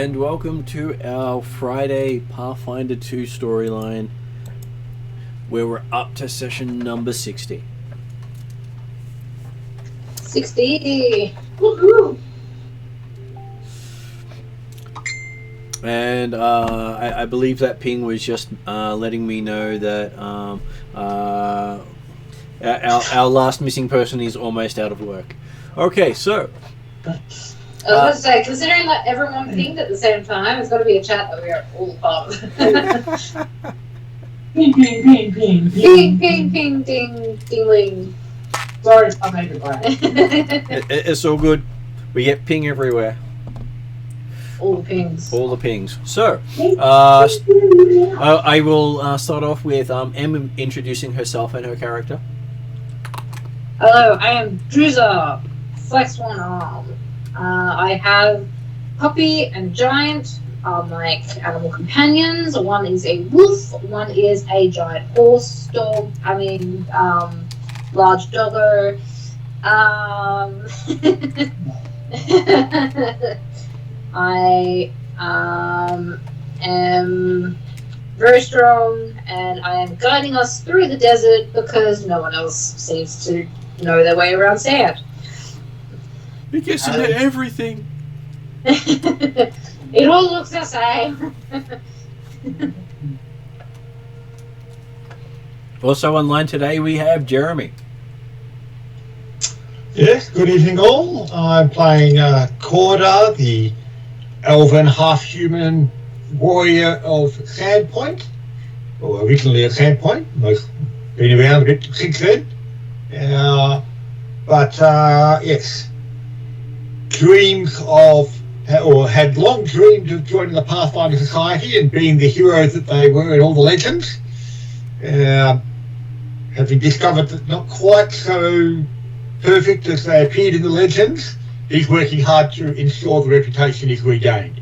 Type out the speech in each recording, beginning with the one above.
and welcome to our Friday Pathfinder 2 storyline, where we're up to session number 60. 60! Woohoo! And I believe that ping was just letting me know that our last missing person is almost out of work. Okay, so... I was going to say, considering that everyone pinged at the same time, it's got to be a chat that we are all part of. Ping, ping, ping, ping, Ping, ping, ping, ding, dingling. Sorry, I'll make it right. It's all good. We get ping everywhere. All the pings. All the pings. So, I will start off with Em introducing herself and her character. Hello, I am Druza. Flex one arm. I have Puppy and Giant are my animal companions. One is a wolf, one is a giant horse dog, large doggo. I am very strong, and I am guiding us through the desert because no one else seems to know their way around sand. He gets into everything. It all looks the same. Also online today we have Jeremy. Yes, good evening all. I'm playing Corda, the elven half-human warrior of Sandpoint, or originally at Sandpoint. I've been around a bit since then. Yes, had long dreamed of joining the Pathfinder Society and being the heroes that they were in all the legends. Having discovered that not quite so perfect as they appeared in the legends, he's working hard to ensure the reputation is regained.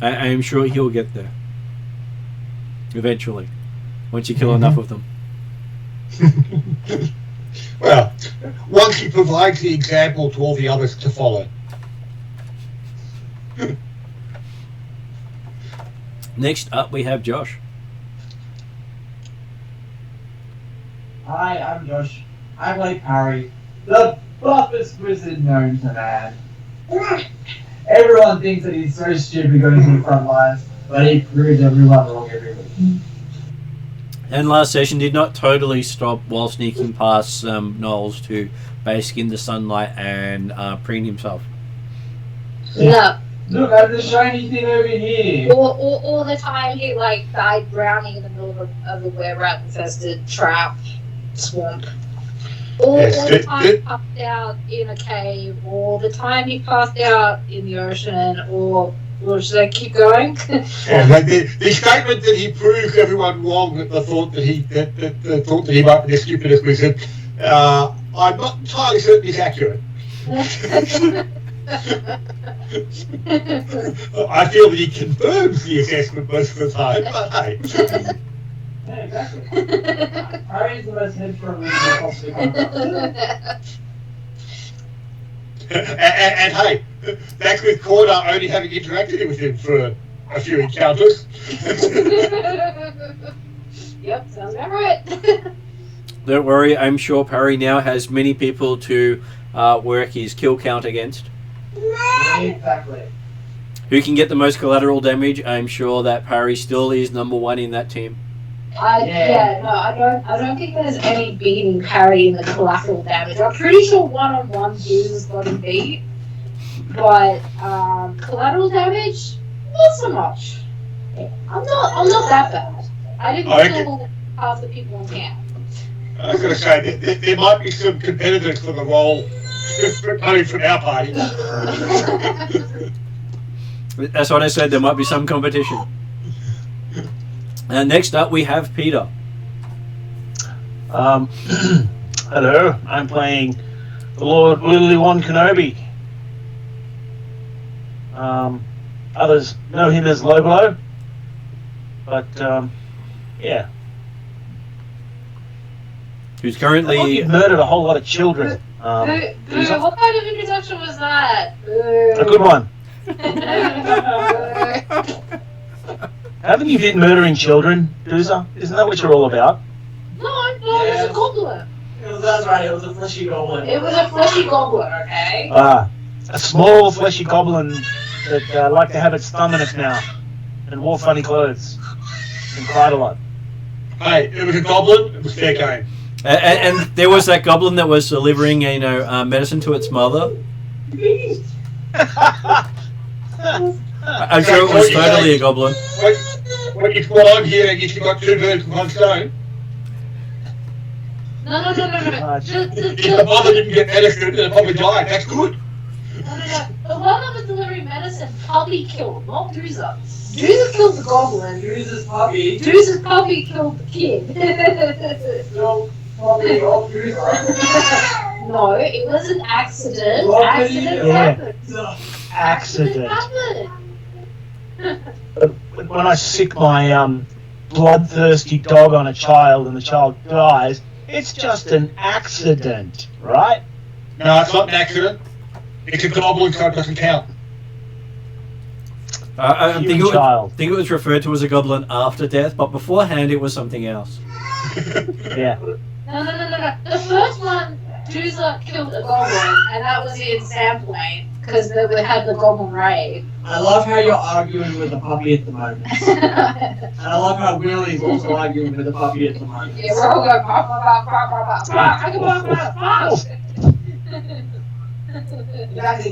I am sure he'll get there. Eventually. Once you kill enough of them. Well, once he provides the example to all the others to follow. Next up we have Josh. Hi, I'm Josh. I play Parry, the buffest wizard known to man. Everyone thinks that he's so stupid going to the front lines, but he proves everyone wrong every week. And last session did not totally stop while sneaking past Knowles to bask in the sunlight and preen himself. No. Look at the shiny thing over here. All the time he died drowning in the middle of a were-rat infested trap swamp. All the time he passed out in a cave, all the time he passed out in the ocean, or should I keep going? The statement that he proved everyone wrong, that the thought that he might be the stupidest wizard, I'm not entirely certain is accurate. I feel that he confirms the assessment most of the time, but hey. Yeah, exactly. Parry's the most headstrong wizard possibly come across. And hey, that's with Corda only having interacted with him for a few encounters. Yep, sounds about right. Don't worry, I'm sure Parry now has many people to work his kill count against. Exactly. Who can get the most collateral damage? I'm sure that Parry still is number one in that team. I don't think there's any beating Parry in the collateral damage. I'm pretty sure one-on-one users got him beat, but collateral damage, not so much. I'm not that bad. I didn't kill half the people on camp. I was going to say, there might be some competitors for the role coming from our party. That's what I said, there might be some competition. And next up we have Peter. Hello, I'm playing the Lord Lily-Wan Kenobi. Others know him as Loblo, but yeah. Who's currently murdered a whole lot of children. What kind of introduction was that? A good one. Haven't you been murdering children, Doozer? Isn't that what you're all about? No, it was a goblin. That's right, it was a fleshy goblin. It was a fleshy goblin, okay? Ah, a small fleshy goblin that liked to have its thumb in its mouth and wore funny clothes and cried a lot. Hey, it was a goblin. It was fair game. And there was that goblin that was delivering, medicine to its mother. I'm sure it was totally a goblin. What you put on here, you got 2 birds with 1 stone. No. If the mother didn't get medicine, the mother died. That's good. No. The one that was delivering medicine, puppy killed, not Doozer. Doozer killed the goblin. Doozer's puppy. Doozer's puppy killed the kid. No, puppy of Doozer. No, it was an accident. Well, Accidents yeah. happen. Accident. Happen. When I sick my bloodthirsty dog on a child and the child dies, it's just an accident, right? No, it's not an accident. It's a goblin, so it doesn't count. I think Human child. it was referred to as a goblin after death, but beforehand it was something else. Yeah. No. The first one, Doozer killed a goblin, and that was in Sandpoint, because they had the goblin raid. I love how you're arguing with the puppy at the moment. And I love how Willie's also arguing with the puppy at the moment. Yeah, we're all going, bah, bah, bah, bah, bah, bah, bah, I can bah, bah, bah. Exactly.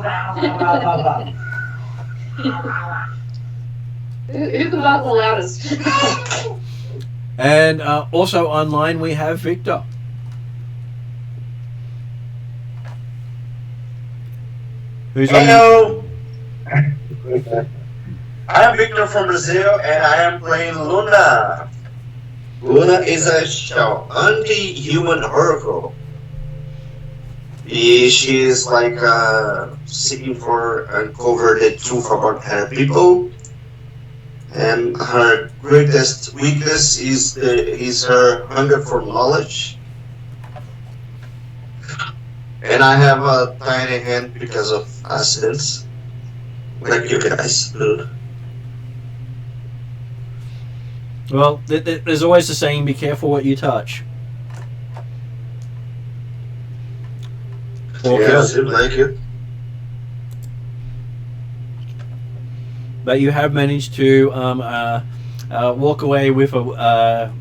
Who can bark the loudest? And also online we have Victor. Who's on? Hello! I am Victor from Brazil and I am playing Luna. Luna is a anti-human oracle. She is like seeking for uncover the truth about her people. And her greatest weakness is her hunger for knowledge. And I have a tiny hand because of accidents. Like you guys do. Well, there's always the saying, be careful what you touch. Or Yeah, kill. seems like it. But you have managed to walk away with a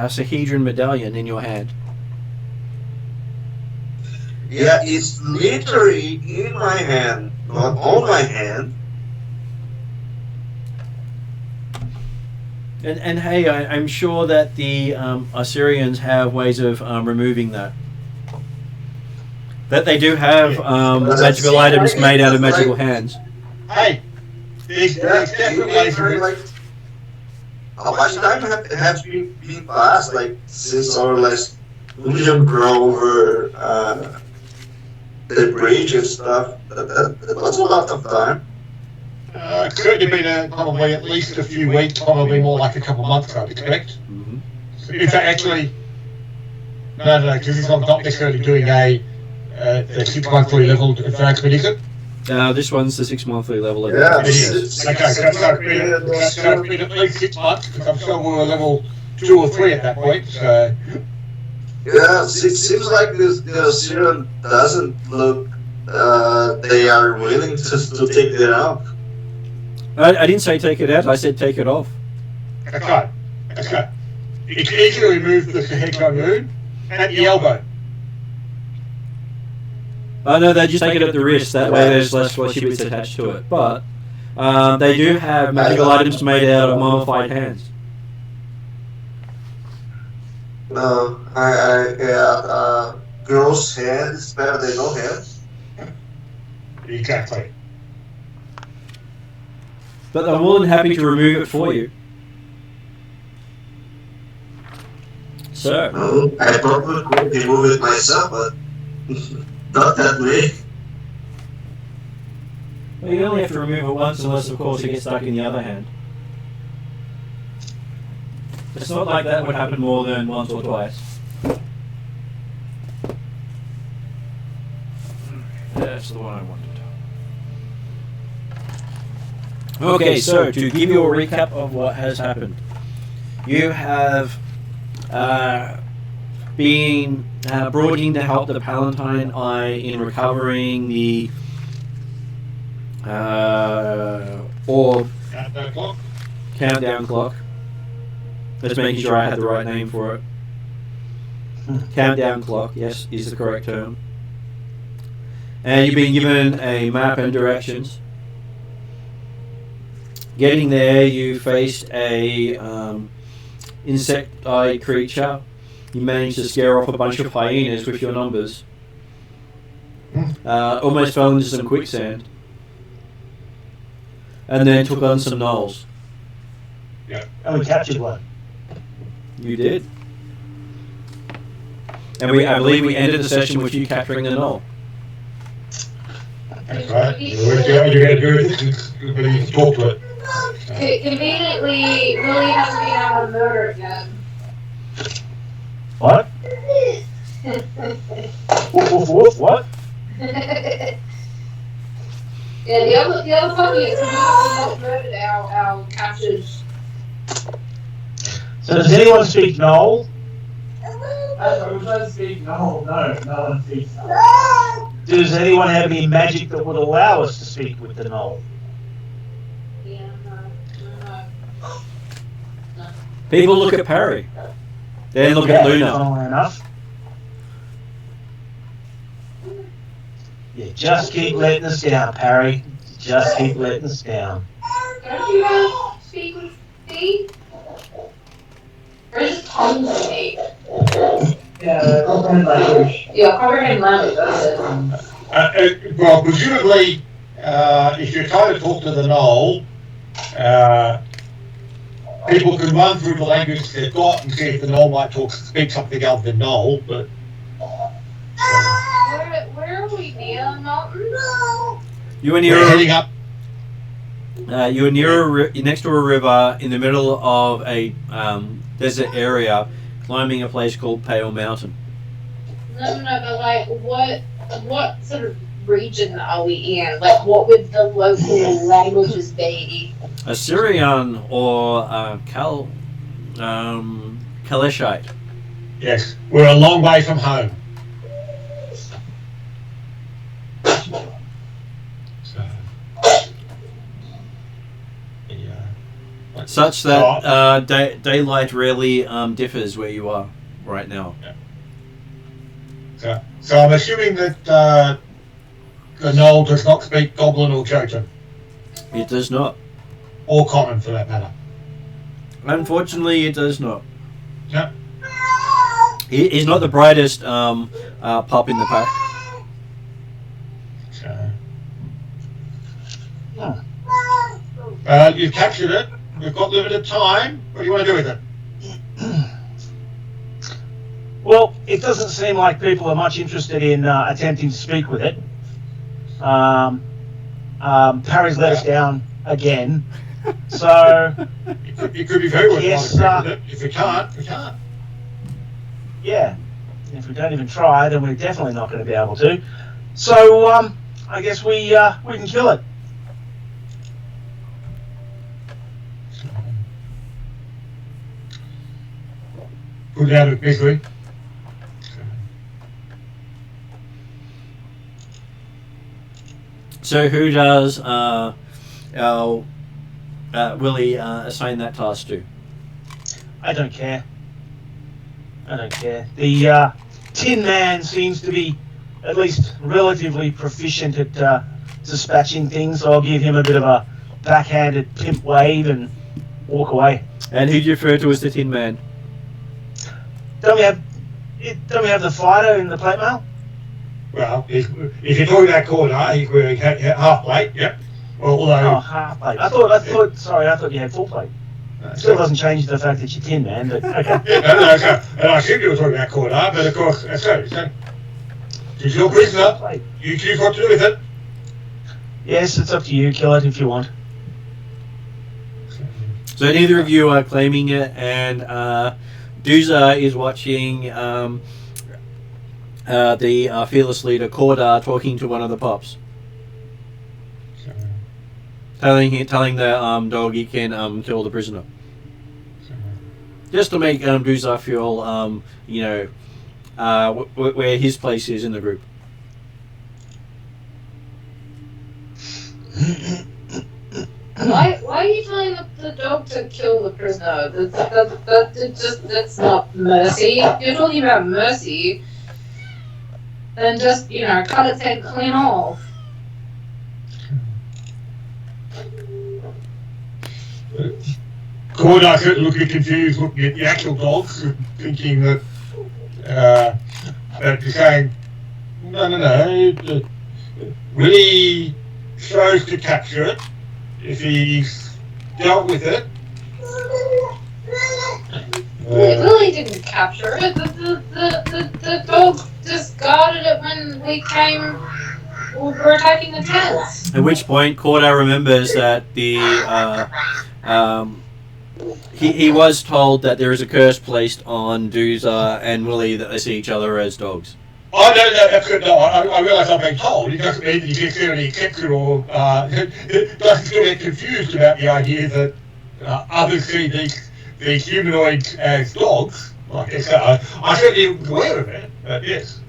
Sahedron medallion in your hand. Yeah, it's literally in my hand, not on my hand. And hey, I'm sure that the Assyrians have ways of removing that. That they do have magical items made out of magical hands. Hey, there's definitely ways of it. Like, how much time has been passed, like, since our last Legion grow over the bridge and stuff? That was a lot of time. It could have been probably at least a few weeks, probably more like a couple of months, I'd expect. Mm-hmm. In fact, actually, no, because it's not necessarily doing the 6 monthly level advancement, is it? This one's the 6 monthly level. Yeah, It is. Okay, so it's been at least 6 months, because I'm sure we were level 2 or 3 at that point, so... Yeah, it seems like the Assyrian doesn't look. They are willing to take it out. I didn't say take it out, I said take it off. Okay. It's easy to remove the Sahedron moon at the elbow. Oh no, they just take it at the wrist, that way there's less fleshy bits attached to it. But they do have magical items made out of mummified hands. No, girls' hand is better than no hand. Exactly. But I'm more than happy to remove it for you. So, No, I probably could remove it myself, but not that way. well, you only have to remove it once, unless of course it gets stuck in the other hand. It's not like that would happen more than once or twice. That's the one I wanted. Okay, so to give you a recap of what has happened, you have been brought in to help the Palatine Eye in recovering the orb Clock. countdown clock. Just making sure I had the right name for it. Countdown clock, yes, is the correct term. And you've been given a map and directions. Getting there, you faced a insect-eyed creature. You managed to scare off a bunch of hyenas with your numbers. Almost fell into some quicksand. And then took on some gnolls. And we captured one. You did. And I believe we ended the session with you capturing the gnoll. That's right. You're going to do it. You can talk to it. Conveniently, Willie hasn't been able to murder it yet. What? What? Yeah, the other puppy is not murdered our captured. So does anyone speak Gnoll? Who does speak? No one speaks. Does anyone have any magic that would allow us to speak with the Gnoll? Yeah, no. People look at Parry. Then look at Luna. Funnily enough. Yeah, just keep letting us down, Parry. Just keep letting us down. Don't you speak with me? Or is it tongues with me? Yeah, comprehend language. Yeah, comprehend language, that's it. Well, presumably, if you're trying to talk to the Gnoll, people can run through the language they've got and see if the Gnoll might speak something other than Gnoll, but... Where are we near the mountain? You're heading up. You're you're next to a river in the middle of a desert area, climbing a place called Pale Mountain. No, but like, what sort of region are we in? Like, what would the local languages be? Assyrian or Kaleshite. Yes, we're a long way from home. Such that daylight really differs where you are right now. So I'm assuming that the Gnoll does not speak Goblin or Jotun, It does not. or Common for that matter. Unfortunately, it does not. No. He's not the brightest pup in the pack. So, you've captured it. We've got limited time. What do you want to do with it? Well, it doesn't seem like people are much interested in attempting to speak with it. Parry's let us down again. So... It could be very worthwhile Yes, to speak with it. If we can't, we can't. Yeah, if we don't even try, then we're definitely not going to be able to. So, I guess we can kill it. Put it out of misery. So who does Willie assign that task to? I don't care. The Tin Man seems to be at least relatively proficient at dispatching things, so I'll give him a bit of a backhanded pimp wave and walk away. And who do you refer to as the Tin Man? Don't we have the fighter in the plate mail? Well, if you're talking about Corner, he's wearing half plate, yep. Although... Oh, half plate. I thought you had full plate. Still doesn't change the fact that you're Tin Man, but okay. Yeah, and I assumed you were talking about Corner, but of course, so she's your prisoner. You choose what to do with it. Yes, it's up to you. Kill it if you want. So neither of you are claiming it, and Duza is watching the fearless leader Korda talking to one of the pups. telling the dog he can kill the prisoner, just to make Duzar feel where his place is in the group. Why are you telling the dog to kill the prisoner? That's not mercy. If you're talking about mercy, then just, cut its head clean off. Cordak looking confused, looking at the actual dogs, thinking that he's saying, no, really chose to capture it. If he's dealt with it. Willie didn't capture it. The dog just guarded it when we were attacking the tents. At which point, Corda remembers that he was told that there is a curse placed on Duzar and Willie that they see each other as dogs. Oh, no, I realise I've been told. It doesn't mean that he necessarily accepts it or doesn't still get confused about the idea that others see these humanoids as dogs. Like I said, I certainly was aware of it, but yes.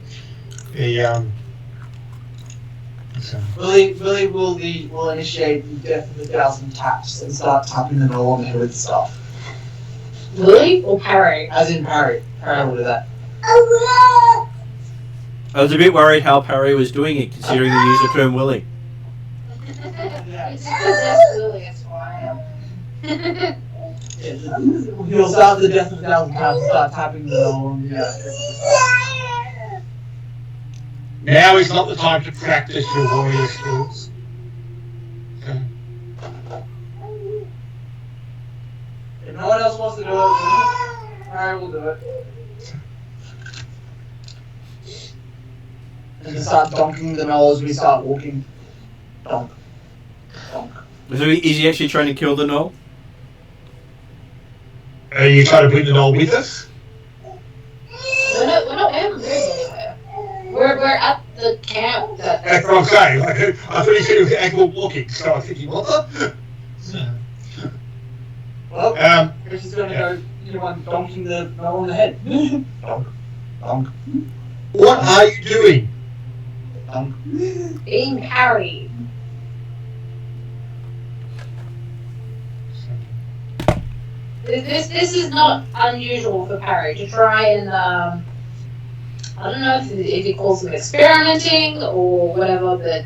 Willie will initiate the death of 1,000 taps and start tapping the knoll on the head with stuff. Willie or Parry? As in Parry. Parry will do that. I was a bit worried how Parry was doing it, considering he used the term Willie. It's just Willie, that's why. He'll start the death of 1,000 taps and start tapping the knoll on the head. Now is not the time to practice your warrior skills. Okay. If no one else wants to do it, Parry will do it. And you start donking the knoll as we start walking. Donk. Donk. So is he actually trying to kill the Gnoll? Are you trying to bring the knoll with us? We're not moving anywhere. We're at the camp. That's what I'm saying. I thought you said it was actual walking, so I was thinking, what the? Well, Chris is going to go, donking the knoll on the head. Donk. Donk. What are you doing? Donk. Being carried. This is not unusual for Parry to try and I don't know if he calls them experimenting or whatever, but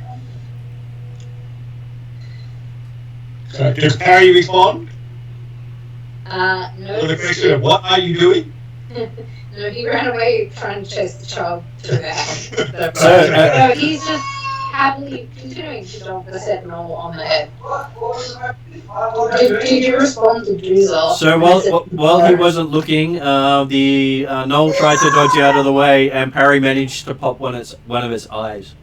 So does Parry respond? no. To the question of what are you doing? No, he ran away trying to chase the child to the house. So, He's just happily continuing to donk the said knoll on the head. Did you respond to Duzar? So while he wasn't looking, the Gnoll tried to dodge out of the way, and Parry managed to pop one of its eyes.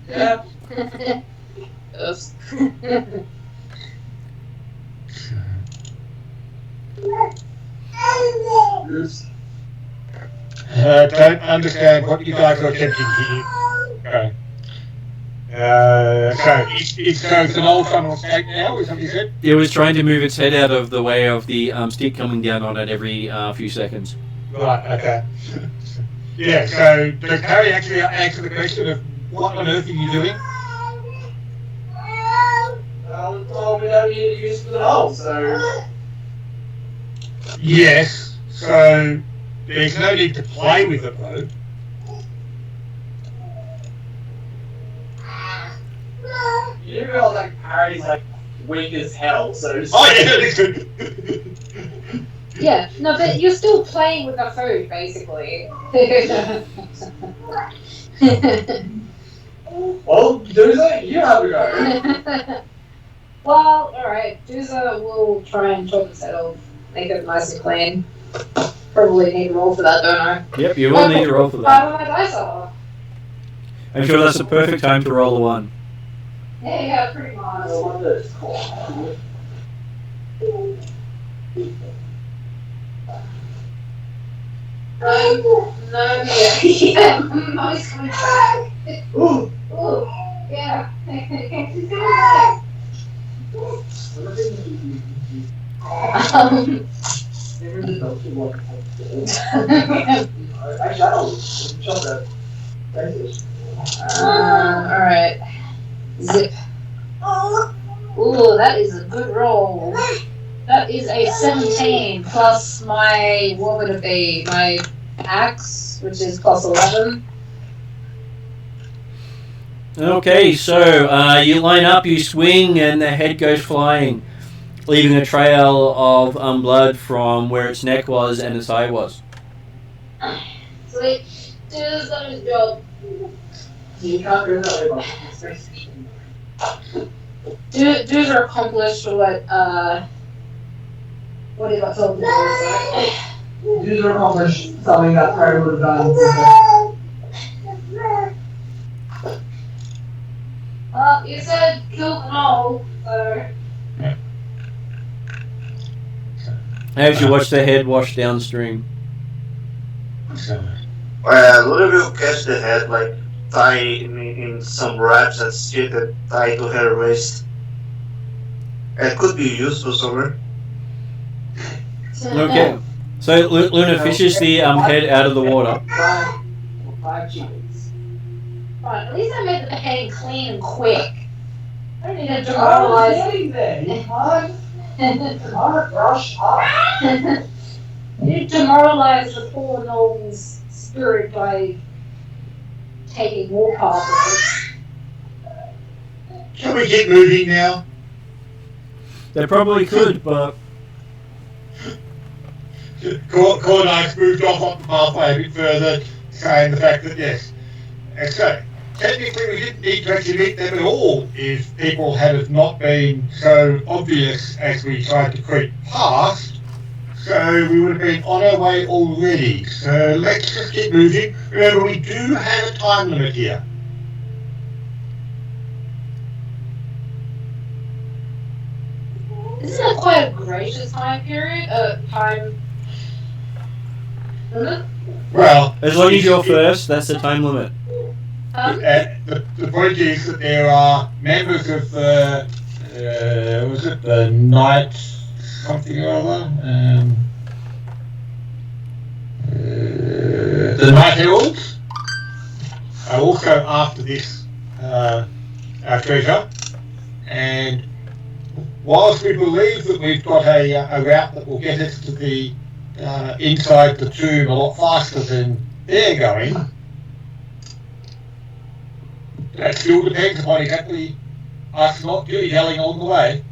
Yeah. Oops. Oops. Don't understand what you guys are attempting here. Okay. So it's an old funnel state now, is that what you said? It was trying to move its head out of the way of the stick coming down on it every few seconds. Right, okay. Yeah, so does Parry actually answer the question of what on earth are you doing? Well, we don't need to use for the knoll, so... Yes, so there's no need to play with it though. You do realize Parry's weak as hell, so... Oh yeah, that's good. Yeah, no, but you're still playing with the food, basically. Well, Duzar, you have a go. Well, alright, Duzar will try and chop its head off, make it nice and clean. Probably need to roll for that, don't I? Yep, you will need to roll for that. Five of my dice are. I'm sure that's the perfect time to roll a 1. Yeah, pretty much. No, yeah, most coming back. Ooh. Ooh. Yeah. Alright. Zip. Ooh, that is a good roll. That is a 17 plus my, what would it be? My axe, which is plus 11. Okay, so you line up, you swing, and the head goes flying, leaving a trail of blood from where its neck was and its eye was. Sweet. Do something's job. Dues are accomplished what do you got told me? Dues are accomplished something that Perry would have done. Well, you said kill them all, so. As you watch the head wash downstream. What if you catch the head, like, tie in some wraps and strip it, tie to her waist? It could be useful somewhere. Okay, so Luna fishes the head out of the water. 5 chickens. Right, at least I made the head clean and quick. I don't need to I was demoralize. getting there. Rush up. You demoralize the poor noble's spirit by taking war parts. Can we get moving now? They probably could, but Cornar's moved off on the pathway a bit further, saying the fact that yes. And so, technically we didn't need to actually meet them at all if people had not been so obvious as we tried to creep past. So we would have been on our way already. So let's just keep moving. Remember, we do have a time limit here. This is quite a gracious time period. Time. Well, as long as you're first, that's the time limit. The point is that there are members of the, was it the Night something or other? The Night Heralds are also after this our treasure, and whilst we believe that we've got a route that will get us to the inside the tomb a lot faster than they're going, that still depends upon exactly us not dilly-dallying along the way,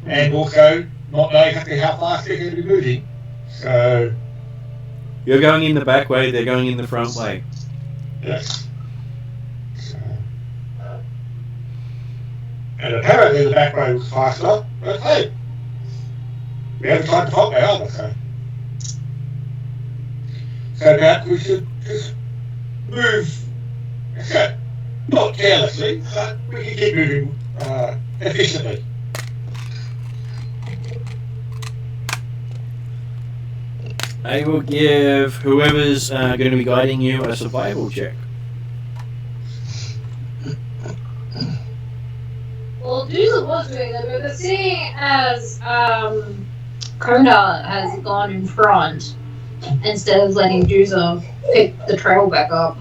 and also not knowing exactly how fast they're going to be moving. So You're going in the back way, they're going in the front way. yes. So, and apparently the back way was faster, but hey, we haven't tried the front way either, so. So perhaps we should just move, not carelessly, but we can keep moving efficiently. I will give whoever's going to be guiding you a survival check. Well, Dusa was doing that, but seeing as Kona has gone in front instead of letting Dusa pick the trail back up.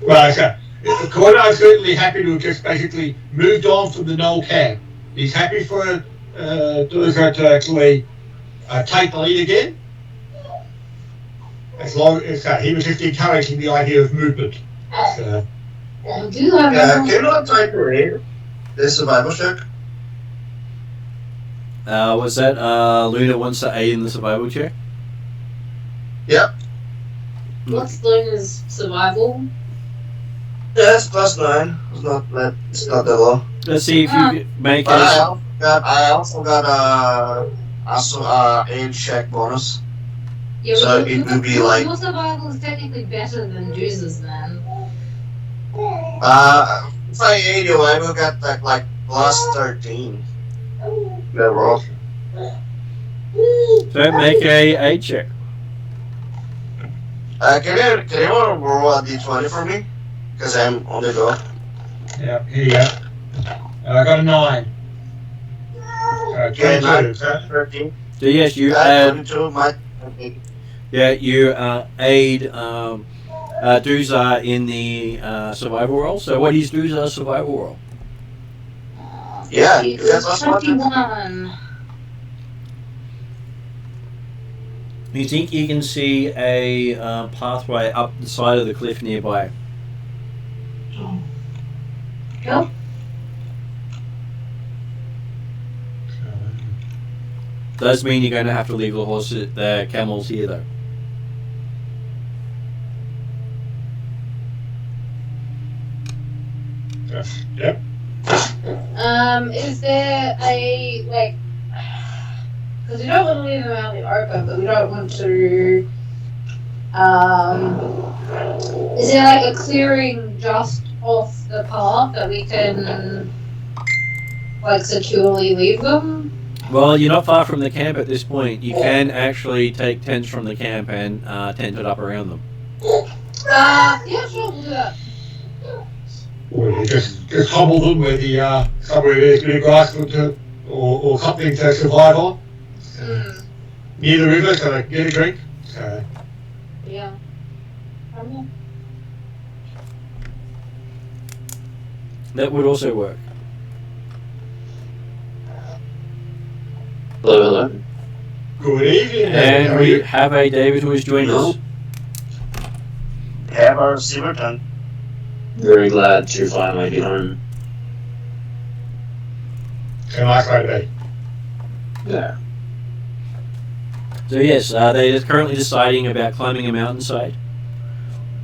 Well, so Cornar's certainly happy to have just basically moved on from the Knoll camp. He's happy for Dusa to actually take the lead again. As long as he was just encouraging the idea of movement. So, And do have Can you not try to read the survival check? Was that Luna wants to aid in the survival check? Yep. what's Luna's survival? Yes, +9. It's not that low. Let's see if you make But a... I also got a aid check bonus. Yeah, So but it would be like- your survival is technically better than Dusa's then. If I aid you, I will get like +13. That roll. So make a aid check. Can you roll a d20 for me? because I'm on the go. Yeah, here you go. I got a 9. Okay, 22. 13. So yes, you 22, my. you aid Duzar in the survival roll. So what is Duzar's survival roll? Yeah, It's that's what's what. 21. You think you can see a pathway up the side of the cliff nearby? Yep. Does mean you're going to have to leave the camels here though. Yep. Is there a, like, because we don't want to leave them out in the open, but we don't want to, is there like a clearing just off the path that we can, like, securely leave them? Well, you're not far from the camp at this point. You can actually take tents from the camp and tent it up around them. Yeah, sure, we'll do that. Or you just hobble them with the somewhere there's a bit of grass or something to survive on. Near the river so they can get a drink. So, Yeah. That would also work. Hello. good evening. And how are we you? have a David who has joined us. Have our silver tongue. Very glad to finally be home. It's a nice way to be. Yeah. So yes, they're currently deciding about climbing a mountainside.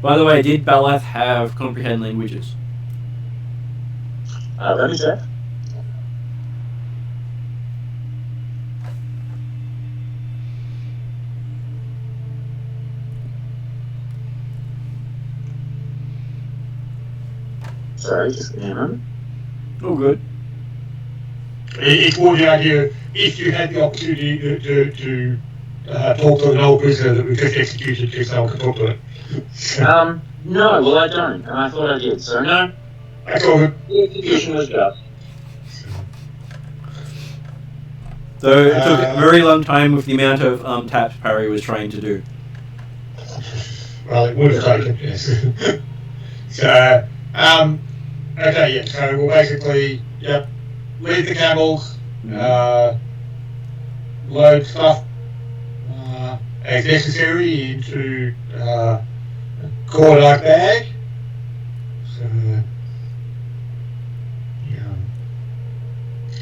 By the way, did Balath have comprehend languages? Let me check. Sorry, just give me a moment. Oh, good. It would be idea if you had the opportunity to talk to an old prisoner that we just executed, if someone could talk to it. No, well I don't, and I thought I did, so no. That's all good. The execution was just. So it took a very long time with the amount of taps Parry was trying to do. Well, it would have taken, yes. So, okay, yeah, so we'll basically, yep, leave the camels, load stuff as necessary into a core-like bag. So,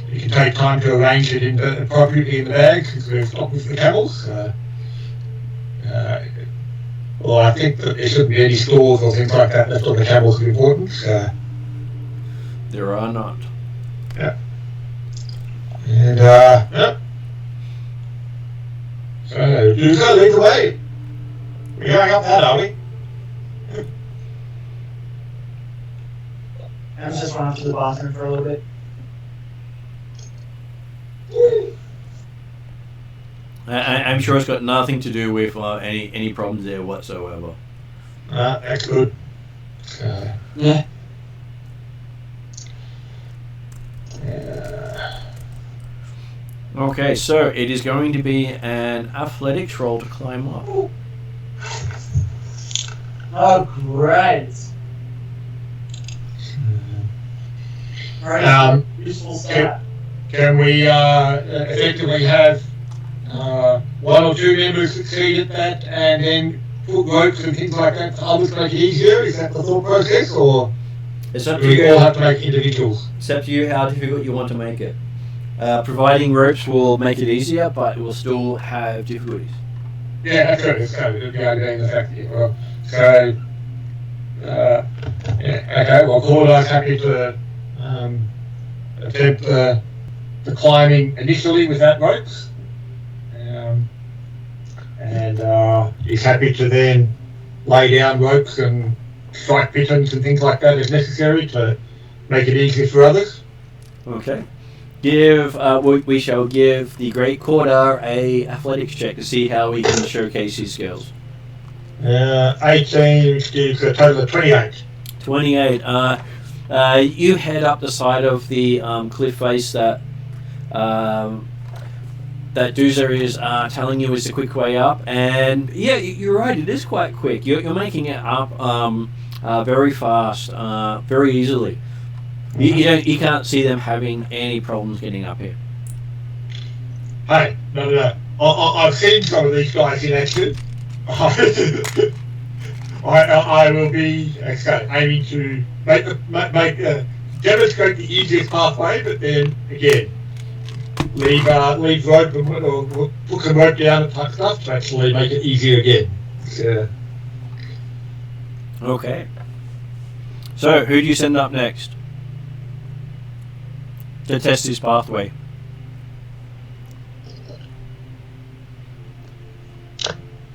you can take time to arrange it appropriately in the bag because we're stocked with the camels. Well, I think that there shouldn't be any stores or things like that left on the camels are important. There are not. Yeah. And, yep. So, Dusa, lead the way. We're going up that, are we? I was just running to the bathroom for a little bit. I'm sure it's got nothing to do with any problems there whatsoever. That's good. Yeah. Okay, so it is going to be an athletics roll to climb up. Oh, great. Very useful stat. Can we effectively have one or two members succeed at that and then put ropes and things like that for others to make it easier? Is that the thought process, or It's up do to we all you. have to make individuals? It's up to you how difficult you want to make it. Providing ropes will make it easier, but it will still have difficulties. Yeah, that's good. It's good. The idea the fact that, well, so, yeah, okay, well, Claudine's happy to attempt the climbing initially without ropes. And he's happy to then lay down ropes and strike pittons and things like that if necessary to make it easier for others. Okay. We shall give the Great Quarter a athletics check to see how he can showcase his skills. 18 gives a total of 28. 28. You head up the side of the cliff face that Doozer is telling you is the quick way up, and yeah, you're right. It is quite quick. You're making it up very fast, very easily. You can't see them having any problems getting up here. Hey, no. I've seen some of these guys in action. I will be aiming to demonstrate the easiest pathway, but then again, leave rope or put some rope down and type stuff to actually make it easier again. Okay. So, who do you send up next to test his pathway?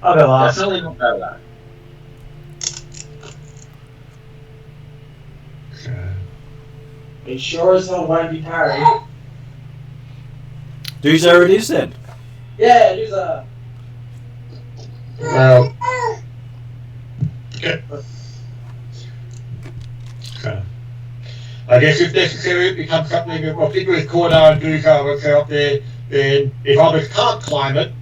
I'll go last. Definitely not Bella. It sure as hell won't be Harry. Doozer it is then. Yeah, there's a. Well, okay. I guess if necessary, it becomes something that, well, people with Cordar and Doozer will say up there, then if others can't climb it,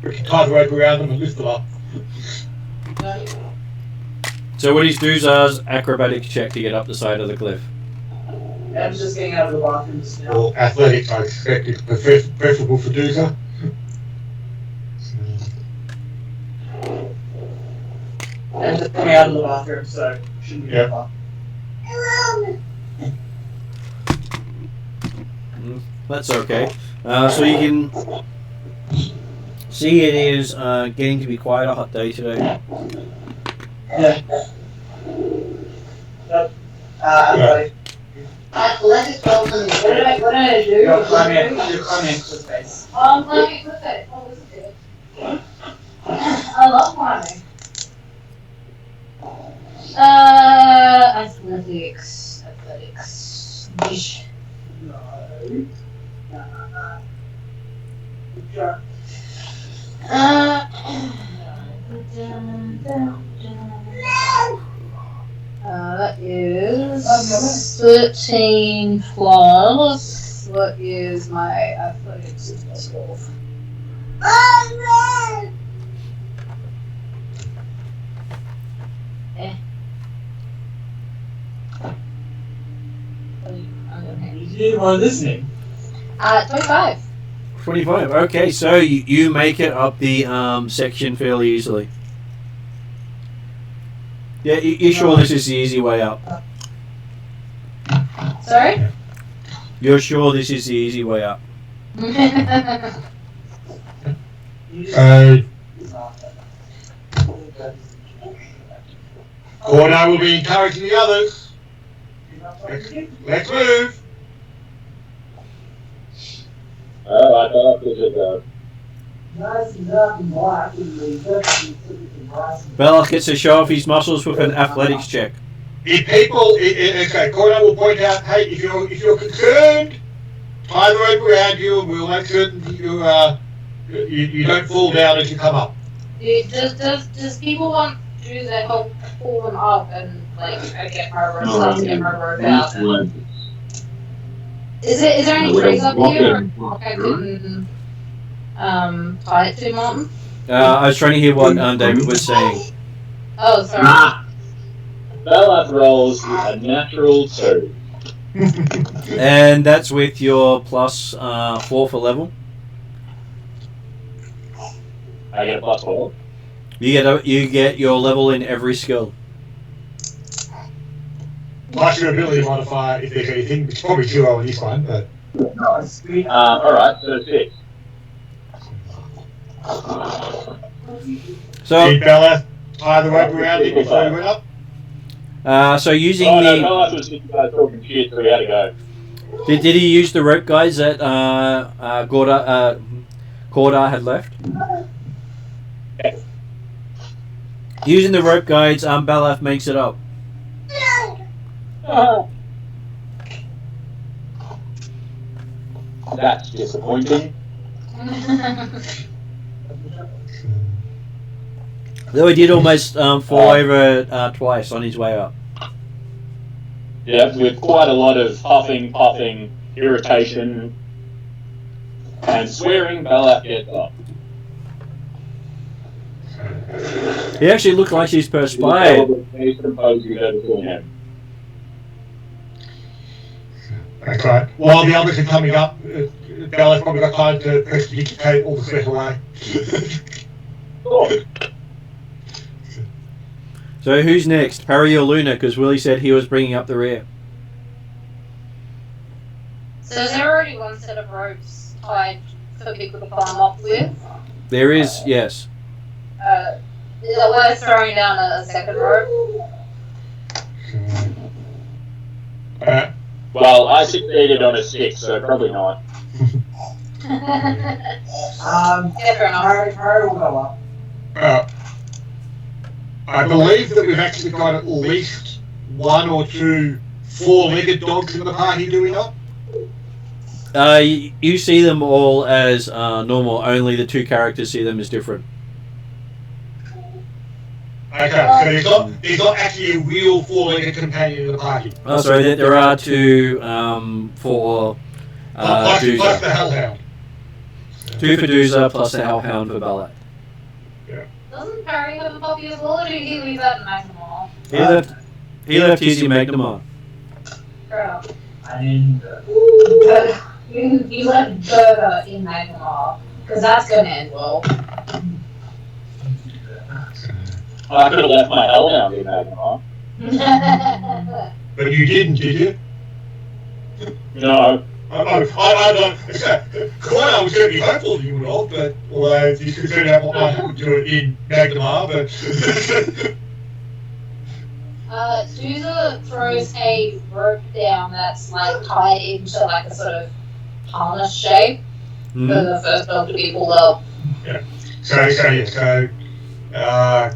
we can tie the rope around them and lift them up. So what is Doozer's acrobatics check to get up the side of the cliff? I'm just getting out of the bathroom just now. Or athletics, I expect it's preferable for Doozer. I'm just coming out of the bathroom, so shouldn't be Yeah. far. That's okay. So you can see it is getting to be quite a hot day today. Yeah. Yep. Buddy. Athletics problem. What did I do? You're climbing cliff face. Oh, I'm climbing cliff face. Oh, this is good. I love climbing. Athletics. Yeesh. No. That is 13 plus. What is my athletics plus 12? You weren't listening. 25. 25. Okay, so you make it up the section fairly easily. Yeah, you sure this is the easy way up? Sorry? You're sure this is the easy way up? Cordar will be encouraging the others. Let's move. Alright, I'll push it down. Belloc gets to show off his muscles with an athletics check. If people, okay, Cordar will point out, hey, if you're concerned, tie the rope around you, and we'll make certain that you don't fall down as you come up. Does people want to help pull them up and like get my rope out? Is there any trees up here? Or I can tie it to Martin? I was trying to hear what David was saying. Oh, sorry. Bella rolls a natural 2. And that's with your plus 4 for level. I get a plus 4. You get your level in every skill. Plus your ability modifier, if there's anything. It's probably too low on this one, but. Alright, so 6. So, Did Bella tie the rope around you before you went up? so using Oh no, the... Bella was just talking shit, so we had to go. Did he use the rope guides that Cordar had left? Yes. Using the rope guides, Belaf makes it up. That's disappointing. Though he did almost fall over twice on his way up. Yeah, with quite a lot of huffing, puffing, irritation, and swearing, Balak gets up. He actually looked like he's perspired. Okay. While the others are coming up, Bella's probably got time to prestidigitate all the sweat away. So who's next? Parry or Luna? Because Willie said he was bringing up the rear. So is there already one set of ropes tied for people to climb up with? There is, yes. Is it worth throwing down a second rope? Well, I succeeded on a 6, so probably not. Harry will go up. I believe that we've actually got at least one or two four-legged dogs in the party, do we not? You see them all as normal, only the two characters see them as different. Okay, so there's not actually a real four-legged companion in the party. Oh, sorry, there are two for Plus Doozer. the Hellhound. Two for Doozer plus the Hellhound for Balak. Doesn't Parry have a puppy as well, or did he leave that in Magnamar? He left his in Magnamar. Fair enough. I mean, You left Burger in Magnamar, because that's going to end well. I could have left my Hellhound in Magnamar. But you didn't, did you? No. I was certainly hopeful you would have, but although you could turn out what might happen to it in Magnamar, but... Doozer throws a rope down that's like tied into like a sort of harness shape for the first dog to be pulled up. Yeah. So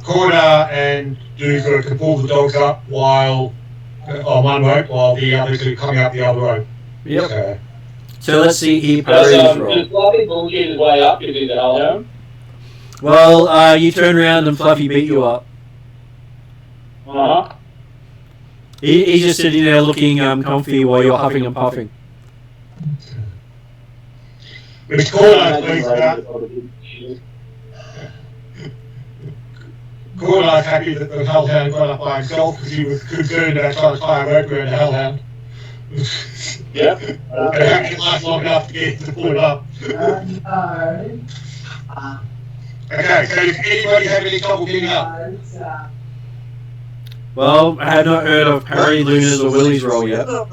Corda and Doozer can pull the dogs up while on one rope, while the others are coming up the other rope. Yep. So let's see he parries roll. Does Fluffy bullshit his way up if he's a Hellhound? Well, you turn around and Fluffy beat you up. Uh-huh. He's just sitting there looking comfy while you're huffing and puffing. Which Corda's happy that the Hellhound got up by himself because he was concerned about trying to tie a rope around the Hellhound. Yep. It didn't last long enough to get him to pull it up. Okay, so does anybody have any trouble getting up? Well, I have not heard of Parry, Luna's, or Willie's roll yet. No.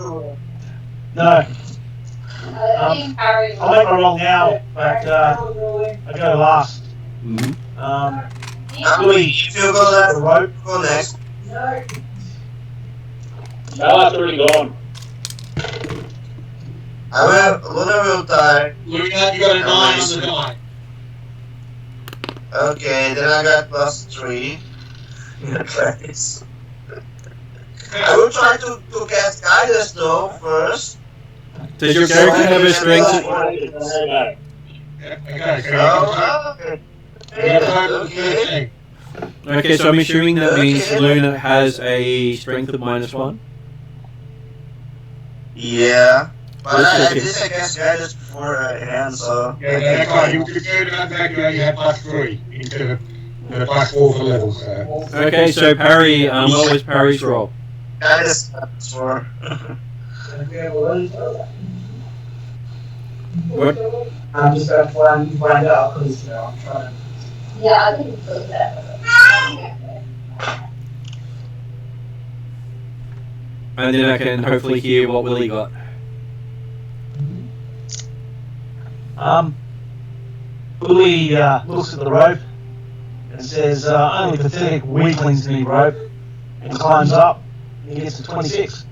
I think Parry. I'll make my roll now, but I go last. Willie, If you go left, the rope. go next. Balak's already gone. Luna will die. Luna, you got a 9 on the die. Okay, then I got +3. Nice. I will try to cast guidance though first. Does your character have a strength? Okay. Okay, so I'm assuming that means Luna has a strength of -1. Yeah. But I did cast guidance before hand, so. Yeah, that's right. You were concerned about the fact that you had +3 instead of +4 for levels. Okay, so Parry, what was Parry's roll? Guidance for. What? I'm just going to find out because I'm trying to. Yeah, I think it's that. And then I can hopefully hear what Willie got. Willie looks at the rope and says, only pathetic weaklings need rope, and climbs up and he gets to 26.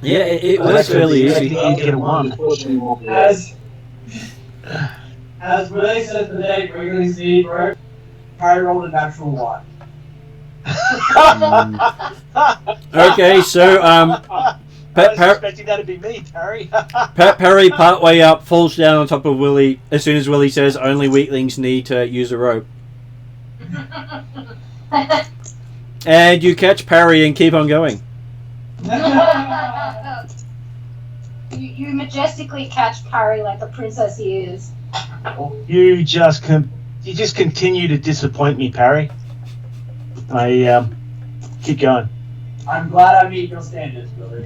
Yeah, it was fairly easy. He'd get a 1. As Willie said today, regularly see rope, Harry rolled a natural 1. Okay, so I was expecting that to be me, Parry. Parry partway up falls down on top of Willie as soon as Willie says only weaklings need to use a rope. And you catch Parry and keep on going. You majestically catch Parry like the princess he is. You just continue to disappoint me, Parry. I keep going. I'm glad I meet your standards, Billy.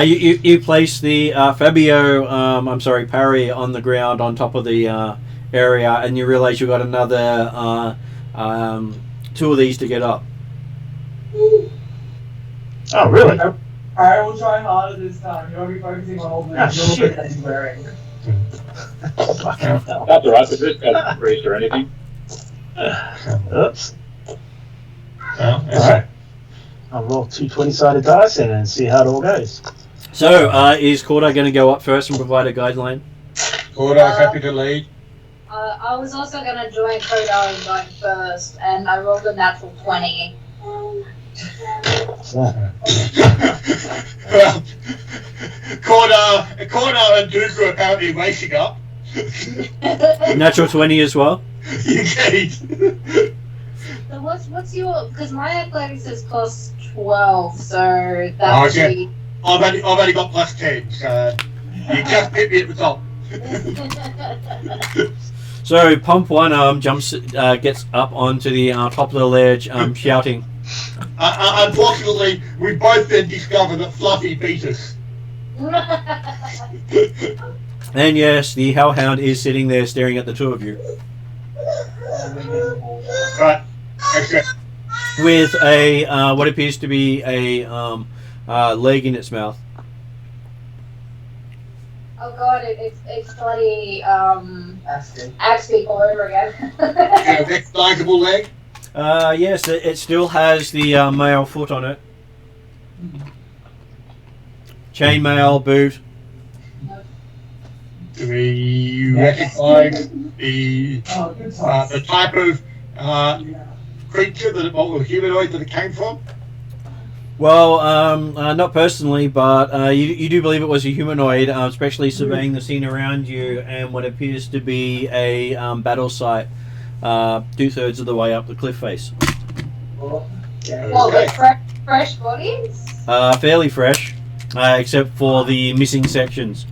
You place the Parry on the ground on top of the area, and you realise you've got another 2 of these to get up. Oh, really? I will try harder this time. You'll be focusing on all the jewelry that he's wearing. That's alright, if this doesn't breach or anything. Oops. Well, Alright. I'll roll 2 20-sided dice and see how it all goes. So, is Corda going to go up first and provide a guideline? Corda's happy to lead. I was also going to join Koda in going first, and I rolled a natural 20. Well, Corda and Duke are apparently racing up. Natural 20 as well? Indeed. So what's your... Because my athletics is plus 12, so that would be... I've only got plus 10, so you just hit me at the top. So, Pump One Arm gets up onto the top of the ledge, shouting. Unfortunately, we both then discover that Fluffy beat us. And yes, the Hellhound is sitting there staring at the 2 of you. Right. Okay. With a, what appears to be a leg in its mouth. Oh god, it's bloody axe beak all over again. Yeah, recognizable leg. Yes, it still has the male foot on it. Chainmail, boot. Do we recognize the type of creature or humanoid that it came from? Well, not personally, but you do believe it was a humanoid, especially surveying the scene around you and what appears to be a battle site 2/3 of the way up the cliff face. Well, with fresh bodies? Fairly fresh, except for the missing sections.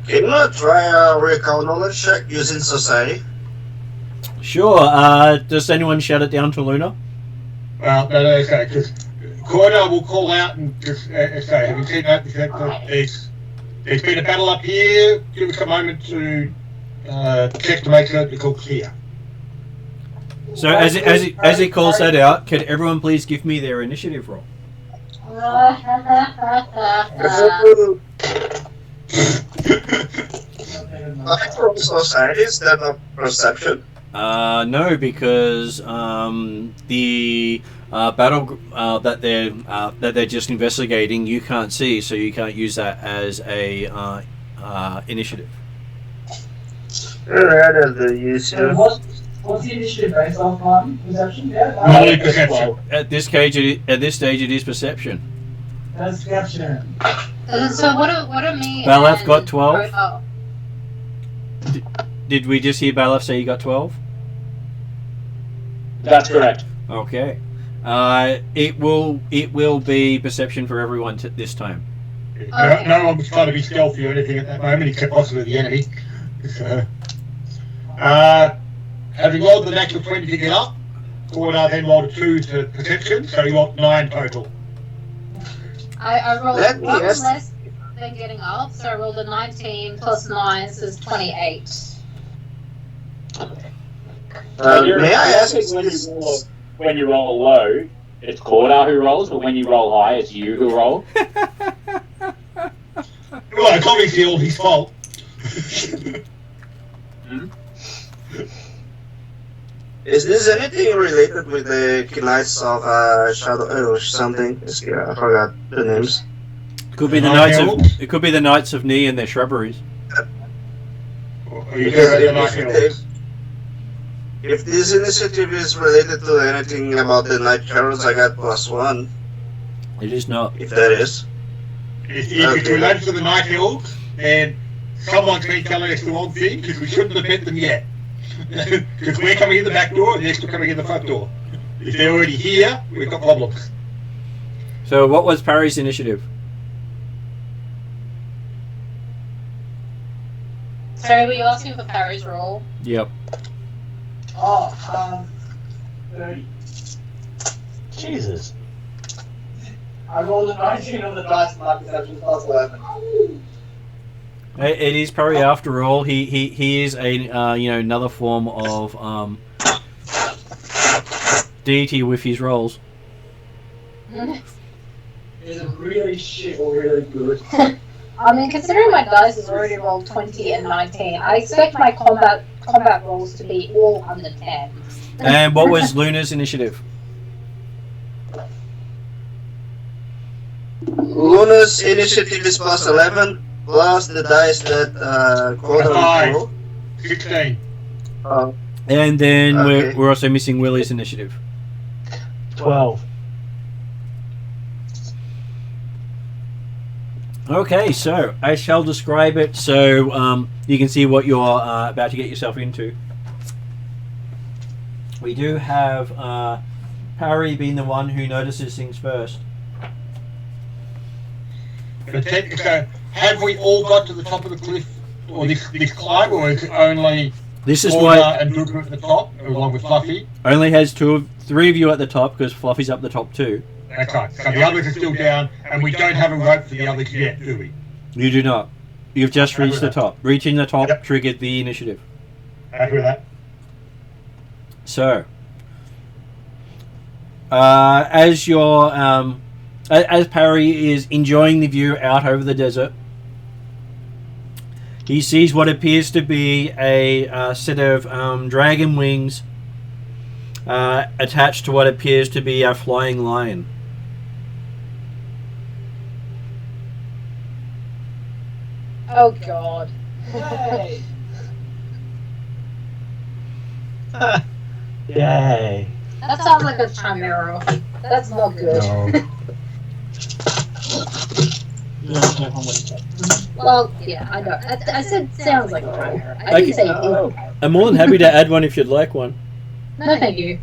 Can you try a recall knowledge check using society? Sure, does anyone shout it down to Luna? Well, no, okay, because Corda will call out and just say, have you seen that? There's been a battle up here. Give us a moment to check to make certain it's all clear. So as it calls that out, could everyone please give me their initiative roll? From society, is that a perception? No, because the battle that they're just investigating, you can't see, so you can't use that as a initiative. What's the initiative based off on? Perception? Yeah? Only perception. At this stage, it is perception. Perception. So what are me? Balaf and got 12. Oh. Did we just hear Balaf say you got 12? That's correct. Okay. It will be perception for everyone this time. No one was trying to be stealthy or anything at that moment, except possibly the enemy. So, having rolled the natural 20 to get up, Corda then rolled a 2 to perception, so you got 9 total. I rolled Let me one ask- less than getting up, so I rolled a 19 plus 9, so it's 28. May I ask when you roll low, it's Corda who rolls, but when you roll high, it's you who roll? Well, it's obviously all his fault. Is this anything related with the Knights of Shadow or something? I forgot the names. It could be the Knights of Knights of Ni and their shrubberies. If this initiative is related to anything about the Night Heralds, I got +1. It is not. If that is. If it's related to the Night Heralds, then someone's been telling us the wrong thing, because we shouldn't have met them yet. Because we're coming in the back door and the next we're coming in the front door. If they're already here, we've got problems. So what was Parry's initiative? Sorry, were you asking for Parry's roll? Yep. Oh, 30. Jesus. I rolled a 19 on the dice and my perception plus 11. It is Parry after all. He is a another form of deity with his rolls. Is it really shit or really good? I mean, considering my dice has already rolled 20 and 19, I expect my combat rolls to be all under 10. And what was Luna's initiative? Luna's initiative is plus 11, plus the dice that Coda Five. rolled. 16. And then Okay. we're also missing Willie's initiative. 12. Okay, so I shall describe it so you can see what you're about to get yourself into. We do have Parry being the one who notices things first. So, have we all got to the top of the cliff, or this climb, or is it only This is Order why and Duker at the top, along with Fluffy? only has three of you at the top because Fluffy's up the top too. That's right. So the others are still down, and we don't have a rope for the others yet, do we? You do not. You've just reached the top. Reaching the top Yep. triggered the initiative. Happy with that? So, as your as Parry is enjoying the view out over the desert, he sees what appears to be a set of dragon wings attached to what appears to be a flying lion. Oh god. Yay! Yay. That sounds like a chimera. That's not good. Well, yeah, I know. I said sounds like a chimera. I didn't say it. I'm more than happy to add one if you'd like one. No, thank you.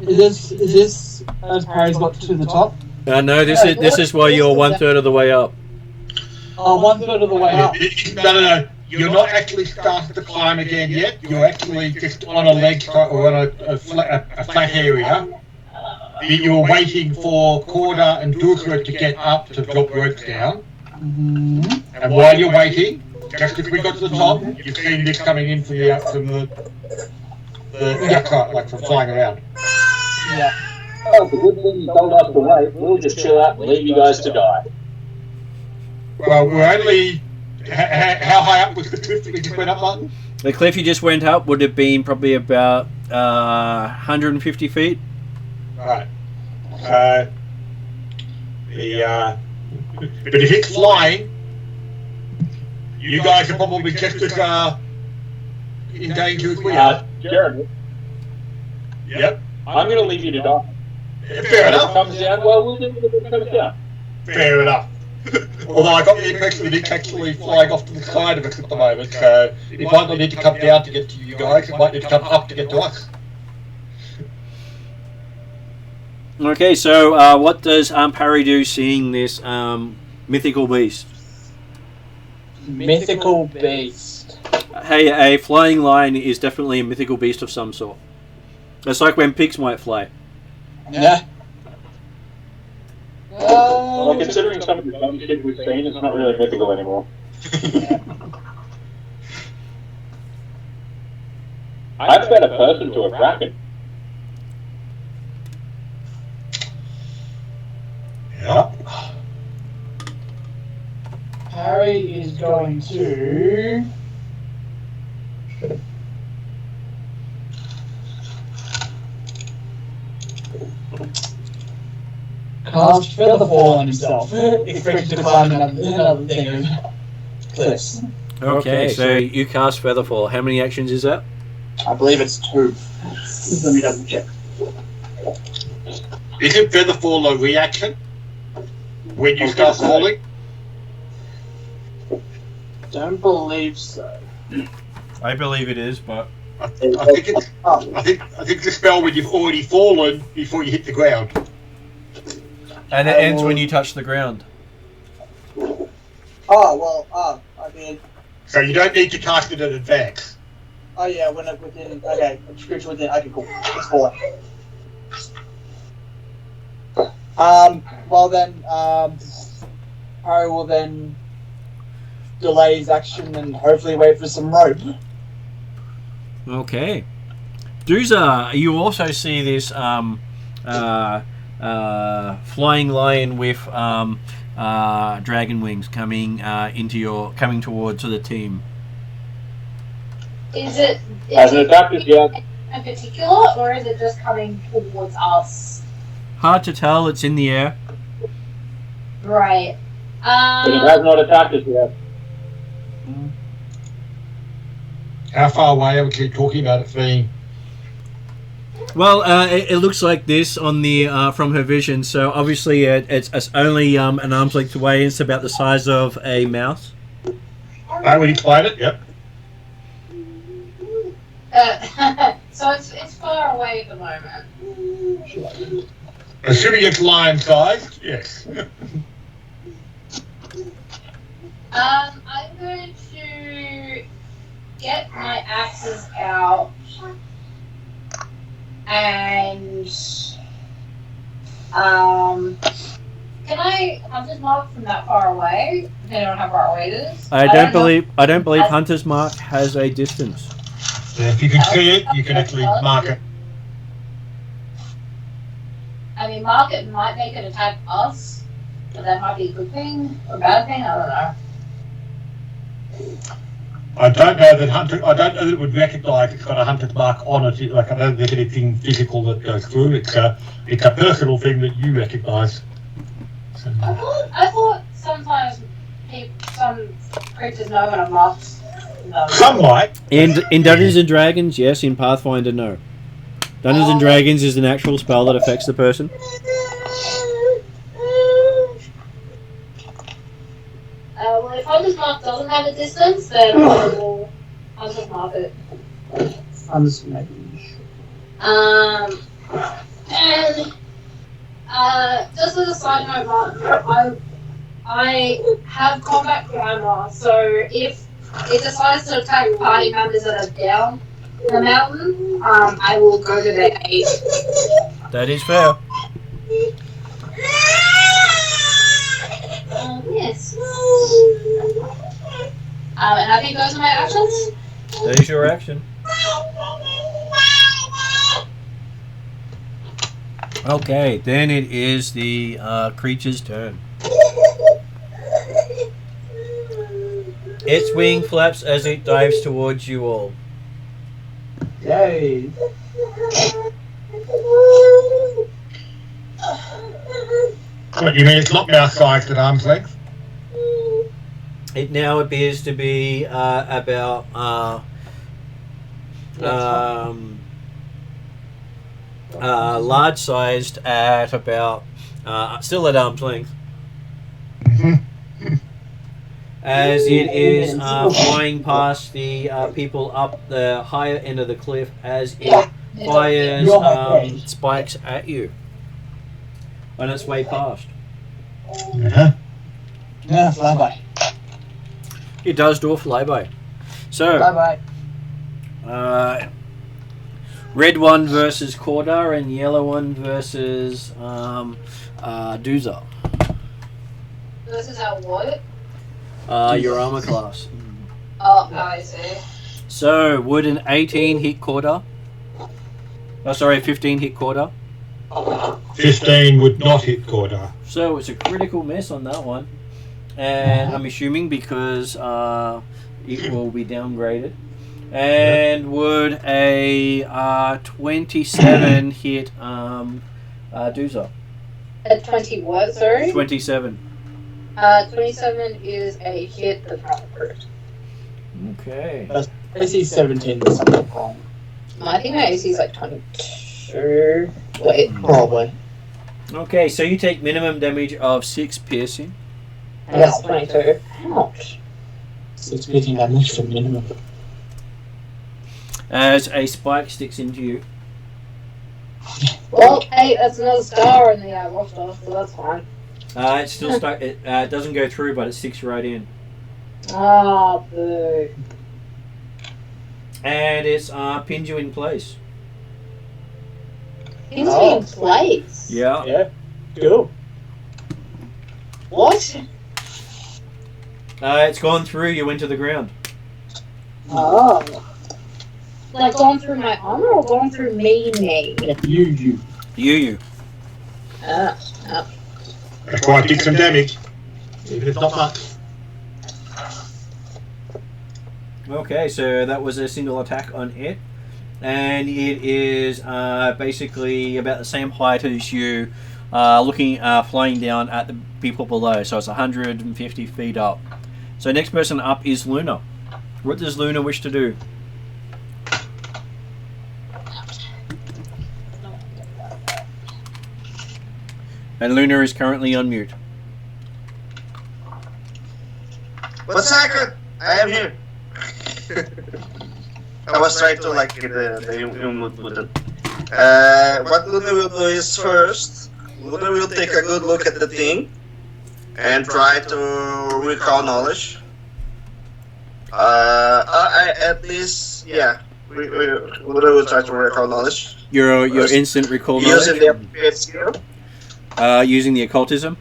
Is this as Parry's got to the top? No, this is why you're 1/3 of the way up. Oh, 1/3 of the way up. No. You're not actually starting to climb again yet. You're actually just on a ledge or on a flat area. You're waiting for Corda and Duker to get up to drop ropes down. Mm-hmm. And while you're waiting, just as we got to the top, you've seen this coming in from the outside, like from flying around. Yeah. Oh, the good thing you told us to wait. We'll just chill out and leave you guys to die. Well, we're only... How high up was the cliff that we just went up, Martin? The cliff you just went up would have been probably about 150 feet. Right. But if it's flying, you guys are probably just as in danger as we are. Jared, Yep. I'm going to leave you to die. Fair If it enough. comes down, well, we'll do it if it comes down. Fair enough. Although I got the impression that it's actually flying off to the side of us at the moment, so it might not need to come down to get to you guys, it might need to come up to get to us. Okay, so what does Parry do seeing this mythical beast? Mythical beast. Hey, a flying lion is definitely a mythical beast of some sort. It's like when pigs might fly. Yeah. Well, considering some of the dumb shit we've seen, it's not really mythical anymore. I'd bet a person to a kraken. Yep. Parry is going to... cast Featherfall on himself. Expected to climb another thing of cliffs. Okay, so you cast Featherfall. How many actions is that? I believe it's 2. Let me double check. Isn't Featherfall a reaction when you start falling? Don't believe so. I believe it is, but I think the spell when you've already fallen before you hit the ground. And it ends when you touch the ground. I mean, So you don't need to cast it in advance. oh yeah, when I'm within, okay, creature within, okay, cool, it's falling. Well then, Harry will then delay his action and hopefully wait for some rope. Okay. Duza, you also see this flying lion with dragon wings coming towards the team. Is it Hasn't attacked us yet. in particular, or is it just coming towards us? Hard to tell. It's in the air. Right. But it has not attacked us yet. How far away are we talking about it being? Well, it looks like this on the from her vision. So obviously, it's only an arm's length away. It's about the size of a mouse. Oh, we played it. Yep. So it's far away at the moment. Assuming it's lion-sized, yes. I'm going to get my axes out and can I Hunter's Mark from that far away? Depending on how far away it is. I don't believe Hunter's Mark has a distance. So if you can see it, you can actually mark it. I mean, mark it might make it attack us, but that might be a good thing or a bad thing. I don't know. I don't know that it would recognise it's got a hunter's mark on it. Like I don't think there's anything physical that goes through. It's a personal thing that you recognise. So, I thought sometimes some creatures know when I'm marked. No. some might. In Dungeons and Dragons, yes. In Pathfinder, no. Dungeons and Dragons is an actual spell that affects the person. Well, if Hunter's Mark doesn't have a distance, then I will Hunter's Mark it. I'm just making sure. And just as a side note, Mark, I have combat climber, so if it decides to attack party members that are down the mountain, I will go to their aid. That is fair. Yes. And I think those are my actions. That is your action. Okay, then it is the creature's turn. Its wing flaps as it dives towards you all. Yay. What, you mean it's not mouse-sized at arm's length? It now appears to be about large-sized at about still at arm's length. As it is flying past the people up the higher end of the cliff as it fires spikes at you on its way past. Uh-huh. Yeah, flyby. It does do a flyby. So, Bye-bye. red one versus Cordar and yellow one versus Duza. This is our what? Your armor class. Oh, I see. So, would an 18 hit Cordar? Oh, sorry, 15 hit Cordar. 15 would not hit Cordar. So it's a critical miss on that one, and I'm assuming because it will be downgraded. And would a 27 hit Duza? At 20 what, sorry? 27. 27 is a hit that's not approved. Okay. AC 17 is something wrong. I think my AC is like 22. Wait. Probably. Okay, so you take minimum damage of 6 piercing. I guess 22. Ouch. 6 piercing damage for minimum. as a spike sticks into you. Well, hey, that's another star in the roster, so that's fine. It's still stuck. It doesn't go through, but it sticks right in. Ah, boo. And it's pinned you in place. Pins me in place. Yeah. Yeah. Cool. What? It's gone through you into the ground. Oh. Like going through my armor or going through me? You. You. Oh. That quite did some damage. Even if not much. Okay, so that was a single attack on it. And it is basically about the same height as you, flying down at the people below. So it's 150 feet up. So next person up is Luna. What does Luna wish to do? And Luna is currently on mute. 1 second! I am here. I was trying to like get the mood button. What Luna will do is first, Luna will take a good look at the thing and try to recall knowledge. At least, yeah. Luna will try to recall knowledge. Your instant recall knowledge? Using the appropriate skill. Using the occultism?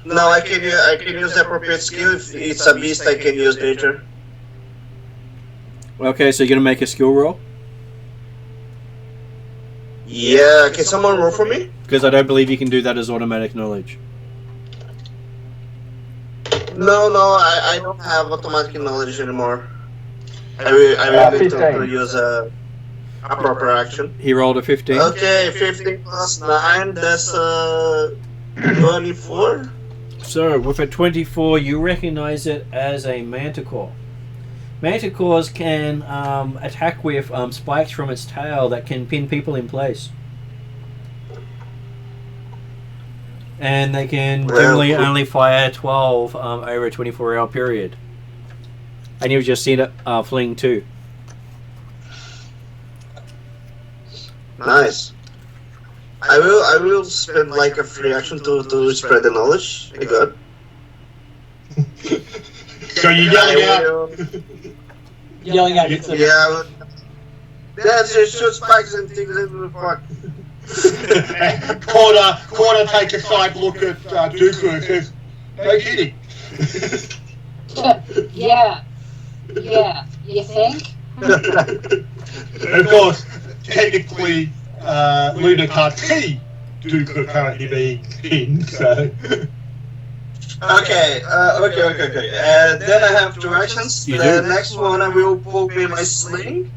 No, I can use the appropriate skill. If it's a beast, I can use nature. Okay, so you're going to make a skill roll? Yeah, can someone roll for me? Because I don't believe you can do that as automatic knowledge. No, I don't have automatic knowledge anymore. I will need to use a proper action. He rolled a 15. Okay, 15 plus 9, that's 24. So, with a 24, you recognize it as a Manticore. Manticores can attack with spikes from its tail that can pin people in place. And they can generally only fire 12 over a 24-hour period. And you've just seen it fling 2. Nice. I will spend like a free action to spread the knowledge. I got. So you're yelling out. Yeah. That's just shoot spikes and things in the fuck. Corner take a side look at Dooku and says, "No kidding." Yeah, you think? Of course, technically, Luna can't see Dooku currently being pinned, so. Okay. Then I have 2 actions. The next one I will pull in my sling.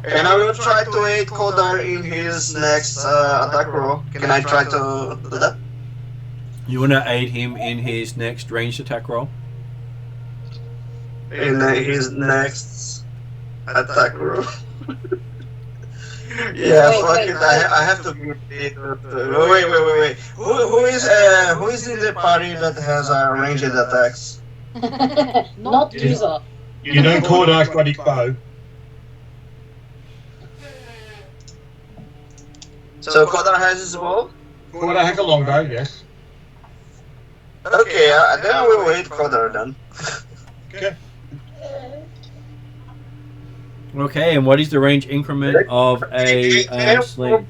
And I will try to aid Kodar in his next attack roll. Can I try to do that? You want to aid him in his next ranged attack roll? In his next attack roll. Yeah, fuck it. I have to give it. Wait. Who is in the party that has ranged attacks? Not user. You know Kordar's got his bow. So Kodar has his bow? Kordar has a longbow, yes. Okay, then I will wait Kodar then. Okay. Okay, and what is the range increment of a sling?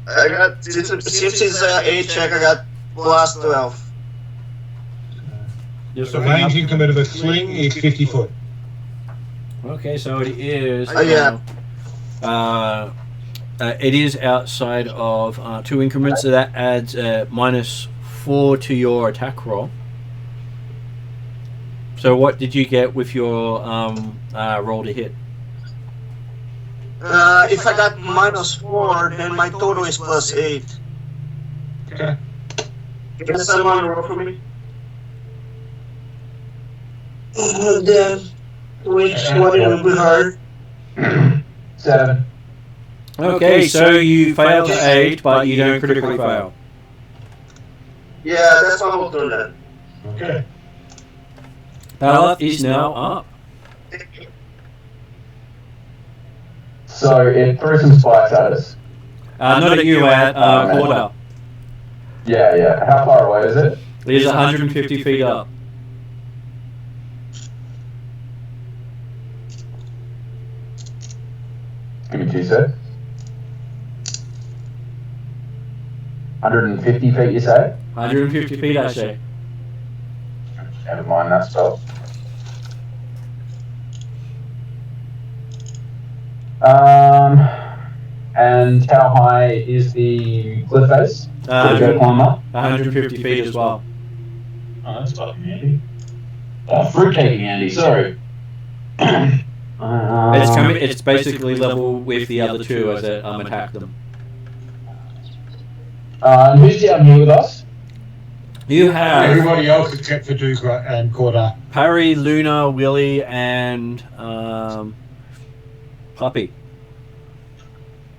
I got, since it's an 8 check, I got plus 12. The range increment of a sling is 50 foot. Okay, so it is. Yeah. It is outside of 2 increments, so that adds -4 to your attack roll. So what did you get with your roll to hit? If I got -4, then my total is +8. Okay. Can someone roll for me? Then, which one will be hard? 7. Okay, so you fail to aid, but you don't critically fail. Yeah, that's my whole turn then. Okay. Baleth is now up. So it threw some spikes at us. Not at you, at Quarter. Yeah. How far away is it? It is 150 feet up. Give me 2 seconds. 150 feet, you say? 150 feet, I say. Never mind that spell. And how high is the cliff face? Could it go climb up? 150 feet as well. Oh, that's fucking handy. Fruit-taking handy, sorry. It's basically level with the other two as it attack them. Who's down here with us? You have Everybody else except for Duke and Quarter. Parry, Luna, Willie, and Puppy.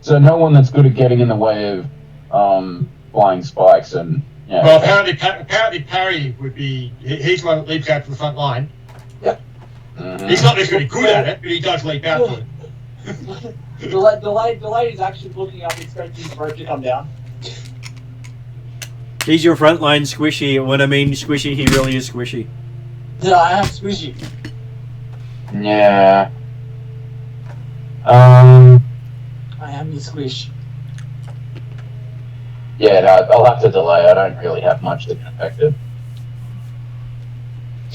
So no one that's good at getting in the way of flying spikes and... Yeah. Well, apparently Parry would be... He's the one that leaps out to the front line. Yep. Mhm. He's not necessarily good at it, but he does leap out to it. The lady's actually looking up, expecting the rope to come down. He's your frontline squishy. When I mean squishy, he really is squishy. Yeah, I am squishy. Yeah. I am the squish. Yeah, no, I'll have to delay. I don't really have much to get affected.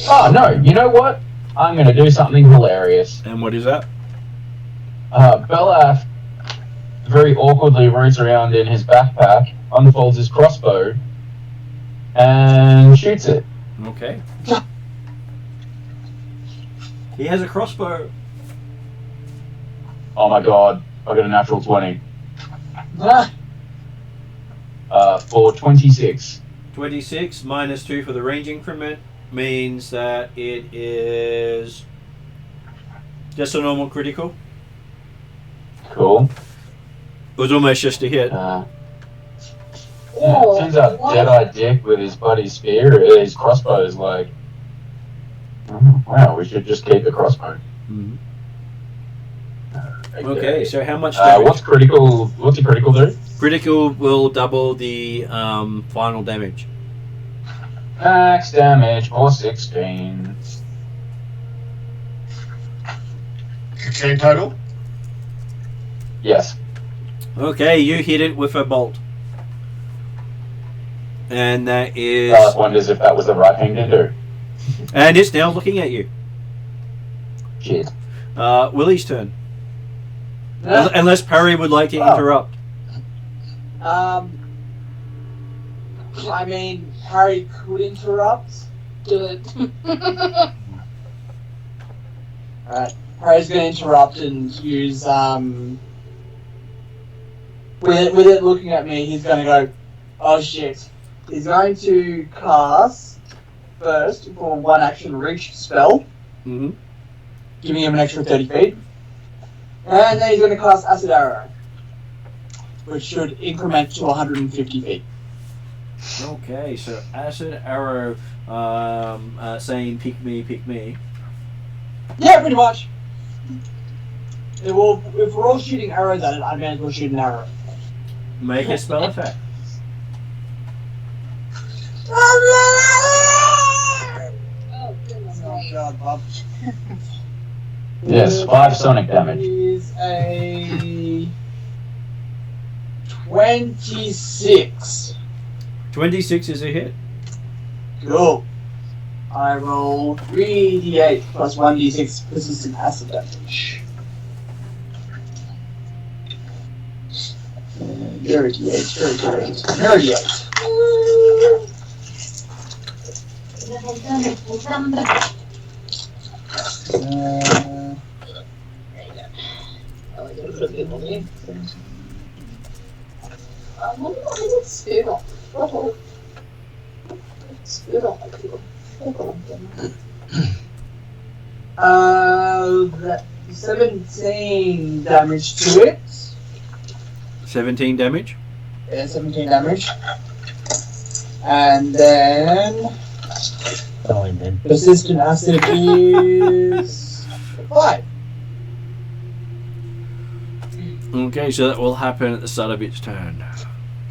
Oh, no, you know what? I'm going to do something hilarious. And what is that? Belaf very awkwardly roots around in his backpack, unfolds his crossbow, and shoots it. Okay. He has a crossbow. Oh my god, I got a natural 20. For 26. 26 minus 2 for the range increment means that it is just a normal critical. Cool. It was almost just a hit. Yeah, turns out Jedi Dick with his bloody spear, his crossbow is like, oh, wow, we should just keep the crossbow. Mm-hmm. Okay, so how much what's a critical do? Critical will double the final damage. Max damage for 16. 16 total? Yes. Okay, you hit it with a bolt. And that is... I wonders if that was the right thing to do. And it's now looking at you. Shit. Willie's turn. Unless Parry would like to interrupt. I mean, Harry could interrupt. Do it. Alright, Harry's going to interrupt and use, with it looking at me, he's going to go, oh shit. He's going to cast, first, for one action reach spell, Mm-hmm. giving him an extra 30 feet. And then he's going to cast Acid Arrow, which should increment to 150 feet. Okay, so Acid Arrow saying, pick me. Yeah, pretty much. If we're all shooting arrows at it, I may as well shoot an arrow. Make a spell attack. Oh, goodness Oh me. god, Bob. Yes, 5 sonic damage. Is a 26. 26 is a hit. Cool. I roll 3d8 plus 1d6 persistent acid damage. 38. I wonder what I did spit on. Spit on my people. That 17 damage to it. 17 damage. Yeah, 17 damage. And then persistent acid is 5. Okay, so that will happen at the start of its turn.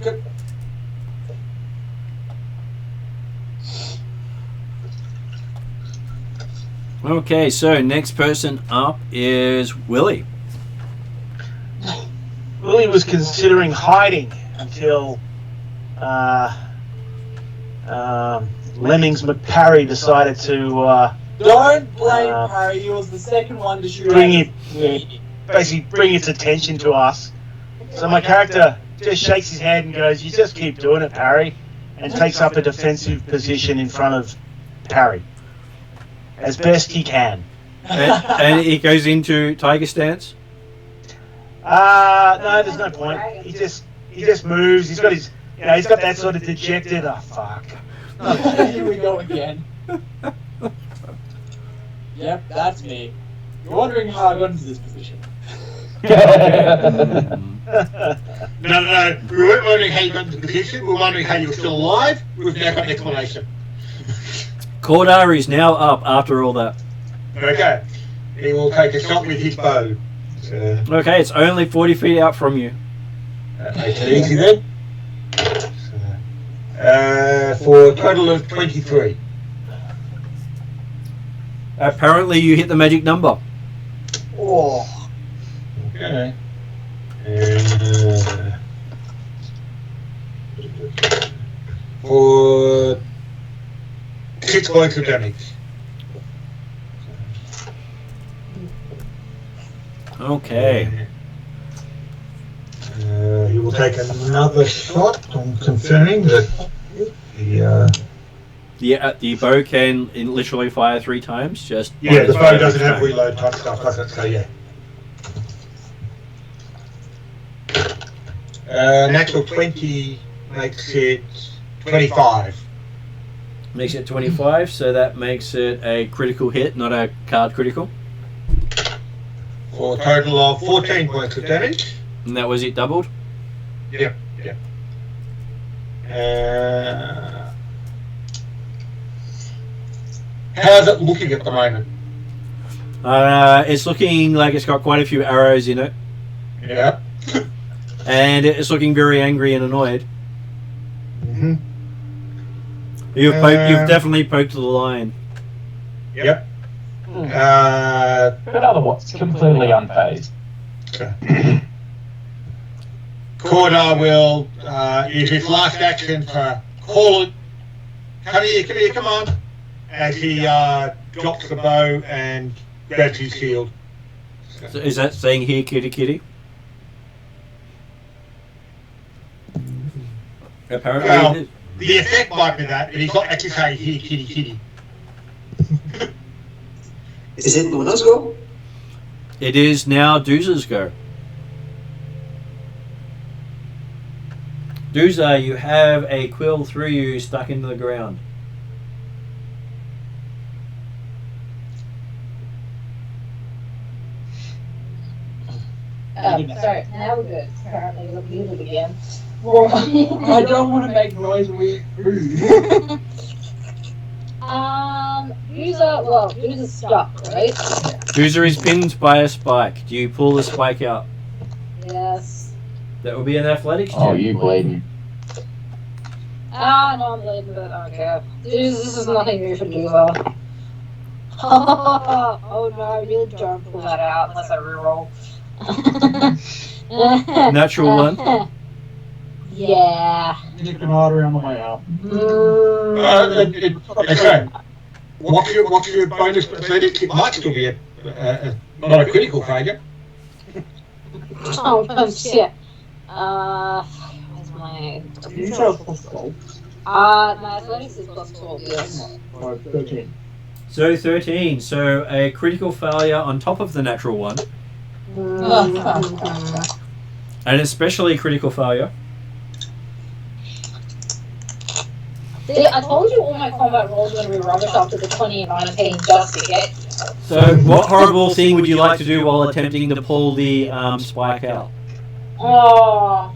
Good. Okay, so next person up is Willie. Willie was considering hiding until Lemmings McParry decided to Don't blame Harry, he was the second one to shoot bring its attention to us. So my character just shakes his head and goes, "You just keep doing it, Parry," and takes up a defensive position in front of Parry as best he can. And he goes into Tiger Stance. No, there's no point. He just moves. He's got his, he's got that sort of dejected. Oh fuck. Here we go again. Yep, that's me. You're wondering how I got into this position. No. We weren't wondering how you got into the position. We were wondering how you were still alive. We've now got an explanation. Cordar is now up after all that. Okay. He will take a shot with his bow. Okay, it's only 40 feet out from you. Make it easy then. For a total of 23. Apparently you hit the magic number. Oh. Okay. For 6 points of damage. Okay. He will take another shot. I'm confirming that The bow can literally fire 3 times. Just the bow doesn't have reload type stuff, does it? So yeah. Natural 20 makes it 25. Makes it 25, so that makes it a critical hit, not a card critical. For a total of 14 points of damage. And that was it doubled? Yep. How's it looking at the moment? It's looking like it's got quite a few arrows in it. Yeah. And it's looking very angry and annoyed. Mm-hmm. You've definitely poked the line. Yep. But otherwise, completely unfazed. Cordar will use his last action to call it. Come here, come on. As he drops the bow and grabs his shield. So is that saying here, kitty kitty? Apparently Well, it is. the effect might be that, but he's not actually saying here, kitty kitty. Is it Luna's go? It is now Doozer's go. Doozer, you have a quill through you stuck into the ground. Sorry, now we're good. Apparently we're muted again. I don't want to make noise when we move. Doozer stuck, right? Doozer is pinned by a spike. Do you pull the spike out? Yes. That would be an athletics check. Oh, you bleeding. No, I'm bleeding, but I don't care. This is nothing new for Doozer. Oh no, I really don't pull that out unless I reroll. Natural 1. Yeah. Nick an artery on the way out. Okay. What's your bonus percentage? It might still be not a critical failure. Oh shit. Where's my... You chose plus 12. my athletics is plus 12, yes. 13. So 13. So a critical failure on top of the natural 1. An especially critical failure. See, I told you all my combat rolls were going to be rubbish after the 20 and 19 just to get. So what horrible thing would you like to do while attempting to pull the spike out? Oh.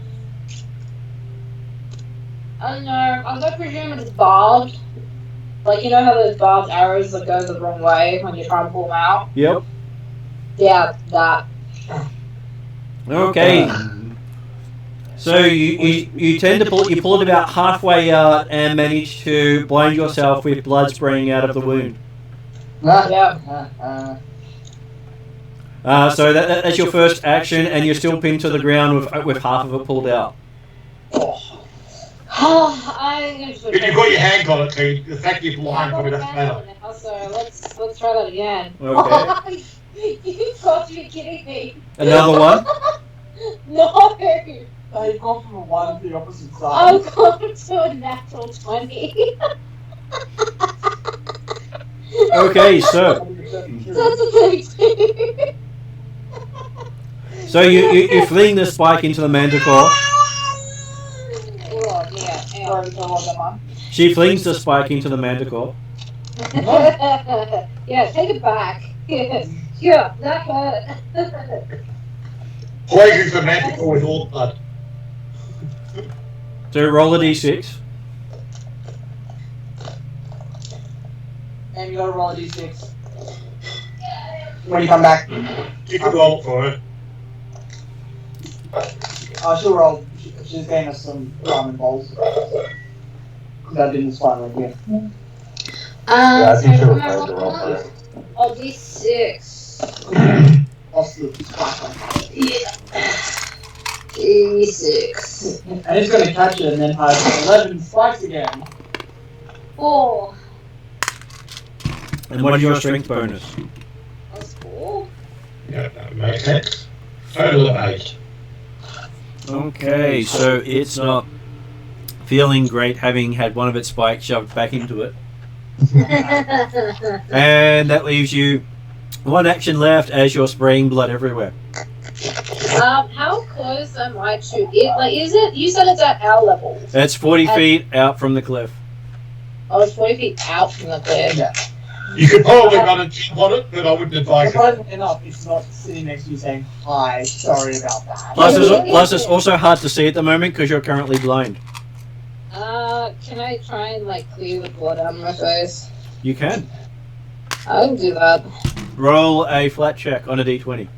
I don't know. I'm gonna presume it's barbed. Like, you know how those barbed arrows that go the wrong way when you try and pull them out? Yep. Yeah, that. Okay. So you tend to pull it about halfway out and manage to blind yourself with blood spraying out of the wound. Yeah. So that's your first action, and you're still pinned to the ground with half of it pulled out. If you've got your hand on it, T, the fact you're blind probably doesn't matter. So let's try that again. Okay. You got to be kidding me. Another one? No. So you've gone from a 1 to the opposite side. I've gone to a natural 20. Okay, so That's a 32. so you fling the spike into the Manticore. Oh, yeah. Sorry, so what am I? She flings the spike into the Manticore. Yeah, take it back. Yeah, that hurt. Poisons the Manticore with all blood. So roll a d6. And you gotta roll a d6. When you come back. You can roll for it. She'll roll. She's getting us some ramen bowls. That didn't spawn like here. Yeah, I think so she'll am I raise the roll rolling first. Oh, D6. Also, spike. Yeah. D6. And he's gonna catch it and then have 11 spikes again. 4. And what is your strength bonus? That's 4. Yeah, that makes sense. Total of 8. Okay, so it's not feeling great having had one of its spikes shoved back into it. And that leaves you one action left as you're spraying blood everywhere. How close am I to it? Like, is it? You said it's at our level. That's 40 feet out from the cliff. Oh, it's 40 feet out from the cliff. Yeah. You could probably run and jump on it, but I wouldn't advise it. Surprisingly enough, it's not sitting next to you saying, hi, sorry about that. Plus it's also hard to see at the moment because you're currently blind. Can I try and, like, clear the blood out of my face? You can. I can do that. Roll a flat check on a d20.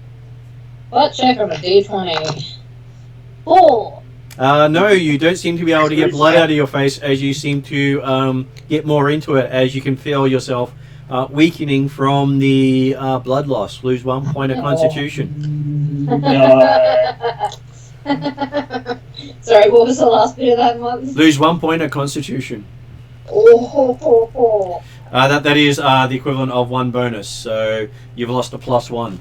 Let's check on a D20. 4. No, you don't seem to be able to get blood out of your face as you seem to get more into it as you can feel yourself weakening from the blood loss. Lose 1 point of constitution. Sorry, what was the last bit of that one? Lose 1 point of constitution. Oh. That is the equivalent of 1 bonus, so you've lost a +1.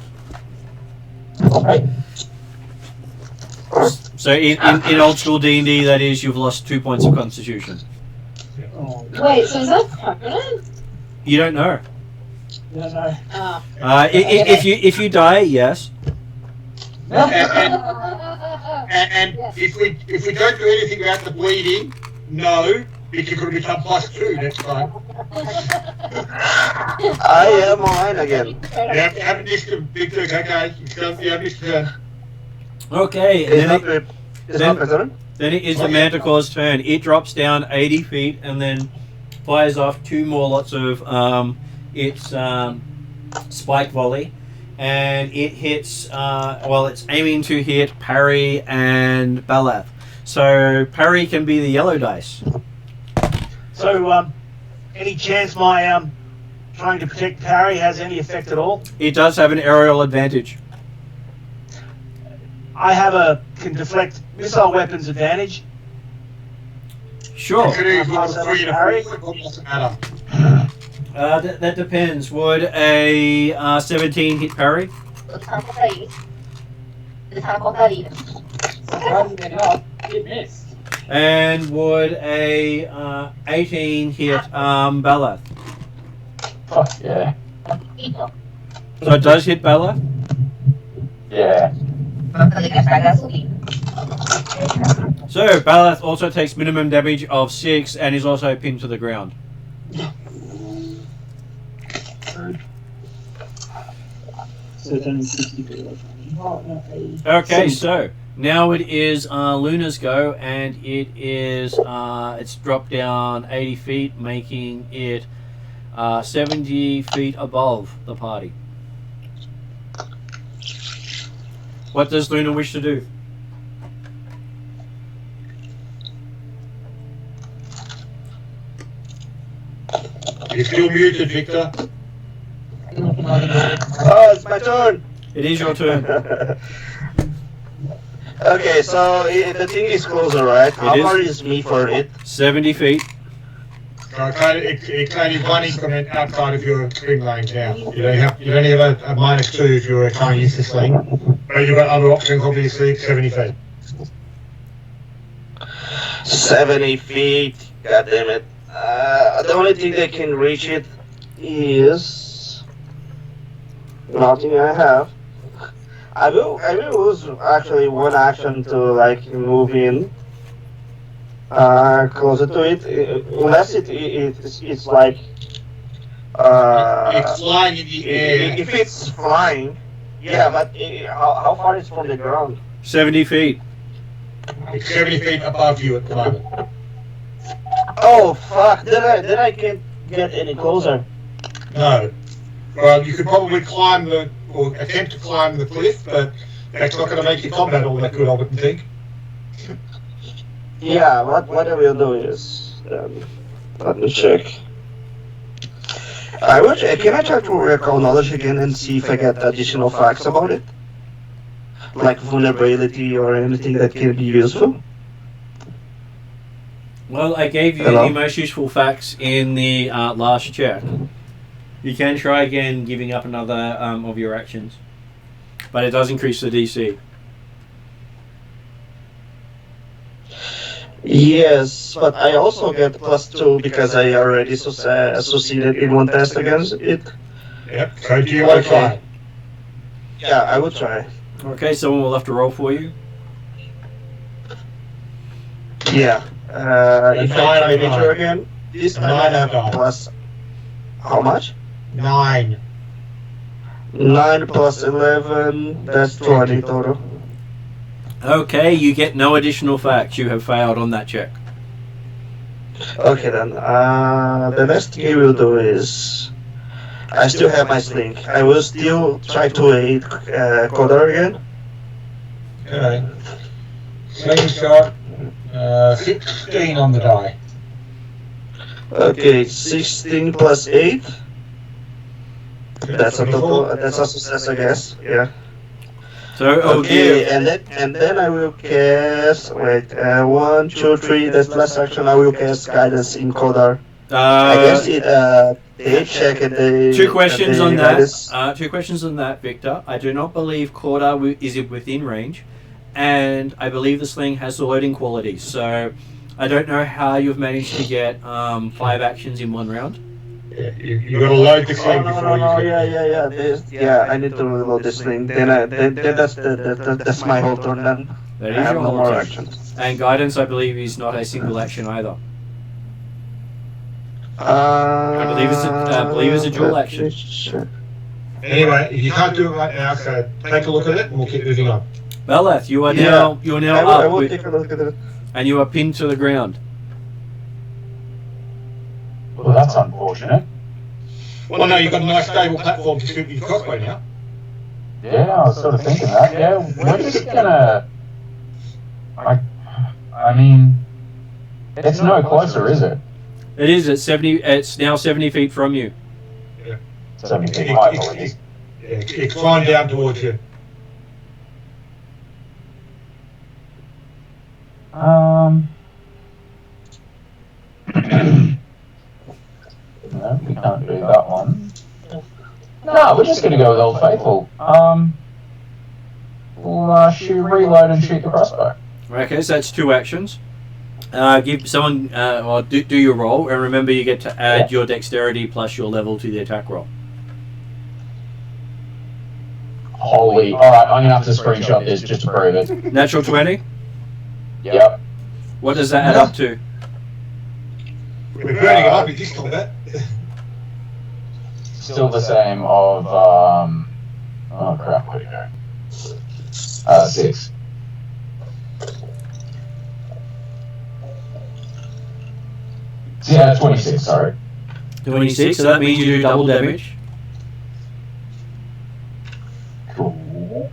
So in old school D&D, that is, you've lost 2 points of constitution. Wait, so is that permanent? You don't know. You don't know. Oh. If you die, yes. And if we don't do anything about the bleeding, no, because you're going to become +2 next time. I am mine again. You have this big turn, okay? You have this turn. Okay, and It's not my turn. then it is the Manticore's turn. It drops down 80 feet and then fires off 2 more lots of its spike volley. And it hits, it's aiming to hit Parry and Balath. So Parry can be the yellow dice. So, any chance my trying to protect Parry has any effect at all? It does have an aerial advantage. I can deflect missile weapons advantage. Sure. You could either roll 3 to 4, it doesn't matter. That depends. Would a 17 hit Parry? Surprisingly enough, it missed. And would a 18 hit Balath? Fuck yeah. So it does hit Balath? Yeah. So Balath also takes minimum damage of 6 and is also pinned to the ground. So it's only 60 feet away from me. Okay, so Now it is Luna's go, and it is it's dropped down 80 feet, making it 70 feet above the party. What does Luna wish to do? You're still muted, Victor. Oh, it's my turn. It is your turn. Okay, so the thing is closer, right? How far is me for it? 70 feet. So it can only one increment outside of your swing range now. You only have a -2 if you're trying to use the sling. But you've got other options, obviously, 70 feet. 70 feet. God damn it. The only thing that can reach it is nothing I have. I will use actually one action to like move in closer to it, unless it's like It's flying in the air. if it's flying, yeah, but how far is from the ground? 70 feet. It's 70 feet above you at the moment. Oh fuck! Then I can't get any closer. No. Well, you could probably or attempt to climb the cliff, but that's not going to make your combat all that good, I wouldn't think. Yeah, what I will do is let me check. Can I try to recall knowledge again and see if I get additional facts about it, like vulnerability or anything that can be useful? Well, I gave you the most useful facts in the last check. You can try again giving up another of your actions. But it does increase the DC. Yes, but I also get +2 because I already succeeded in one test against it. Yep, so do you want to try? Yeah, I would try. Okay, someone will have to roll for you. Yeah. If I try nature again, this time I have plus... How much? 9. 9 plus 11, that's 20 total. Okay, you get no additional facts. You have failed on that check. Okay then, the next thing I will do is... I still have my sling. I will still try to aid Kodar again. Okay. Slingshot. 16 on the die. Okay, 16 plus 8. That's a total. That's a success, I guess. Yeah. So okay, and then I will cast. Wait, 1, 2, 3. That's last action. I will cast guidance in Kodar. I guess they check and they. Two questions on that. 2 questions on that, Victor. I do not believe Kodar is within range, and I believe the sling has the loading qualities. So I don't know how you've managed to get 5 actions in 1 round. Yeah, you got to load the sling before you can... Yeah. I need to reload this thing. Then that's my whole turn. Then That I is have your no whole more turn. actions. And guidance, I believe, is not a single action either. I believe it's a dual action. Anyway, if you can't do it right now, so take a look at it and we'll keep moving on. Beleth, you are now I up will with, take a look at it. and you are pinned to the ground. Well, that's unfortunate. Well, no, you've got a nice stable platform to shoot your crossbow now. Yeah, I was sort of thinking that. Yeah, we're just gonna. I mean, it's no closer, is it? It is at 70. It's now 70 feet from you. 70 feet. My apologies. It's flying down towards you. No, we can't do that one. No, we're just going to go with Old Faithful. We'll reload and shoot the crossbow. Okay, so that's 2 actions. Give someone, or do your roll, and remember you get to add your dexterity plus your level to the attack roll. Holy. Alright, I'm going to have to screenshot this just to prove it. Natural 20? Yep. What does that add up to? We're burning it up in this combat. Still the same of, oh crap, where'd it go? 6. Yeah, 26, sorry. 26, so that means you do double damage. Cool.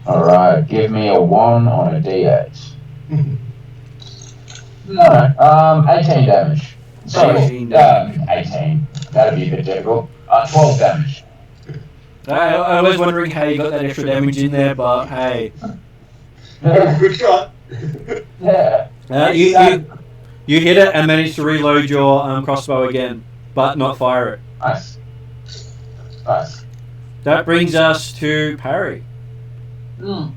Alright, give me a 1 on a d8. No, 18 damage. Sorry, 18 damage. 18. That'd be a bit difficult. 12 damage. I was wondering how you got that extra damage in there, but hey. Good shot. Yeah. You hit it and managed to reload your crossbow again, but not fire it. Nice. Nice. That brings us to parry. Oh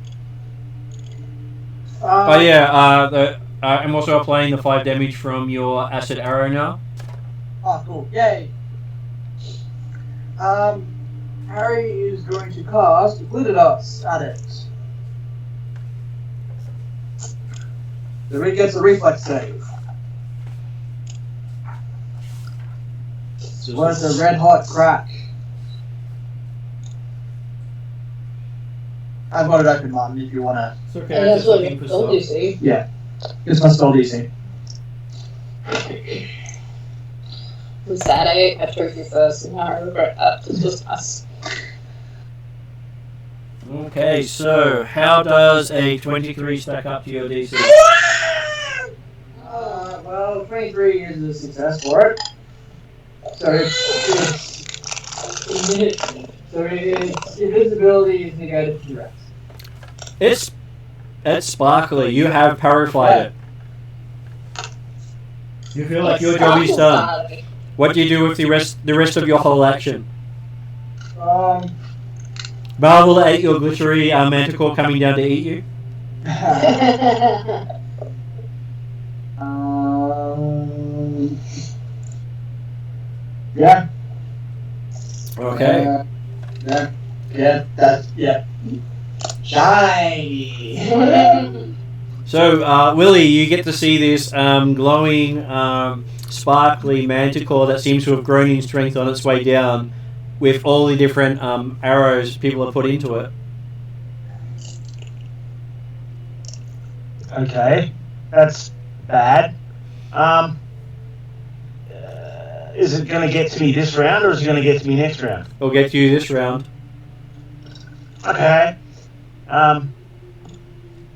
yeah, I'm also applying the 5 damage from your acid arrow now. Oh, cool. Yay. Harry is going to cast Glitter Dots at it. The ring gets a reflex save. So what's a red hot crack? I've got it open, Martin, if you want to. It's okay. And that's what your spell DC. Yeah. It's my spell DC. I'm sad I took you first and I regret that. It's just us. Okay, so how does a 23 stack up to your DC? Well, 23 is a success for it. So its invisibility is negated to the rest. It's sparkly. You have purified it. You feel like your job is done. What do you do with the rest of your whole action? Marvel at your glittery Manticore coming down to eat you. Yeah. Okay. Yeah. Shiny. So, Willie, you get to see this glowing, sparkly Manticore that seems to have grown in strength on its way down, with all the different arrows people have put into it. Okay, that's bad. Is it going to get to me this round, or is it going to get to me next round? It'll get to you this round. Okay.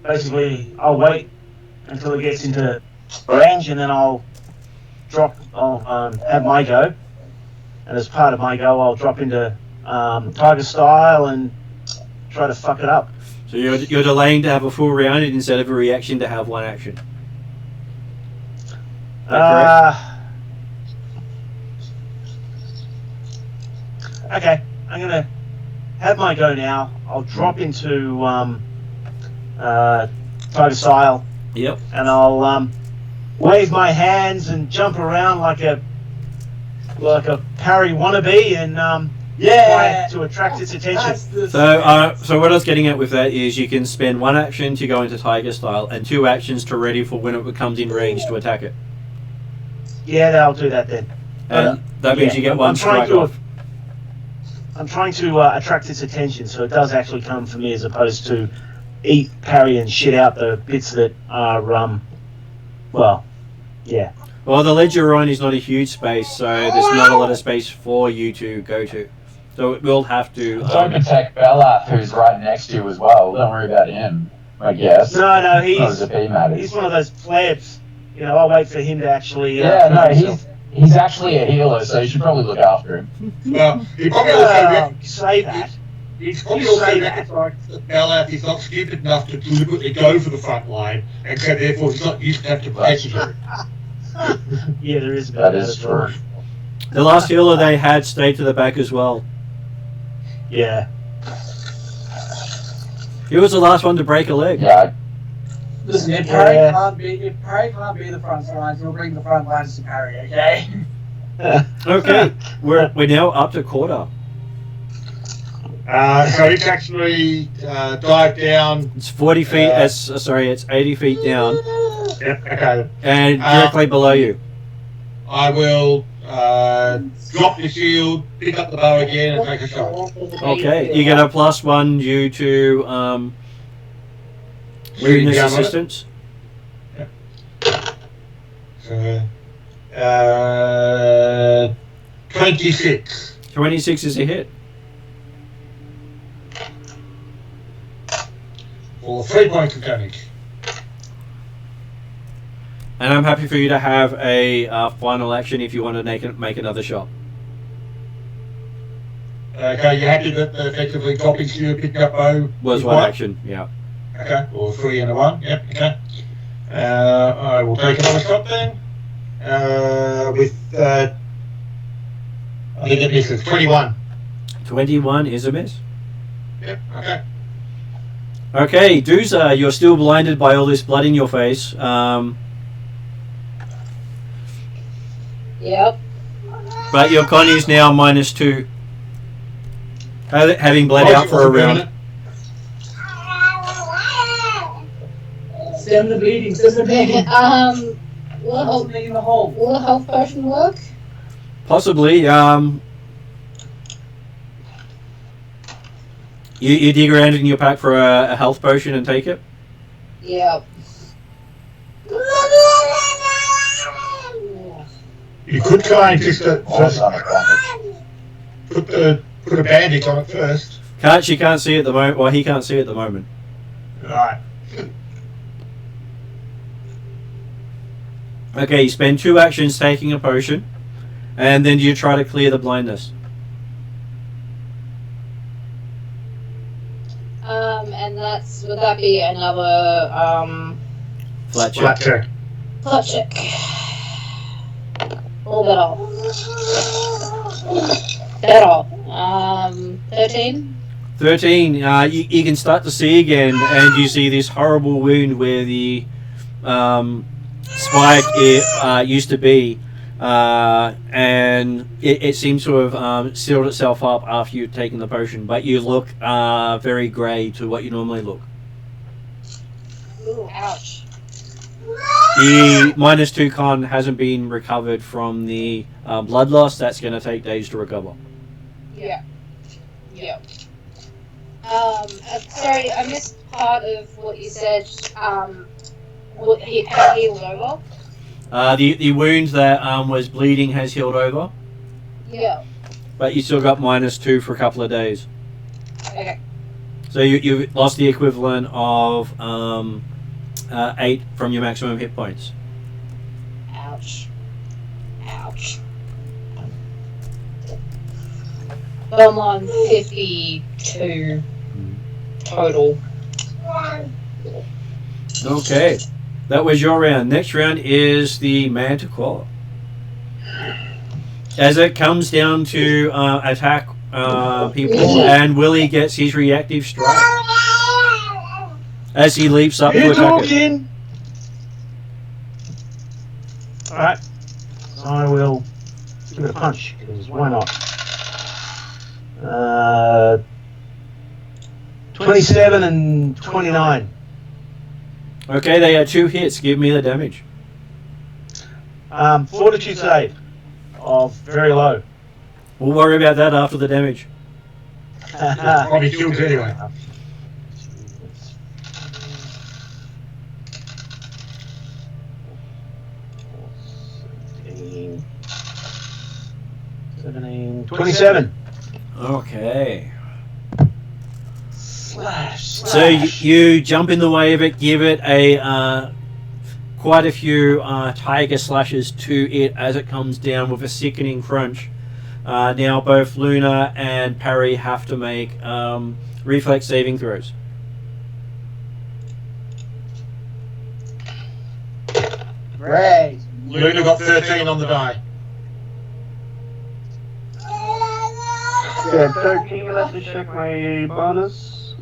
Basically, I'll wait until it gets into range, and then I'll have my go. And as part of my go, I'll drop into Tiger Style and try to fuck it up. So you're delaying to have a full round instead of a reaction to have one action. Is that correct? Okay, I'm going to have my go now. I'll drop into Tiger Style. Yep. And I'll wave my hands and jump around like a parry wannabe and try to attract its attention. So what I was getting at with that is you can spend one action to go into Tiger Style and 2 actions to ready for when it comes in range to attack it. Yeah, I'll do that then. And that means you get one strike off. I'm trying to attract its attention, so it does actually come for me as opposed to eat, parry, and shit out the bits that are, yeah. Well, the ledge you're on is not a huge space, so there's not a lot of space for you to go to. So it will have to... Don't protect Belath, who's right next to you as well. Don't worry about him, I guess. No, he's he's one of those plebs. You know, I'll wait for him to actually... he's actually a healer, so you should probably look after him. Well, he probably also say that. He's probably also recognised that Belath is not stupid enough to deliberately go for the front line, and so therefore he's not used to have to protect you. Yeah, there is. That is true. The last healer they had stayed to the back as well. Yeah. He was the last one to break a leg. Yeah. Listen, if Parry can't be the front lines, he'll bring the front lines to Parry, okay? Okay, we're now up to quarter. So it's actually dive down. It's 40 feet. It's 80 feet down. Yep. Okay. And directly below you. I will drop the shield, pick up the bow again, and take a shot. Okay, you get a +1 due to weakness assistance. So, 26. 26 is a hit. For 3 points of damage. And I'm happy for you to have a final action if you want to make another shot. Okay, you happy that effectively copy you picked up bow? Was one action, yeah. Okay, or 3 and a 1, yep, okay. I will take another shot then. With, I think it misses, 21. 21 is a miss. Yep, okay. Okay, Dooza, you're still blinded by all this blood in your face. Yep. But your con is now -2. Having bled out for a round. Stem the bleeding, stem the bleeding. Will Something in the hole. a health potion work? Possibly. You dig around in your pack for a health potion and take it? Yep. You could try and just put a bandage on it first. She can't see at the moment. Well, he can't see at the moment. Right. Okay, you spend 2 actions taking a potion, and then you try to clear the blindness. And would that be another, Flat check. Flat check. flat check? Or better. Better. 13? 13. You can start to see again, and you see this horrible wound where the spike used to be, and it seems to have sealed itself up after you've taken the potion, but you look very grey to what you normally look. Ooh, ouch. The -2 con hasn't been recovered from the blood loss. That's going to take days to recover. Yeah. Yeah. Sorry, I missed part of what you said. He healed over? The wound that was bleeding has healed over, Yeah. but you still got -2 for a couple of days. Okay. So you've lost the equivalent of 8 from your maximum hit points. Ouch. Ouch. I'm on 52 total. Okay, that was your round. Next round is the Manticore. As it comes down to attack people, and Willie gets his reactive strike as he leaps up to You're attack it. talking! Alright. So I will give it a punch, because why not? 27 and 29. Okay, they are 2 hits. Give me the damage. Fortitude save of very low. We'll worry about that after the damage. Probably killed anyway. 17, 27. Okay. Slash. So you jump in the way of it, give it a quite a few tiger slashes to it as it comes down with a sickening crunch. Now both Luna and Parry have to make reflex saving throws. Great. Luna got 13 on the die. Yeah, 13, let me check my bonus.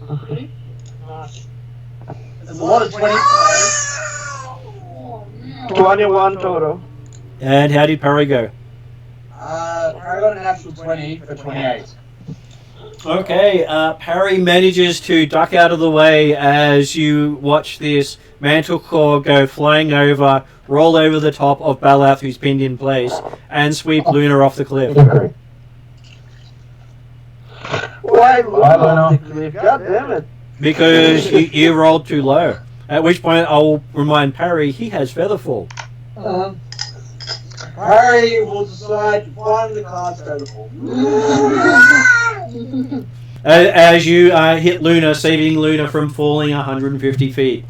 There's a lot of 20. 21 total. And how did Parry go? I got an actual 20 for 28. Okay, Parry manages to duck out of the way as you watch this Manticore go flying over, roll over the top of Balath, who's pinned in place, and sweep Luna off the cliff. Why off the cliff? God damn it. Because you rolled too low. At which point I'll remind Parry he has Featherfall. Harry will decide to find the cards available. As you hit Luna, saving Luna from falling 150 feet.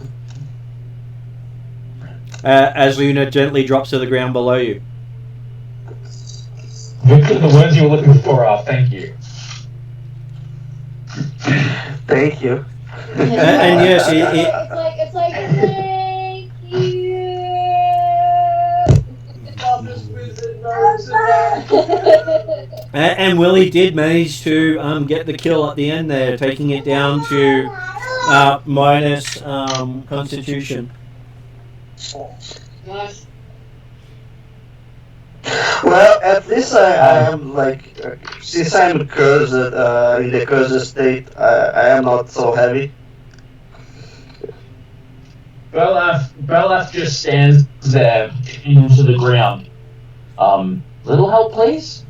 As Luna gently drops to the ground below you. Victor, the words you were looking for are thank you. Thank you. And yes, it's like thank you. and Willie did manage to get the kill at the end there, taking it down to minus Constitution. Gosh. Well, at least I am like, since I'm cursed, in the cursed state, I am not so heavy. Belaf just stands there into the ground. Little help, please?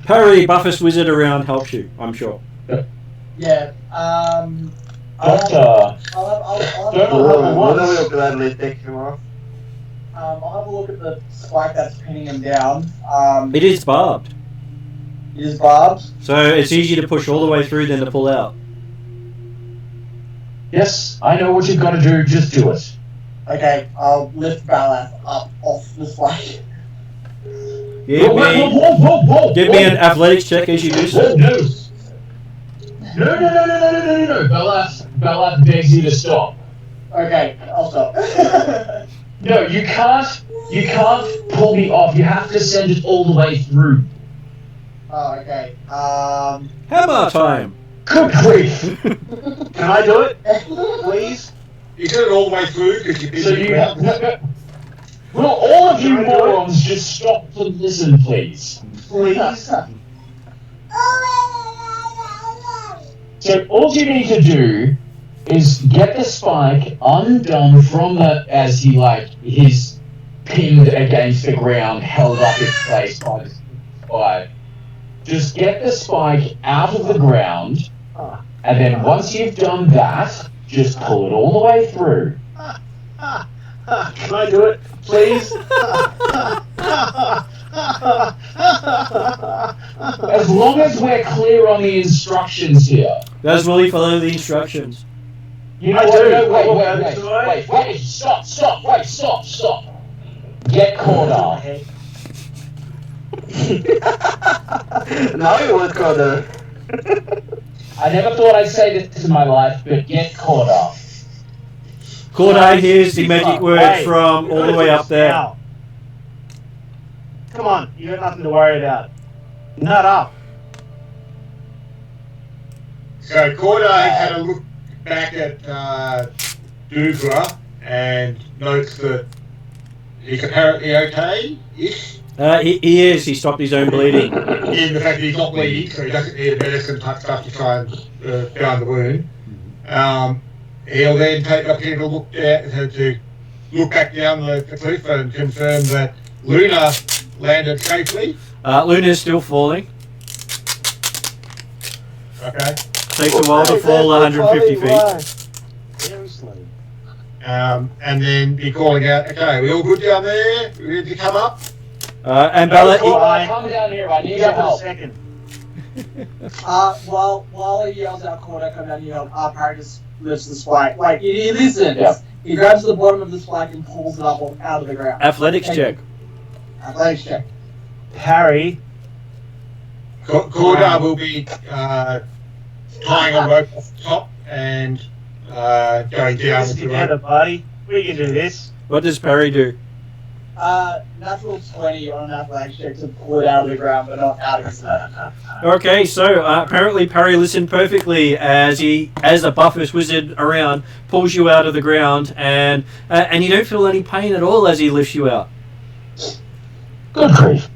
Perry, Buffest Wizard around helps you, I'm sure. Yeah. Doctor. What will gladly take him off? I'll have a look at the spike that's pinning him down. It is barbed. It is barbed. So it's easier to push all the way through than to pull out. Yes, I know what you've got to do, just do it. Okay, I'll lift Balaf up off the spike. Give me an athletics check as you do so. No. No. Belaf begs you to stop. Okay, I'll stop. No, you can't pull me off. You have to send it all the way through. Oh, okay. Hammer time! Good grief! Can I do it, please? You get it all the way through because you're So busy. you have... Will all of you morons just stop to listen, please? Please? So all you need to do is get the spike undone from as he's pinned against the ground, held up in place by the spike. Just get the spike out of the ground, and then once you've done that, just pull it all the way through. Can I do it, please? As long as we're clear on the instructions here. Does Willie follow the instructions? You know I what? do. No, wait, stop. Get caught up. Now you want Coda. I never thought I'd say this in my life, but get caught up. Cordai hears the magic word from all the way up there. Now. Come on, you got nothing to worry about. Nut up. So Cordai had a look back at Dugra and notes that he's apparently okay-ish. He is. He stopped his own bleeding. In the fact that he's not bleeding, so he doesn't need medicine type stuff to try and down the wound. He'll then take up here to look back down the cliff and confirm that Luna landed safely. Luna's still falling. Okay. Takes a while to fall 150 feet. Very slow. And then be calling out, okay, we all good down there? We ready to come up? And Bella, Come down here, I need your help. Second. While he yells out, Corda, come down here, Parry just lifts the spike. Like, he listens. Yep. He grabs the bottom of the spike and pulls it up out of the ground. athletics check. Athletics check. Harry. Corda will be tying a rope off the top and going down This with the together, rope. buddy. We can do this. What does Perry do? Natural 20 on an athletics check to pull it out of the ground, but not out of his hand. Okay, so apparently Perry listened perfectly as the Buffest Wizard around pulls you out of the ground, and you don't feel any pain at all as he lifts you out. Good grief.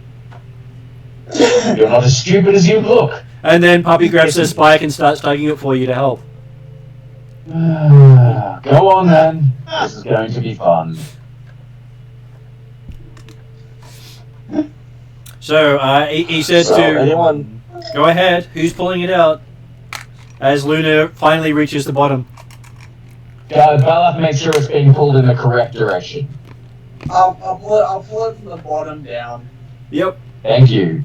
You're not as stupid as you look. And then Puppy grabs the spike and starts tugging it for you to help. Go on then. This is going to be fun. So he said So, to anyone? go ahead. Who's pulling it out? As Luna finally reaches the bottom. Balak makes sure it's being pulled in the correct direction. I'll pull it from the bottom down. Yep. Thank you.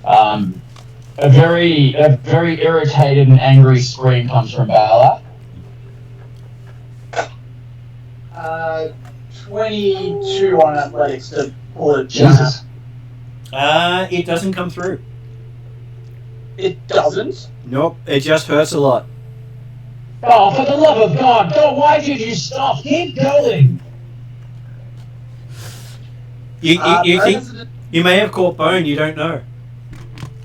A very irritated and angry scream comes from Bala. 22 on athletics to pull it down. Jesus. It doesn't come through. It doesn't? Nope. It just hurts a lot. Oh, for the love of God! God, why did you stop? Keep going! You think you may have caught bone, you don't know.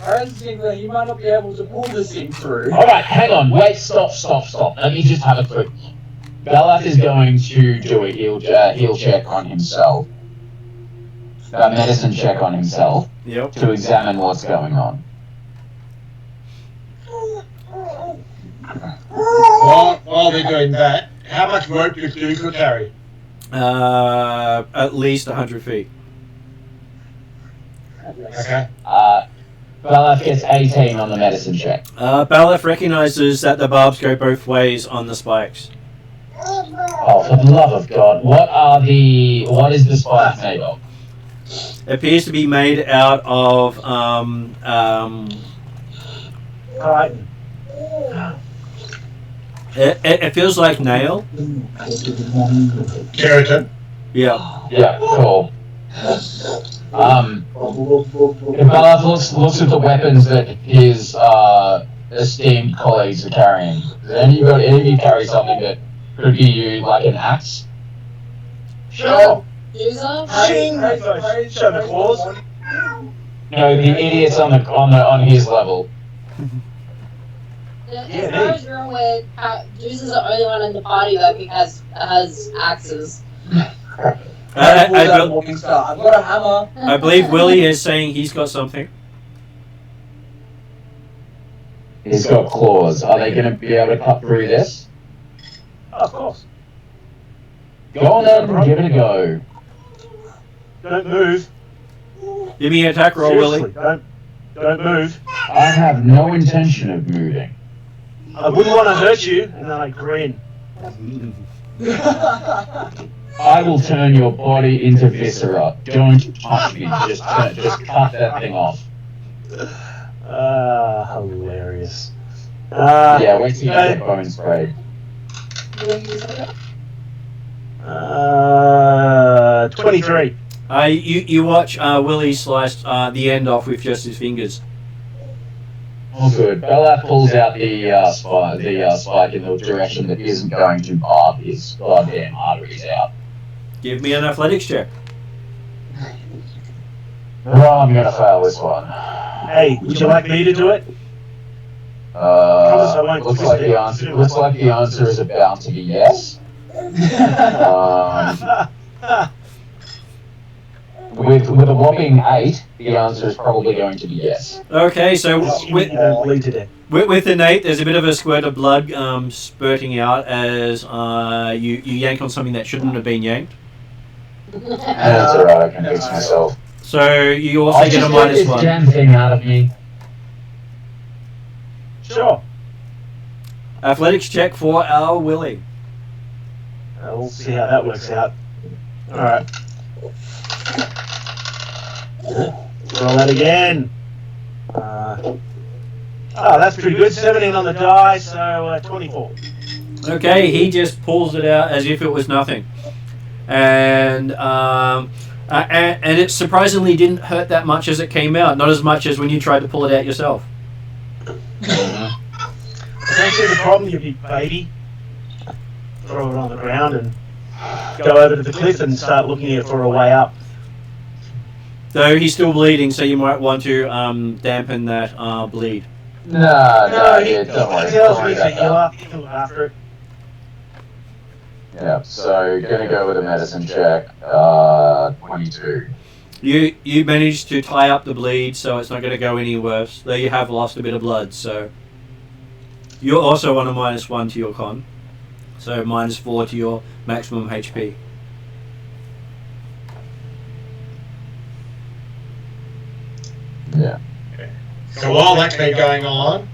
I think that you might not be able to pull this thing through. Alright, hang on, wait, stop. Let me just have a quick... Belaf is going to do a heal check on himself. A medicine check on himself. Yep. To examine what's going on. While they're doing that, how much rope does Duke carry? At least 100 feet. Okay. Belaf gets 18 on the medicine check. Balef recognizes that the barbs go both ways on the spikes. Oh, for the love of God, what is the spike made of? It appears to be made out of, Alright. it feels like nail. Keratin. Yeah. Yeah, cool. If Belaf looks at the weapons that his esteemed colleagues are carrying, does any of you carry something that could be used like an axe? Sure. User? Shing! Show the claws. No, the idiots on his level. As far as you're aware, Juice is the only one in the party that has axes. I Morning Star. I've got a hammer. I believe Willie is saying he's got something. He's got claws. Are they going to be able to cut through this? Of course. Go on then, give it a go. Don't move. Give me an attack roll, Seriously, Willie. don't move. I have no intention of moving. I wouldn't want to hurt you, and then I grin. I will turn your body into viscera. Don't touch me. Just cut that thing off. Hilarious. Yeah, wait till you get bone sprayed. 23. You watch Willie slice the end off with just his fingers. Oh, good. Belaf pulls out the spike in the direction that isn't going to barb his goddamn arteries out. Give me an athletics check. Oh, I'm gonna fail this one. Hey, would you like me to do it? Looks like the answer is about to be yes. With a whopping 8, the answer is probably going to be yes. Okay, so with bleed it. With an 8, there's a bit of a squirt of blood spurting out as you yank on something that shouldn't have been yanked. That's alright, I can fix myself. So you also get a minus this 1. damn thing out of me. Sure. Athletics check for our Willie. We'll see how that works out. Alright. Roll that again. That's pretty good. 17 on the die, so 24. Okay, he just pulls it out as if it was nothing, and it surprisingly didn't hurt that much as it came out. Not as much as when you tried to pull it out yourself. Don't see the problem, you big baby. Throw it on the ground and go over to the cliff and start looking for a way up. Though he's still bleeding, so you might want to dampen that bleed. No, yeah, don't worry. He tells me Don't to worry heal about up, he can look after it. that. Yeah, so gonna go with a medicine check. 22. You managed to tie up the bleed, so it's not going to go any worse. Though you have lost a bit of blood, so you're also on a -1 to your con, so -4 to your maximum HP. Yeah. So while that's been going on,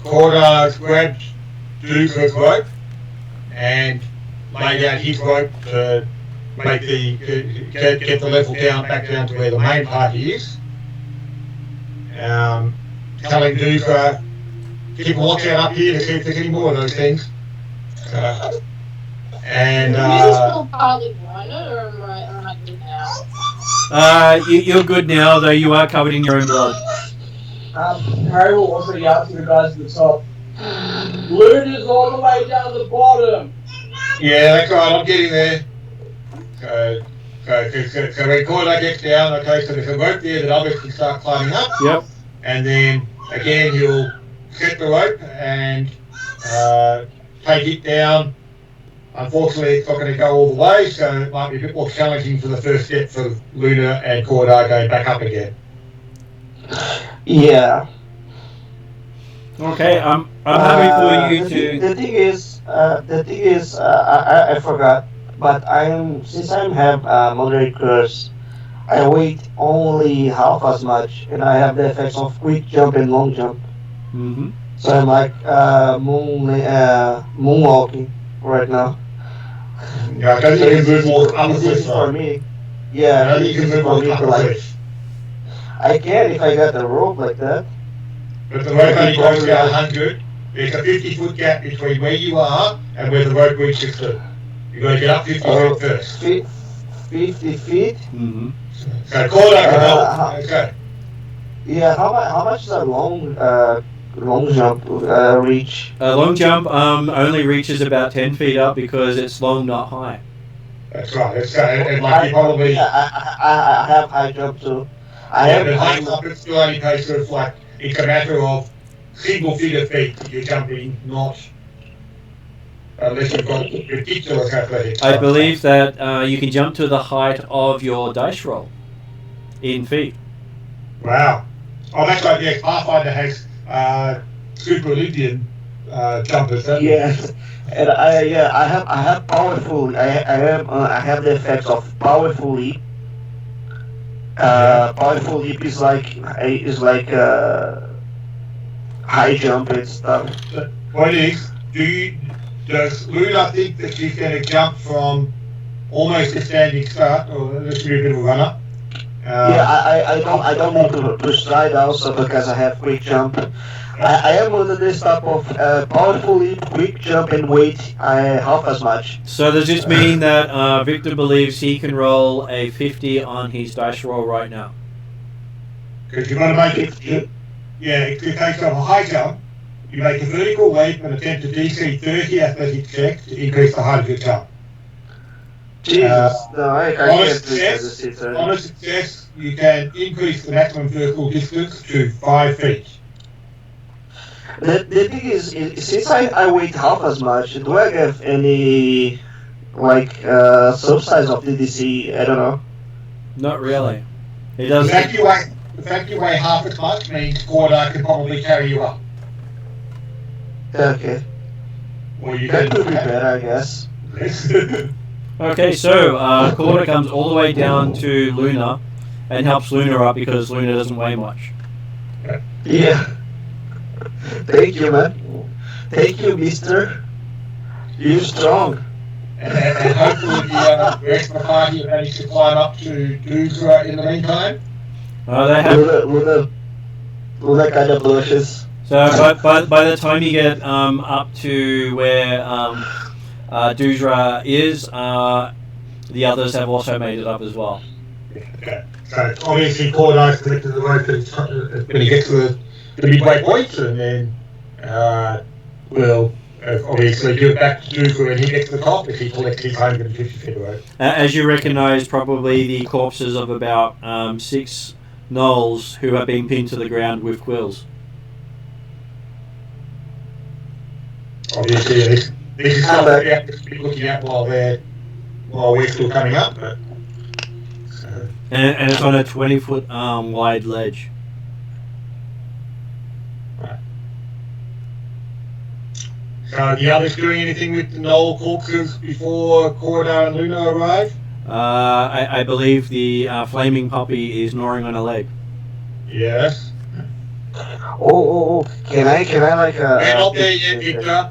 Corda grabbed Duke's rope and laid out his rope to make the get the level back down to where the main party is. Telling Doomsday, keep a watch out up here to see if there's any more of those things. And Are we still partly blinded, or am I good now? You're good now, though you are covered in your own blood. Harry will also yell to the guys at the top. Loot is all the way down the bottom. yeah, that's right. I'm getting there. So when Corda gets down, okay, so there's a rope there that others can start climbing up. Yep. And then again, you'll set the rope and take it down. Unfortunately, it's not going to go all the way, so it might be a bit more challenging for the first step for Luna and Corda going back up again. Yeah. Okay, I'm happy for you to. The thing is, I forgot, but since I have moderate curse, I weight only half as much, and I have the effects of quick jump and long jump. Mm-hmm. So I'm like moonwalking right now. Yeah, I don't think you can move more up the It's cliff easy for though. me. I Yeah, don't think it's you can easy move for more me up to the like. cliff. I can if I got a rope like that. But the rope only goes down 100. There's a 50-foot gap between where you are and where the rope reaches to. You've got to get up 50 feet first. 50 feet. Mm-hmm. So Corda can help. Okay. Yeah, how much is a long jump reach? Long jump only reaches about 10 feet up because it's long, not high. That's right. And like you probably. I have high jump too. But high jump it still only takes sort of like, it's a matter of single figure feet that you're jumping, not unless you've got ridiculous athletics. I believe that you can jump to the height of your dice roll in feet. Wow. Oh, that's right. Yeah, Pathfinder has super Olympian jumpers. Don't they? Yeah, and I have powerful. I have the effects of powerful leap. Powerful leap is like high jump and stuff. What is? Does Luna think that she's going to jump from almost a standing start, or let's do a bit of a run up? I don't need to stride also because I have quick jump. I am under this type of powerful leap, quick jump, and weight half as much. So does this mean that Victor believes he can roll a 50 on his dice roll right now? Because you're going to make it. Yeah, if you take off a high jump, you make a vertical leap and attempt a DC 30 athletic check to increase the height of your jump. Jesus, no, I On a can't do success, that. on a success, you can increase the maximum vertical distance to 5 feet. The thing is, since I weight half as much, do I have any subsize of the DC? I don't know. Not really. It The doesn't. fact you weigh half as much means Corda can probably carry you up. Okay, Or you that could be can. better, I guess. Okay, so Corda comes all the way down to Luna and helps Luna up because Luna doesn't weigh much. Yeah. Thank you, man. Thank you, mister. You're strong. And hopefully the rest of the party managed to climb up to Doomsday in the meantime. They have. Luna kind of blushes. So by the time you get up to where Doomsday is, the others have also made it up as well. Okay. So obviously Corda's collected the rope when he gets to the midway point, and then we'll obviously give it back to Doomsday when he gets to the top if he collects his 150 feet of rope. As you recognise, probably the corpses of about 6 gnolls who have been pinned to the ground with quills. Obviously, this is something that we have to be looking at while we're still coming up. But, so. And it's on a 20-foot wide ledge. Right. So are the others doing anything with the Gnoll corpses before Corda and Luna arrive? I believe the flaming puppy is gnawing on a leg. Yes. Oh, can I like We're not there yet, Victor.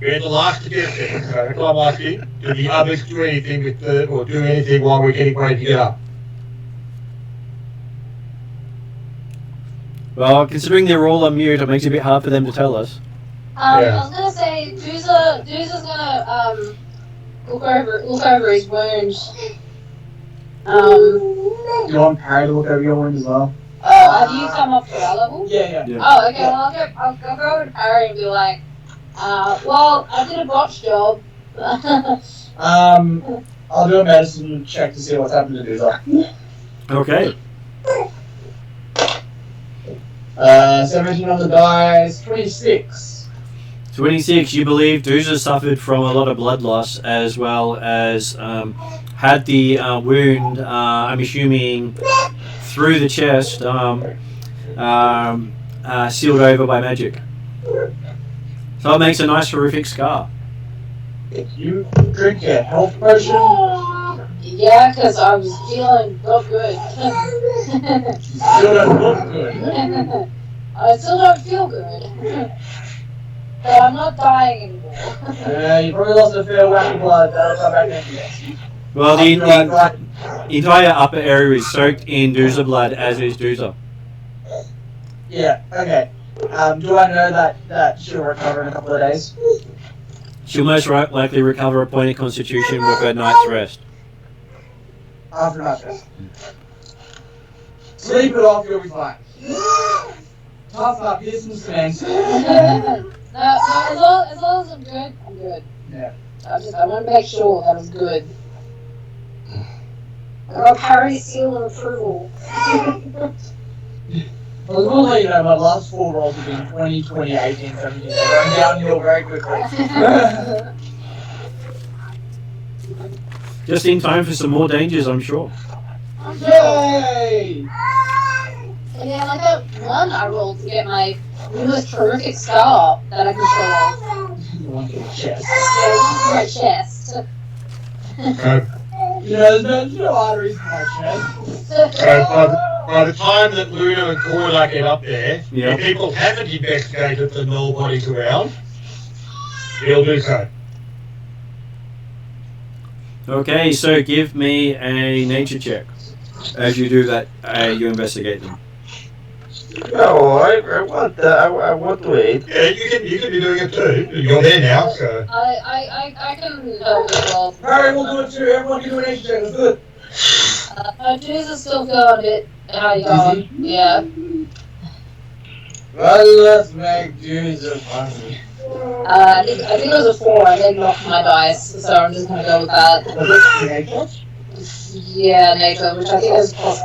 You're the last to get there, so that's what I'm asking. Do the others do anything or do anything while we're getting ready to get up? Well, considering they're all on mute, it makes it a bit hard for them to tell us. I was gonna say, Dooza's gonna look over his wounds. You want Parry to look over your wound as well? Have you come up to our level? Yeah. Oh, okay. Well, I'll go over to Parry and be like, well, I did a botch job. I'll do a medicine check to see what's happened to Dooza. Okay. 17 on the dice, 26. 26, you believe Dooza suffered from a lot of blood loss as well as had the wound, I'm assuming, through the chest, sealed over by magic. So it makes a nice horrific scar. You drink a health potion? Yeah, because I was feeling not good. Still don't look good. I still don't feel good. But I'm not dying anymore. You probably lost a fair whack of blood. That'll come back next year. Well, the entire upper area is soaked in Dooza blood, as is Dooza. Yeah, okay. Do I know that she'll recover in a couple of days? She'll most likely recover a point of constitution with her night's rest. After night's rest. Sleep it off, you'll be fine. Tough up, here's some snacks. No, as long as I'm good, I'm good. Yeah. I want to make sure that I'm good. I got Parry's seal of approval. Well, as well as you know, my last 4 rolls have been 20, 20, 18, 17. They're going downhill very quickly. Just in time for some more dangers, I'm sure. Yay! And yeah, like that one I rolled to get my newest terrific scar that I can show off. You want your chest. Yeah, my chest. You know, there's no arteries in my chest. By the time that Luna and Corda get up there, Yeah. if people haven't investigated the null bodies around, he'll do so. Okay, so give me a nature check. As you do that, you investigate them. No, I want to eat. Yeah, you can be doing it too. You're there now, so. I can help as well. Parry will do it too. Everyone can do an nature check. Let's do it. Jesus still feeling a bit how you going? Yeah. Well, let's make Jesus funny. I think it was a 4. I didn't knock my dice, so I'm just gonna go with that. Yeah, nature, which I think is plus.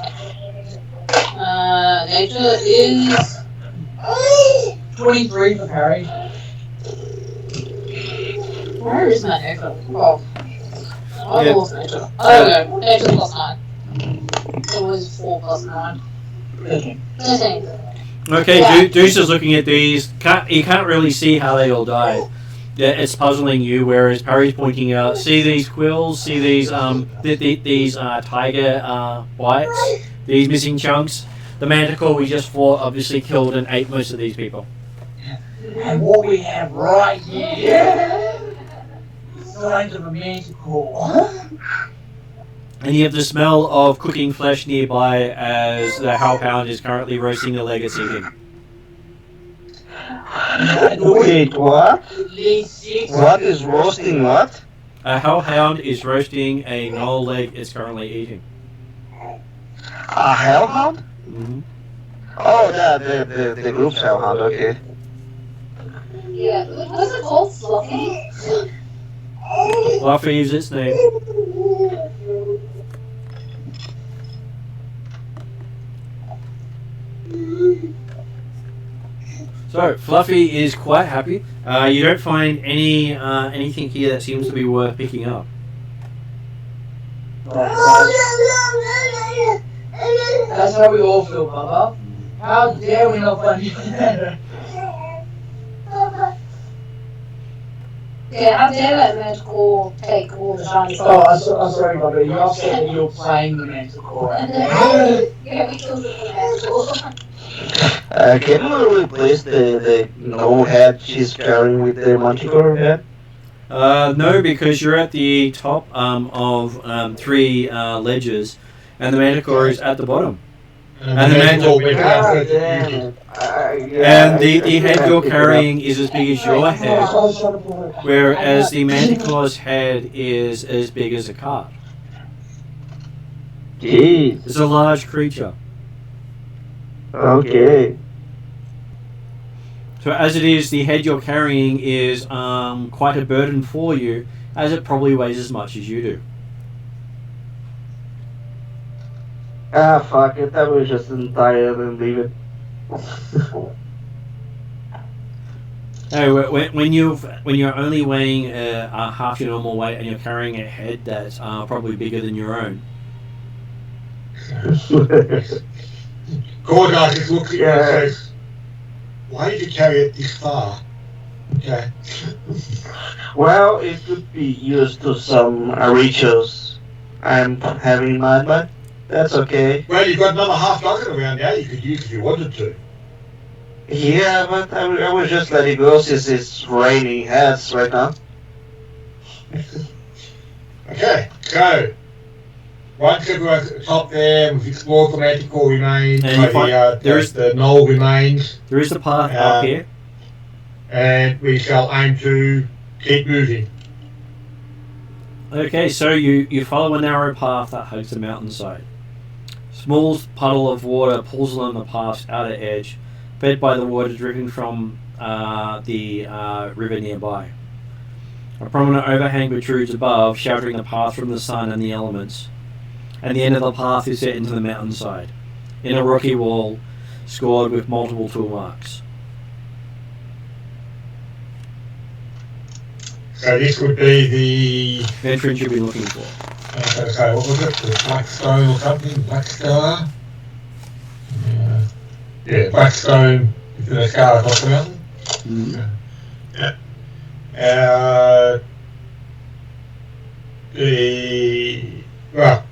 Nature is 23 for Parry. where is my nature? Oh, I Yeah. lost nature. Oh no, nature plus 9. It was 4 plus 9. 13. Okay, Yeah. Deuce is looking at these. You can't really see how they all died. Yeah, it's puzzling you, whereas Parry's pointing out, see these quills, see these these tiger bites, these missing chunks. The Manticore we just fought obviously killed and ate most of these people. And what we have right here is signs of a Manticore. And you have the smell of cooking flesh nearby as the Hellhound is currently roasting the leg it's eating. Wait, what? What is roasting what? A Hellhound is roasting a gnoll leg it's currently eating. A hellhound? Mm-hmm. Oh, the group's hellhound, okay. Yeah, what's it called? Fluffy? Fluffy is its name. So Fluffy is quite happy. You don't find anything here that seems to be worth picking up. That's how we all feel, Bubba. How dare we not find you? Yeah, how dare that Manticore take all the shiny Oh, I'm stuff? sorry, Bubba. You upset that you're playing the Manticore. Yeah, we killed the Manticore. Can we replace the no head she's carrying with the Manticore head? No, because you're at the top of 3 ledges, and the Manticore is at the bottom. And the Manticore Manticore, went down God further damn than you it. Yeah, and the head can't you're pick it up. carrying is as big as your head, whereas the Manticore's head is as big as a cart. Jeez. It's a large creature. Okay. So as it is, the head you're carrying is quite a burden for you, as it probably weighs as much as you do. Ah, fuck it. I was just tired and leave it. No, when you're only weighing half your normal weight and you're carrying a head that's probably bigger than your own. Gordon just looks at you and says, "Why did you carry it this far?" Okay. Well, it could be used to some rituals I'm having in mind, but that's okay. Well, you've got another half dozen around now you could use if you wanted to. Yeah, but I was just letting go since it's raining heads right now. Okay, so once everyone's at the top there, we've explored the Manticore remains, And you find- the knoll remains, There is the path up here. and we shall aim to keep moving. Okay, so you follow a narrow path that hugs the mountainside. Small puddle of water pulls along the path's outer edge, fed by the water dripping from the river nearby. A prominent overhang protrudes above, sheltering the path from the sun and the elements. And the end of the path is set into the mountainside, in a rocky wall scored with multiple tool marks. So this would be the Entrance you've been looking for. okay, what was it? The Blackstone or something? Blackstar? Yeah, Blackstone is the scar across the mountain. Yeah. Well,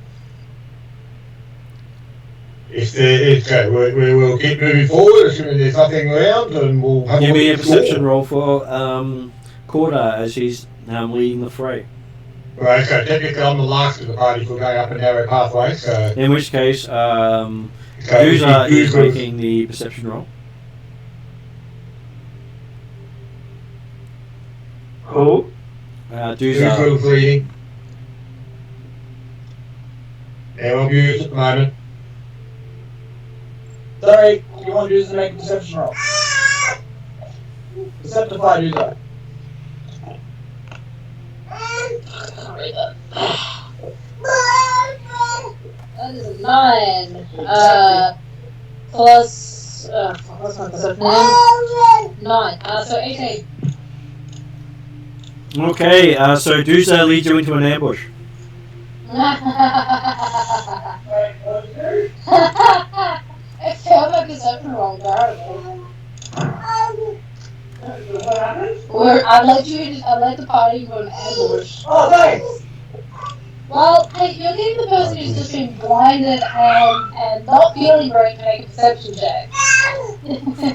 if there, we will keep moving forward, assuming there's nothing around, and we'll have Give me a look at the perception door. roll for Corda as he's leading the fray. Right, so technically I'm the last of the party for going up a narrow pathway, so... In which case, so Duza is Duza- making the perception roll. Who? Duza. Duza's leading. They're on mute at the moment. Sorry, you want to use to make a perception roll. Deceptify user. That is a 9. Plus. What's my perception name? 9. So 18. Okay, so Duza leads you into an ambush. I failed my perception roll, apparently. I led the party into an ambush. Oh, thanks! Well, hey, you're getting the person who's just been blinded and not feeling great to make a perception check.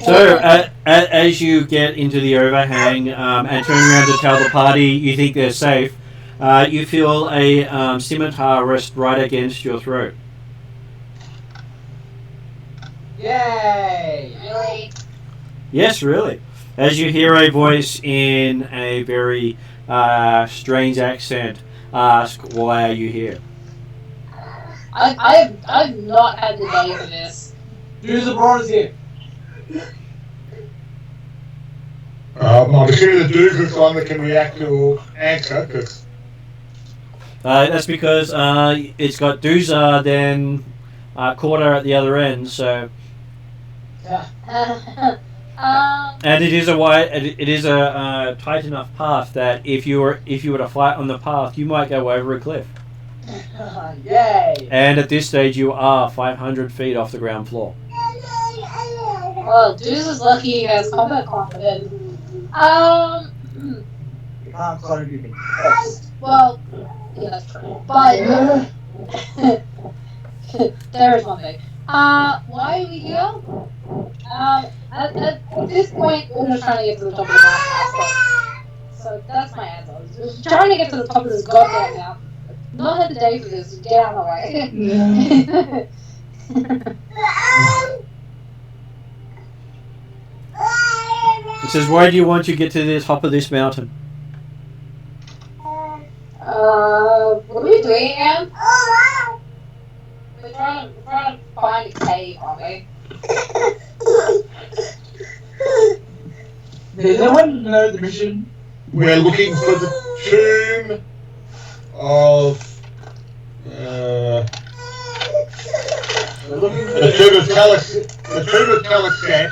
So, as you get into the overhang and turn around to tell the party you think they're safe, you feel a scimitar rest right against your throat. Yay! Really? Yes, really. As you hear a voice in a very strange accent ask, "Why are you here?" I've not had the day for this. Use the bronze here. I'm assuming the dude is the one that can react to answer, because... That's because it's got Duza, then Corda at the other end. So, and it is a tight enough path that if you were to fight on the path, you might go over a cliff. Yay! And at this stage, you are 500 feet off the ground floor. Well, Deuce is lucky he has combat confidence. You can't call anything. Well, yeah, that's true. But there is one thing. Why are we here? At this point, we're just trying to get to the top of the mountain. So that's my answer. We're trying to get to the top of this goddamn mountain. Not had the day for this. Get out of my way. It says, why do you want to get to the top of this mountain? What are we doing again? We're trying to find a cave, aren't we? Does anyone know the mission? We're looking for the tomb of We're looking for the tomb of Taliset,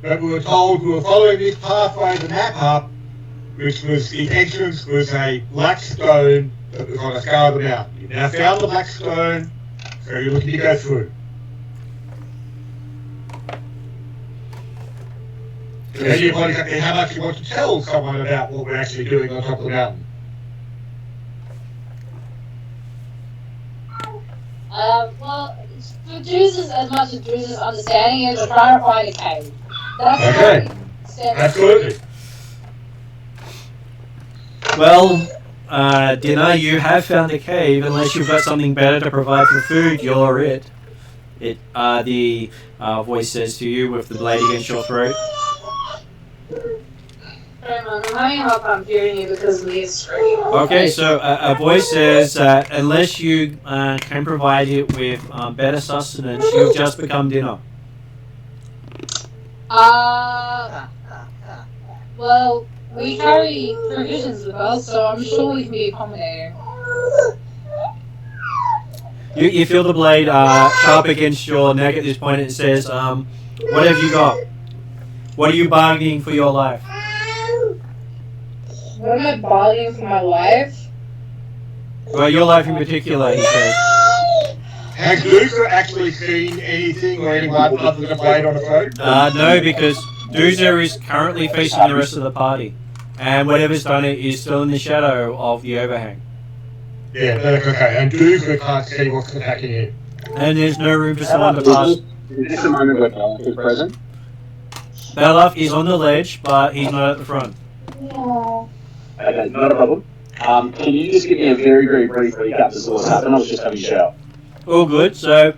but we were told we were following this pathway to map up, which was the entrance was a black stone that was on a scar of the mountain. You've now found the black stone, so you're looking to go through. So anybody, how much you want to tell someone about what we're actually doing on top of the mountain? Well, for Jesus, as much as Jesus' understanding is, we're trying to find a cave. That's Okay. Absolutely. Well, Dinah, you have found a cave. Unless you've got something better to provide for food, you're it. The voice says to you with the blade against your throat. I'm having a hard time hearing you because of the screen. Okay, so a voice says that unless you can provide it with better sustenance, you've just become dinner. Well, we carry provisions with us, so I'm sure we can be accommodating. You feel the blade sharp against your neck at this point. It says, what have you got? What are you bargaining for your life? What am I bargaining for my life? Well, your life in particular, he says. Has Luther actually seen anything or anyone other than a blade on a phone? No, because Doozer is currently facing the rest of the party. And whatever's done it is still in the shadow of the overhang. Yeah, that's okay. And Luther can't see what's attacking him. And there's no room for someone to pass. Is this the moment where Belloc is present? Belaf is on the ledge, but he's not at the front. Okay, not a problem. Can you just give me a very, very brief recap as to what's happened? I was just having a shower. All good. So,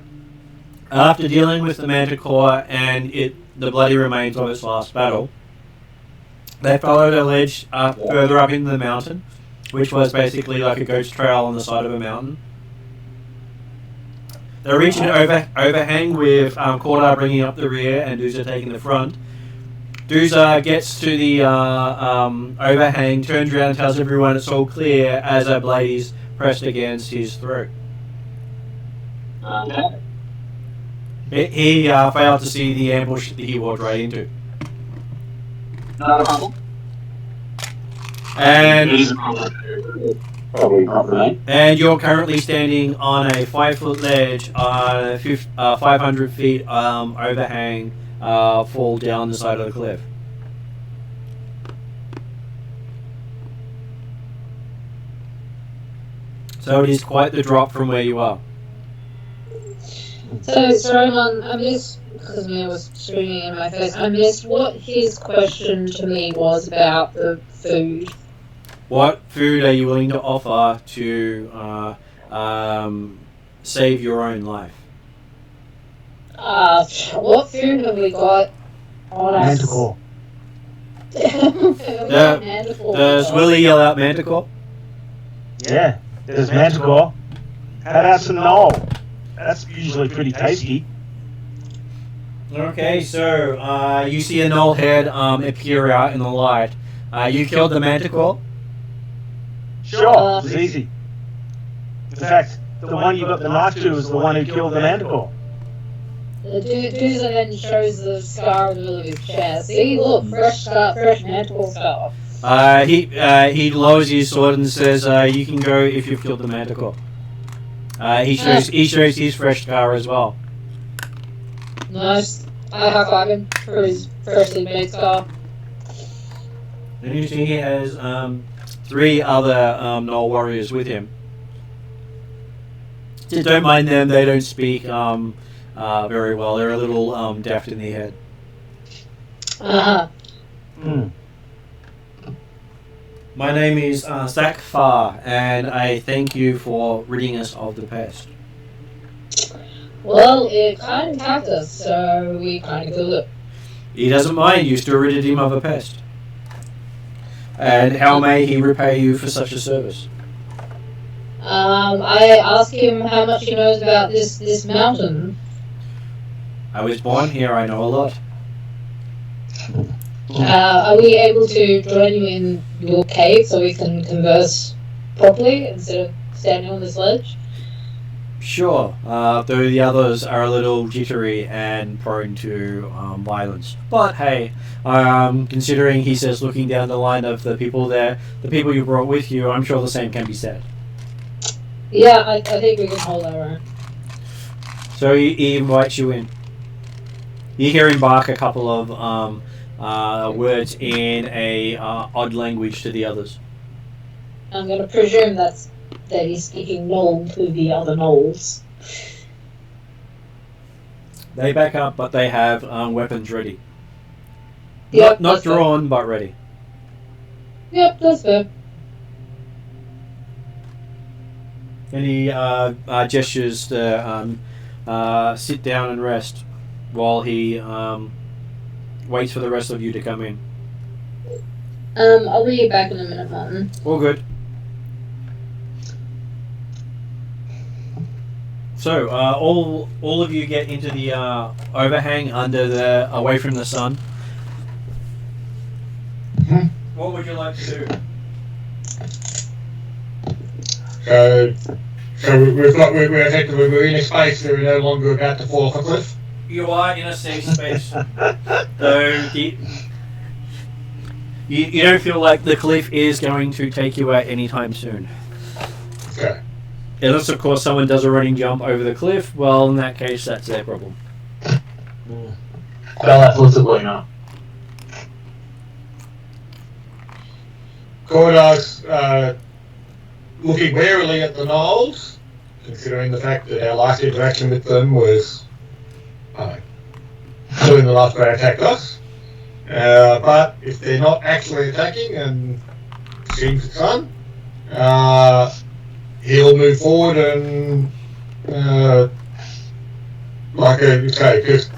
after dealing with the Manticore and the bloody remains of its last battle, they followed a ledge further up into the mountain, which was basically like a ghost trail on the side of a mountain. They reached an overhang with Cordar bringing up the rear and Doozer taking the front. Doozer gets to the overhang, turns around and tells everyone it's all clear as a blade is pressed against his throat. Okay. He failed to see the ambush that he walked right into. Not a problem. And It is a problem. Probably not for me. And you're currently standing on a 5-foot ledge on a 500 feet overhang fall down the side of the cliff. So it is quite the drop from where you are. So, Roman, I missed, because Mia was screaming in my face, I missed what his question to me was about the food. What food are you willing to offer to save your own life? What food have we got on us? Manticore. Does Willie yell out Manticore? Yeah, there's Manticore. How about some Knoll? That's usually pretty tasty. Okay, so you see a Knoll head appear out in the light. You killed the Manticore? Sure, it's easy. In fact, the one you got the knife to is the one who killed the Manticore. Doozer then shows the scar in the middle of his chest. See, look, fresh scar, fresh Manticore scar. He lowers his sword and says, "You can go if you've killed the Manticore." He shows his fresh scar as well. Nice. I high-five him for his freshly made scar. And you see he has 3 other Knoll warriors with him. Just don't mind them; they don't speak very well. They're a little daft in the head. Uh-huh. My name is Zakfar, and I thank you for ridding us of the pest. Well, it kind of attacked us, so we kind of killed it. He doesn't mind, you still ridded him of a pest. And how may he repay you for such a service? I asked him how much he knows about this mountain. I was born here, I know a lot. Are we able to join you in your cave so we can converse properly instead of standing on this ledge? Sure, though the others are a little jittery and prone to violence. But hey, considering he says looking down the line of the people there, the people you brought with you, I'm sure the same can be said. Yeah, I think we can hold our own. So he invites you in. You hear him bark a couple of words in a odd language to the others. I'm going to presume that he's speaking Knoll to the other Knolls. They back up, but they have weapons ready. Yep, Not that's fair. drawn, but ready. Yep, that's fair. And he gestures to sit down and rest while he waits for the rest of you to come in. I'll be back in a minute, Martin. All good. So, all of you get into the overhang away from the sun. What would you like to do? So we're effectively in a space that we're no longer about to fall off a cliff. You are in a safe space. Though you don't feel like the cliff is going to take you out anytime soon. Okay. Unless, of course, someone does a running jump over the cliff. Well, in that case, that's their problem. Well, absolutely not. Cordar's looking warily at the Knolls, considering the fact that our last interaction with them was doing the last they attacked us. But if they're not actually attacking, and seems it's fun, he'll move forward and like I say, because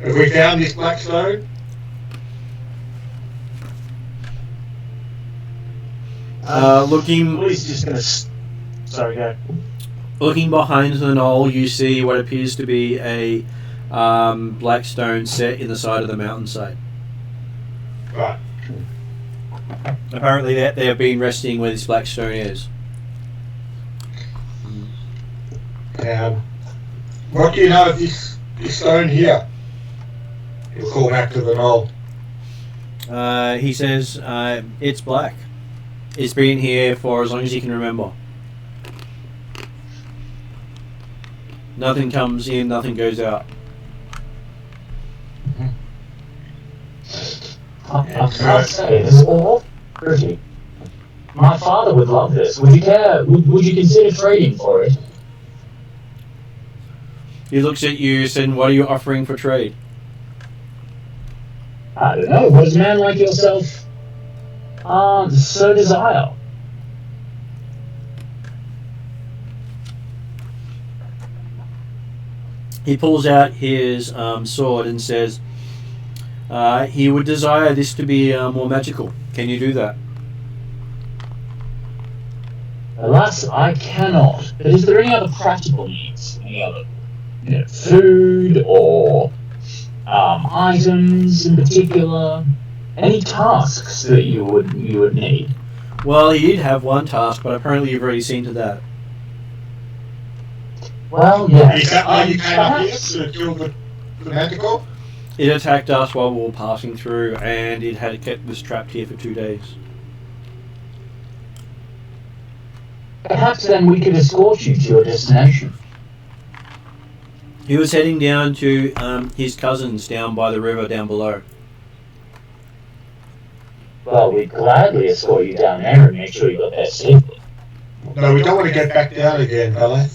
have we found this black stone? Looking He's just going to... Sorry, go. Looking behind the knoll, you see what appears to be a black stone set in the side of the mountainside. Right. Apparently they have been resting where this black stone is. What do you know of this stone here? He'll call back to the knoll. He says it's black. It's been here for as long as he can remember. Nothing comes in, nothing goes out. I must say, this is all pretty. My father would love this. Would you care? Would you consider trading for it? He looks at you, saying, "What are you offering for trade?" I don't know. What does a man like yourself so desire? He pulls out his sword and says, he would desire this to be more magical. Can you do that? Alas, I cannot. But is there any other practical needs? Any other, food or items in particular? Any tasks that you would need? Well, he did have one task, but apparently you've already seen to that. Well, yeah. Is that why you came up here to kill the Manticore? It attacked us while we were passing through, and it had kept us trapped here for 2 days. Perhaps then we could escort you to your destination. He was heading down to his cousins down by the river down below. Well, we'd gladly escort you down there and make sure you got there safely. No, we don't want to get back down again, fella.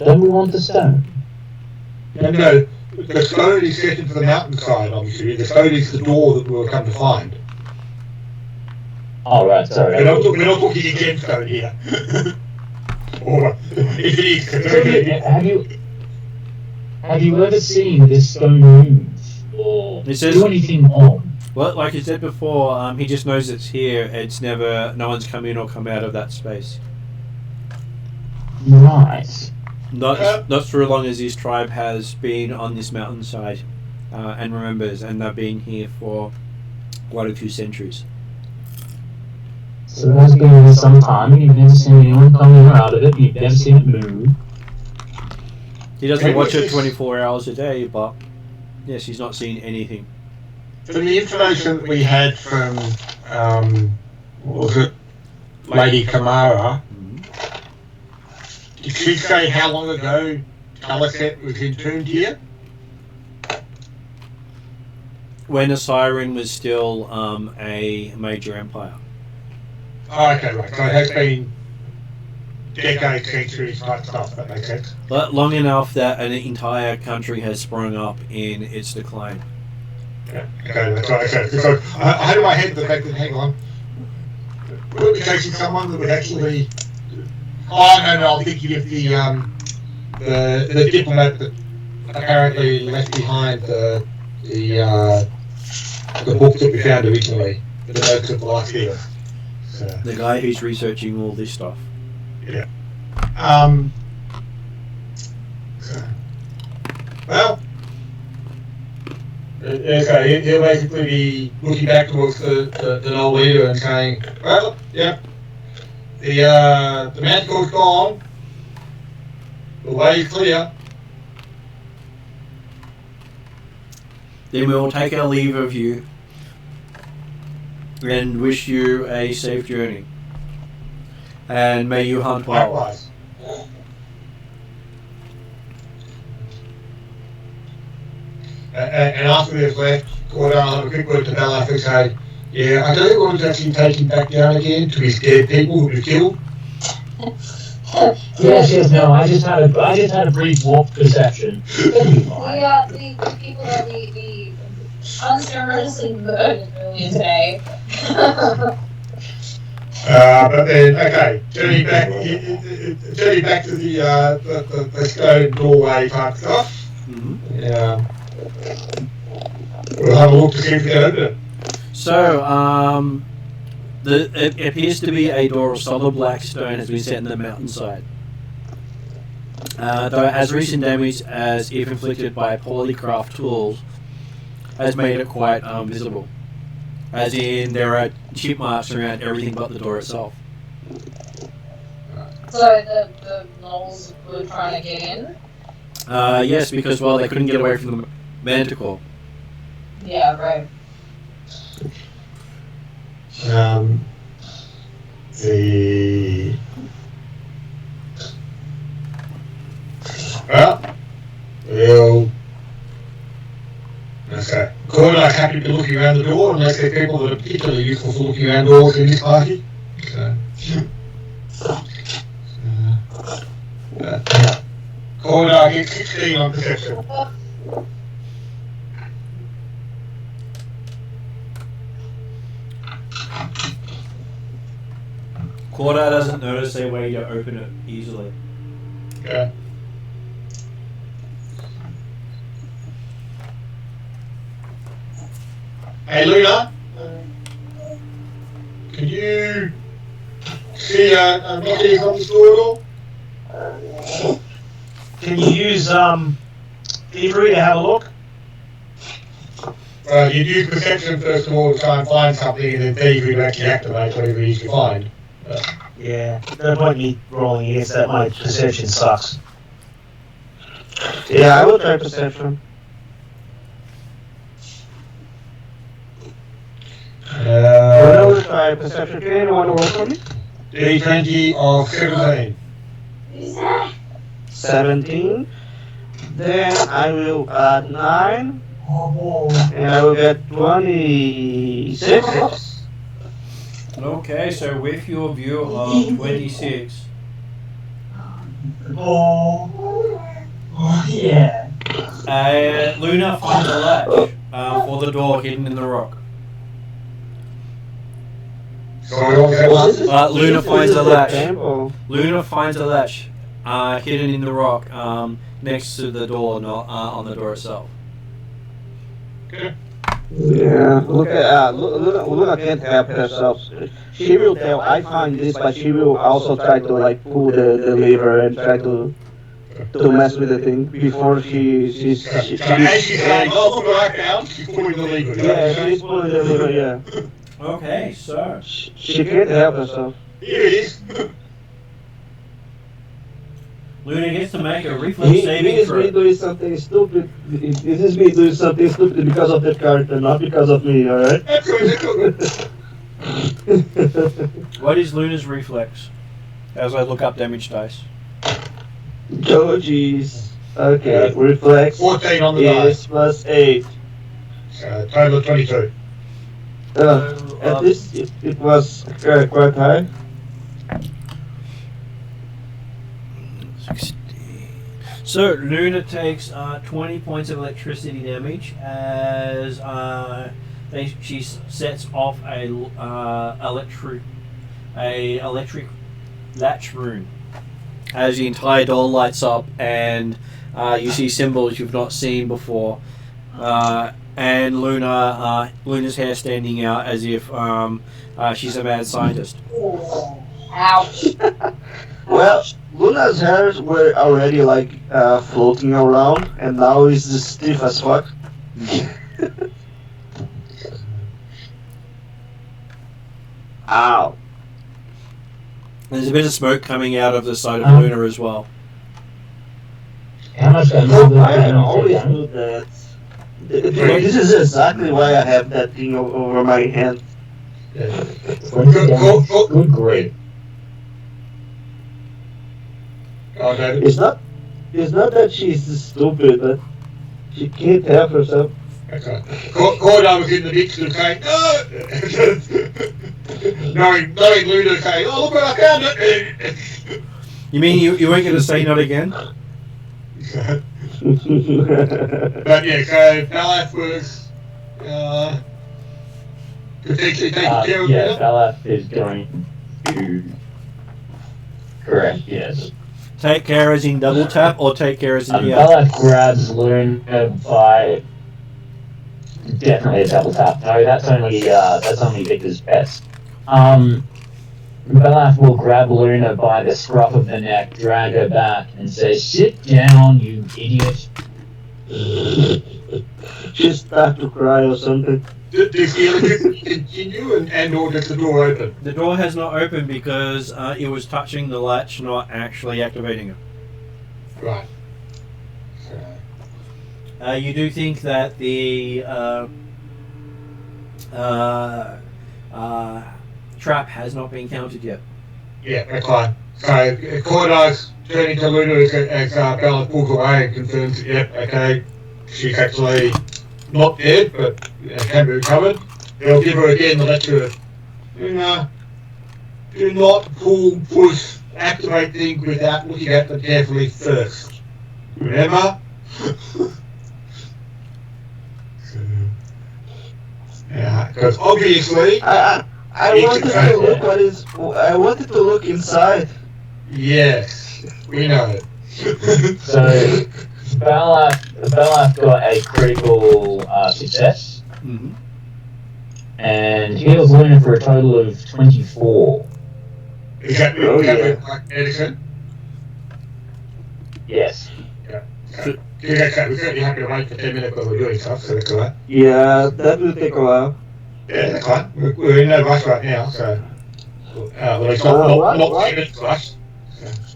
Don't we want the stone? No, the stone is set into the mountainside, obviously. The stone is the door that we'll come to find. Oh, right, sorry. We're not talking against stone here. Or, if it is, have you ever seen this stone move? Or It says- do anything on? Well, like you said before, he just knows it's here. It's never, no one's come in or come out of that space. Right. Not for as long as his tribe has been on this mountainside and remembers, and they've been here for quite a few centuries. So it has been here some time, and you've never seen anyone come in or out of it, you've never seen it move. He doesn't watch it 24 hours a day, but yes, he's not seen anything. from the information that we had from, what was it, Lady Kamara, did she say how long ago Talaset was entombed here? When Osiris was still a major empire. Oh, okay, right. So it has been decades, centuries type stuff, that makes sense. But long enough that an entire country has sprung up in its decline. Yeah, okay, that's right. Okay. So I had in my head the fact that, hang on, would we chasing someone that would actually... Oh, no, I'm thinking of the diplomat that apparently left behind the book that we found originally, the notes of the last year. So, The guy who's researching all this stuff. yeah. Well, okay, he'll basically be looking back towards the old leader and saying, well, yeah, the Manticore's gone, the way is clear. Then we will take our leave of you and wish you a safe journey. And may you hunt well. Likewise. And after they've left, Gordon will have a quick word to Belaf and say, yeah, I don't want to actually take him back down again to his dead people who were killed. Yes, no, I just had a brief warp perception. The people that we unceremoniously murdered earlier today. But then, okay, turning back to the stone doorway type stuff. Yeah. We'll have a look to see if we can open it. So, it appears to be a door of solid black stone has been set in the mountainside. Though it has recent damage, as if inflicted by poorly crafted tools, has made it quite visible. As in, there are chip marks around everything but the door itself. So the gnolls were trying to get in? Yes, because, well, they couldn't get away from the Manticore. Yeah, right. Okay. Corda's happy to be looking around the door unless there are people that are particularly useful for looking around doors in this party. So, Corda gets 16 on perception. Corda doesn't notice a way to open it easily. Yeah. Hey Luna, can you see nothing on the store at all? Can you use thievery to have a look? You'd use perception first of all to try and find something, and then thievery to actually activate whatever you usually find. Yeah, no point me rolling against that. My perception sucks. Yeah, I will try perception. I will try perception. Can anyone roll for me? D20 of 17. 17. Then I will add 9. And I will get 26. Okay, so with your view of 26, Yeah. Luna finds a latch for the door hidden in the rock. Sorry, what was that one? Luna finds a latch. Temple. Luna finds a latch hidden in the rock next to the door, not on the door itself. Yeah, look at Luna can't help herself. She will tell, I find this, but she will also try to like pull the lever and try to mess with the thing before she So as she's saying, oh, look what I found, she's pulling the lever. yeah, she's pulling the lever, yeah. Okay, so She can't help herself. Here it is. Luna gets to make a reflex He saving is me throw. doing something stupid. This is me doing something stupid because of that character, not because of me, alright? What is Luna's reflex? As I look up damage dice. Oh jeez. Okay, reflex 14 on the dice. is plus 8. So total of 22. At least it was quite high. 16. So Luna takes 20 points of electricity damage as she sets off a electric latch rune. As the entire door lights up and you see symbols you've not seen before, and Luna's hair standing out as if she's a mad scientist. Ouch. Well, Luna's hairs were already like floating around, and now it's just stiff as fuck. Ow. There's a bit of smoke coming out of the side of Luna as well. How much damage I always do that. This is exactly why I have that thing over my hand. Good grade. Oh, no. It's not that she's stupid, but she can't help herself. Okay. Cordo was in the mix and saying, no! knowing Luna saying, oh, look what I found it! You mean you weren't going to say not again? But yeah, so Balaf was potentially taking care of Yeah, it. Balaf is going to. Correct, yes. Take care as in double tap or take care as in Balaf grabs Luna by. Definitely a double tap. No, that's only Victor's best. Balaf will grab Luna by the scruff of the neck, drag her back, and say, "Sit down, you idiot." She started to cry or something. Does the electricity continue and or does the door open? The door has not opened because it was touching the latch, not actually activating it. Right. You do think that the trap has not been counted yet. Yeah, that's fine. So Cordo's turning to Luna as Bella pulls away and confirms, yep, okay, she's actually not dead, but can be recovered. They'll give her again the lecture of, do not pull, push, activate things without looking at them carefully first. Remember? Yeah, because obviously, I wanted to look inside. yes, we know. So Balaf got a critical success, Mm-hmm. and heals Luna for a total of 24. Is that Oh, yeah. like medicine? Yes. So, yeah, we're certainly happy to wait for 10 minutes while we're doing stuff, so that's alright. Yeah, that will take a while. Yeah, that's fine. We're in no rush right now, so. Well, it's not 10 minutes rush.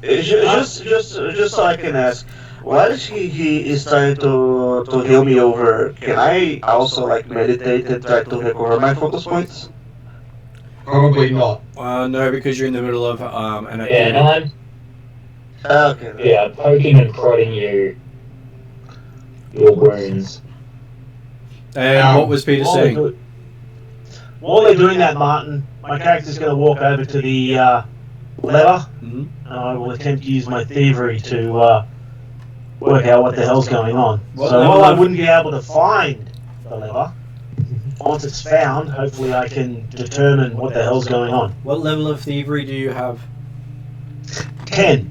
Just so I can ask, while he is trying to heal me over, can I also like meditate and try to recover my focus points? Probably not. No, because you're in the middle of an Yeah, activity. and I'm Okay. poking and prodding your wounds. And what was Peter saying? While they're doing that, Martin, my character's going to walk over to the lever, Mhm. and I will attempt to use my thievery to work out what the hell's going on. What So level while I of- wouldn't be able to find the lever, once it's found, hopefully I can determine what the hell's going on. What level of thievery do you have? 10.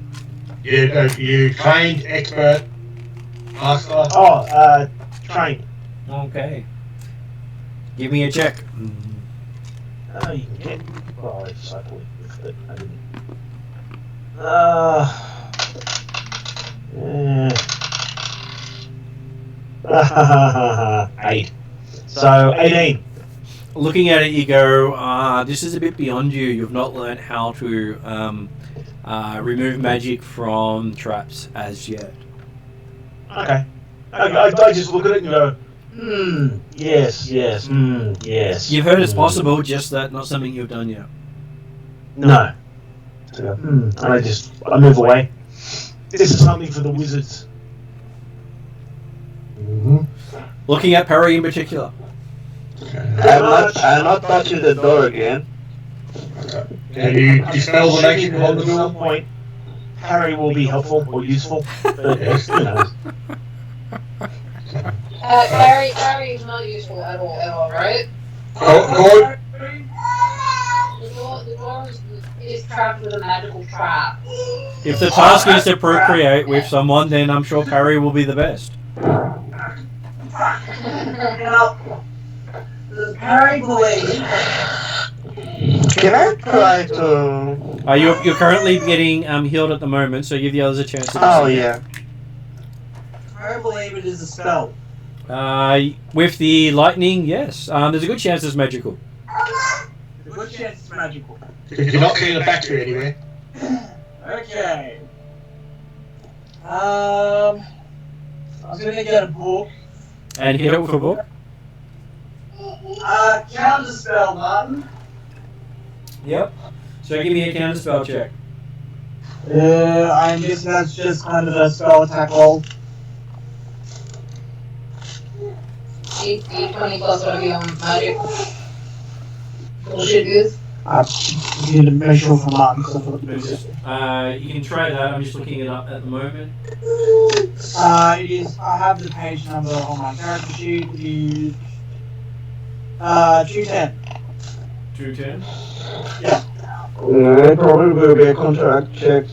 You trained expert master. Oh, trained. Okay. Give me a check. Oh, you can get. Well, I cycled with it. I didn't. Yeah. 8. So 18. Looking at it, you go, this is a bit beyond you. You've not learned how to remove magic from traps as yet. Okay. I just look at it and go, yes, yes, yes. You've heard it's possible, just that not something you've done yet. No. So, and I move away. This is something for the wizards. Looking at Perry in particular. I'm not touching the door again. Can you dispel the magic on At the some door? point, Harry will be helpful or useful. But, you know. Barry is not useful at all, right? Cord? The door is trapped with a magical trap. If the task is to procreate with someone, then I'm sure Perry will be the best. Does Harry believe? Can I try to? You're currently getting healed at the moment, so give the others a chance to Oh proceed. yeah. I believe it is a spell. With the lightning, yes. There's a good chance it's magical. The good chance it's magical. You're not seeing a factory anywhere. Okay. I was gonna get a book. And hit it with a book. Counter spell, Martin. Yep. So give me a counter spell check. I'm guessing that's just kind of a spell attack roll. 8d20 plus whatever you on magic. Bullshit is. You need to make sure for Martin because I thought it was You can try that. I'm just looking it up at the moment. It is. I have the page number on my character sheet. It is 210. 210. It probably will be a contract check.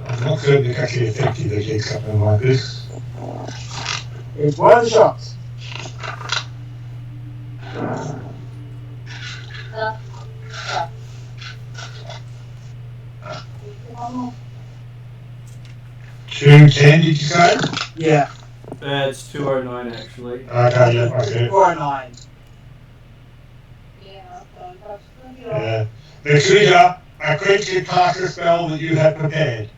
I'm not certain it's actually effective against something like this. It's one of the shots. $210, did you say? Yeah. It's 209 actually. Okay, yeah, okay. 409. Yeah. The trigger, a creature casts a spell that you have prepared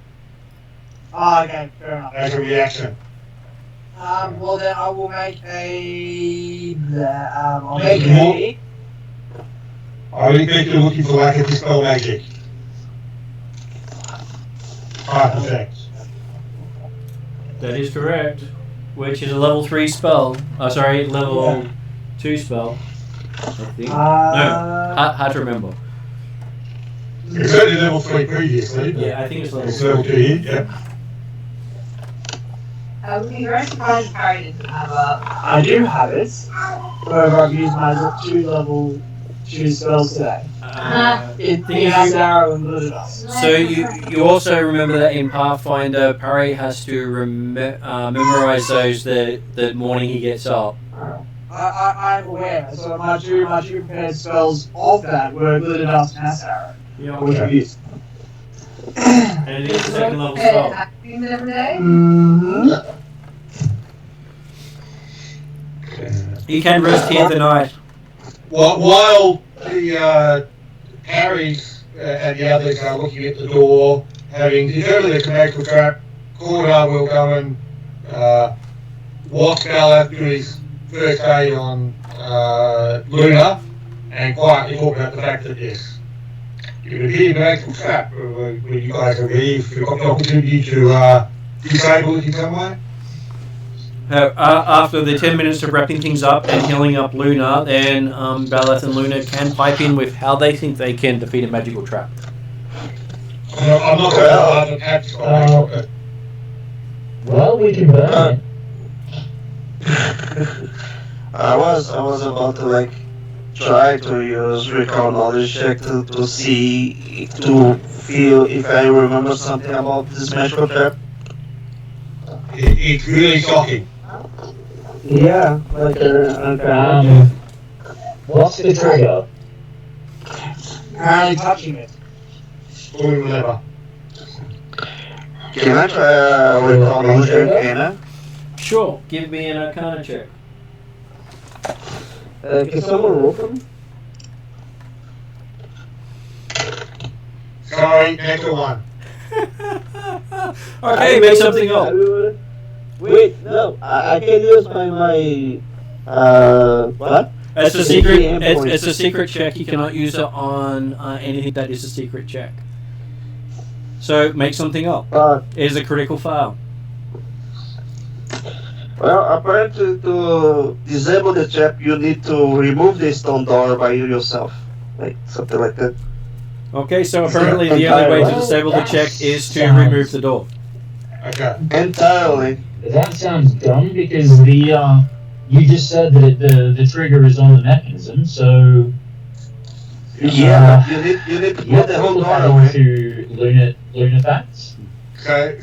Okay, fair enough. as a reaction. Well then I will make I'll make a. I think you're looking for like a dispel magic. Type effect. That is correct. Which is a level 3 spell. Level 2 spell. I think. Hard to remember. It's certainly level 3 previously. But Yeah, I think it's level it's 3. level 2 here, yeah. I would be very surprised if Harry didn't have a. I do have it. However, I've used my 2 level 2 spells today. It's Arrow and Blood Dust. So you also remember that in Pathfinder, Parry has to memorize those the morning he gets up. I'm aware. So my two prepared spells of that were Blood Dust and Arrow, Yeah, which I've used. and it is a second level spell. Acting every day? Mm-hmm. You can rest here tonight. Well, while the Harry's and the others are looking at the door, having determined the magical trap, Cordar will go and walk Bell after his first aid on Luna and quietly talk about the fact that yes, it would be a magical trap. Would you guys agree if you've got the opportunity to disable it in some way? After the 10 minutes of wrapping things up and healing up Luna, then Balath and Luna can pipe in with how they think they can defeat a magical trap. I'm not going to have to Well, we can burn it. I was about to like try to use recall knowledge check to see to feel if I remember something about this magical trap. It's really shocking. Yeah, like What's the trigger? Apparently touching it. Or whatever. Can I try a recall knowledge arcana? Sure. Give me an Arcana check. Can someone roll for me? Sorry, natural one. Okay, make something up. Wait, no, I can use my what? It's a secret. It's a secret check. You cannot use it on anything that is a secret check. So make something up. It is a critical fail. Well, apparently to disable the trap, you need to remove the stone door by yourself, like something like that. Okay, so apparently the only way to disable the check is to remove the door. Okay. Entirely. That sounds dumb because you just said that the trigger is on the mechanism, so Yeah, you need to put the whole door away. to Luna facts. So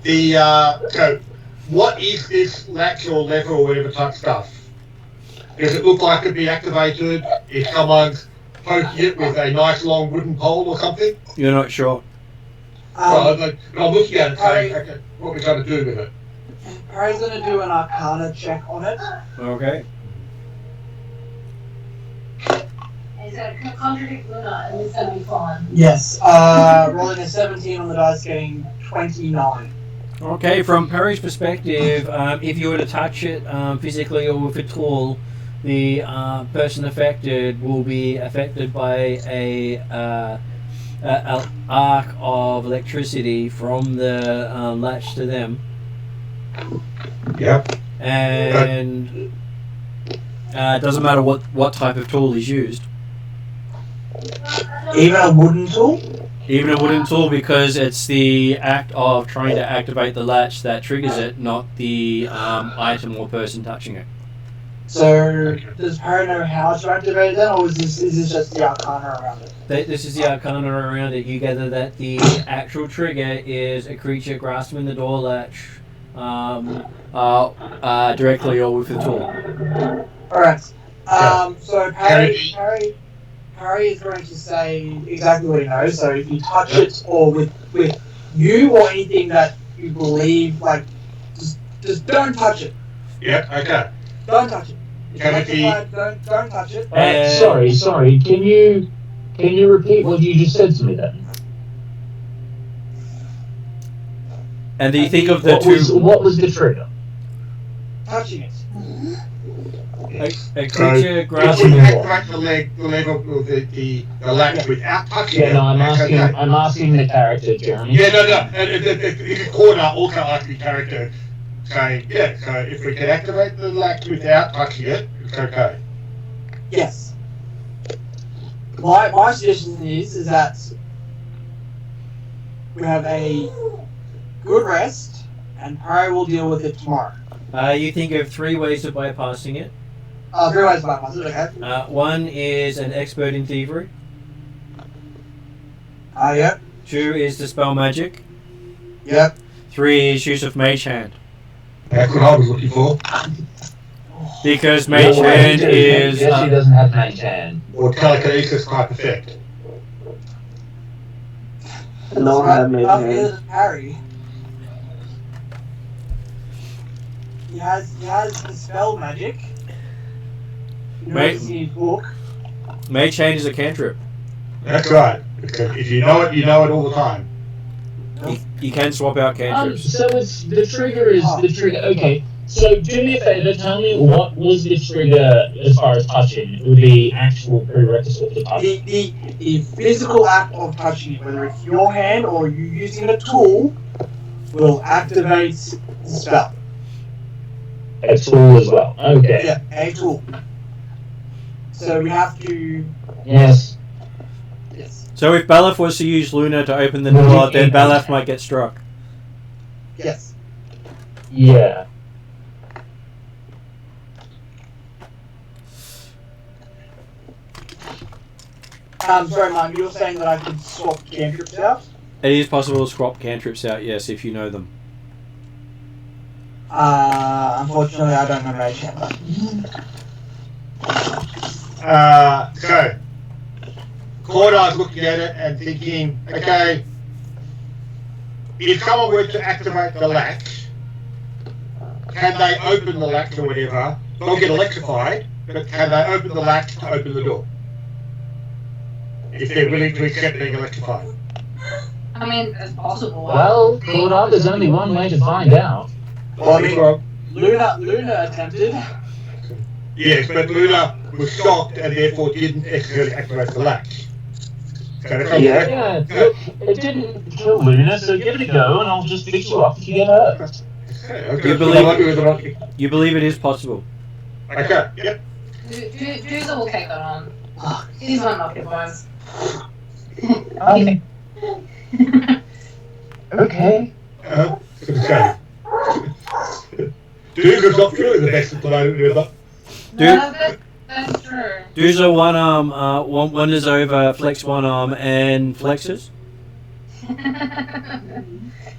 yeah. So what is this latch or lever or whatever type stuff? Does it look like it'd be activated if someone's poking it with a nice long wooden pole or something? You're not sure. I'm looking at it saying, okay, what are we going to do with it? Harry's going to do an Arcana check on it. Okay. He's going to contradict Luna, and it's going to be fun. Yes. Rolling a 17 on the dice, getting 29. Okay, from Perry's perspective, if you were to touch it physically or with a tool, the person affected will be affected by a arc of electricity from the latch to them. Yep. And it doesn't matter what type of tool is used. Even a wooden tool? Even a wooden tool, because it's the act of trying to activate the latch that triggers it, not the item or person touching it. So, does Harry know how to activate it then, or is this just the Arcana around it? This is the Arcana around it. You gather that the actual trigger is a creature grasping the door latch directly or with a tool. Alright. So Harry is going to say exactly what he knows. So if you touch it, or with you, or anything that you believe, like, just don't touch it. Yep, okay. Don't touch it. If Can you it be- electrified, don't touch it. Sorry. Can you repeat what you just said to me then? And do you think of the What was the trigger? Touching it. a creature If grasping you the door? activate the lever or the latch without touching Yeah, it, no, I'm that's asking. okay. I'm asking the character, Jeremy. Yeah, no. If a corner also asks the character saying, yeah, so if we can activate the latch without touching it, it's okay. Yes. My suggestion is that we have a good rest, and Harry will deal with it tomorrow. You think of 3 ways of bypassing it. 3 ways bypass it, okay? One is an expert in thievery. Yep. 2 is dispel magic. Yep. 3 is use of mage hand. That's what I was looking for. Because mage hand is Yes, he doesn't have mage hand. Or telekinesis type effect. No, I have made Neither does Harry. He has dispel magic. You know, Mate. see his book. mage hand is a cantrip. That's right. Because if you know it all the time. You can swap out cantrips. So it's the trigger is the trigger. Okay. So do me a favor. Tell me what was the trigger as far as touching, or the actual prerequisite for touching. The physical act of touching it, whether it's your hand or you using a tool, will activate the spell. A tool as well. Okay. Yeah, a tool. So we have to. Yes. Yes. So if Balaf was to use Luna to open the door, then Balaf might get struck. Yes. Yeah. Sorry, Mum, you were saying that I could swap cantrips out? It is possible to swap cantrips out, yes, if you know them. Unfortunately, I don't know Mage Hand. So, Cordar's looking at it and thinking, okay, if someone were to activate the latch, can they open the latch or whatever? They'll get electrified, but can they open the latch to open the door? If they're willing to accept being electrified. I mean, it's possible. Well, Cordar, there's only one way to find out. Well, I mean, Luna attempted. Yes, but Luna was shocked and therefore didn't actually activate the latch. So that's Yeah, look, it didn't kill Luna, so give it a go and I'll just fix you up if you get hurt. Okay. You believe it is possible. Okay, yep. Doozer will take that on. He's one of your boys. Okay. Okay. Okay. Doozer's not really the best at the moment, remember? That's true. Doozer one arm, wanders over, flex one arm, and flexes.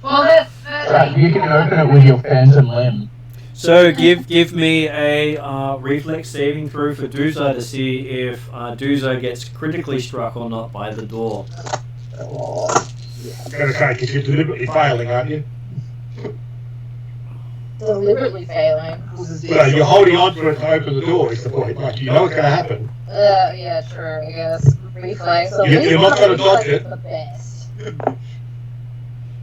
Well, that's Right, you can open it with your phantom limb. So give me a reflex saving throw for Doozer to see if Doozer gets critically struck or not by the door. I'm going to say, because you're deliberately failing, aren't you? deliberately failing. Well, you're holding on to it to open the door is the point. Like, you know what's going to happen. Yeah, true, I guess. Reflex. So You're not going to dodge it. The best.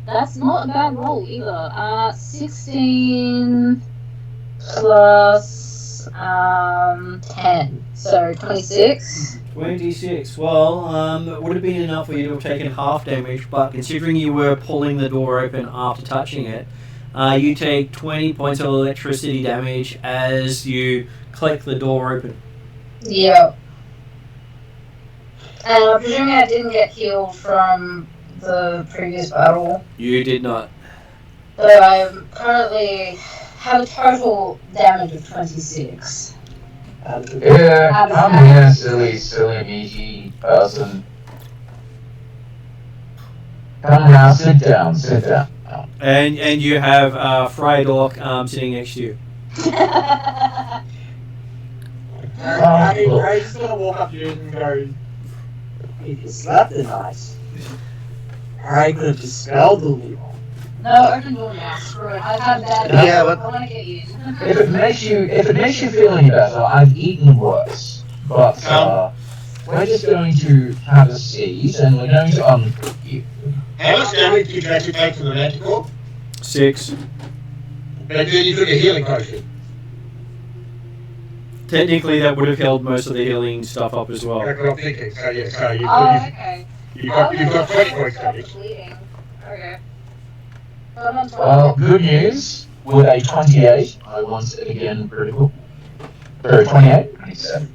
That's not a bad roll either. 16 plus 10. So 26. 26. Well, it would have been enough for you to have taken half damage, but considering you were pulling the door open after touching it, you take 20 points of electricity damage as you click the door open. Yep. And I'm presuming I didn't get healed from the previous battle. You did not. So I currently have a total damage of 26. Yeah, I'm here, silly meaty person. Come now, sit down. And you have Frydork sitting next to you. Harry's just gonna walk up to you and go, if you slept the night, Harry could have dispelled the evil. No, open door now. Screw it. I've had bad Yeah, luck. but- I want to get in. If it makes you feel any better, I've eaten worse. But we're just going to have a seat and we're going to uncook you. How much damage did you actually take from the Manticore? 6. But then you took a healing potion. Technically, that would have held most of the healing stuff up as well. That's what I'm thinking. So yeah, so Okay. you've got 20 points damage. Bleeding. Okay. But I'm on 12. Well, good news. With a 28, I want it again critical. Or 28? 27.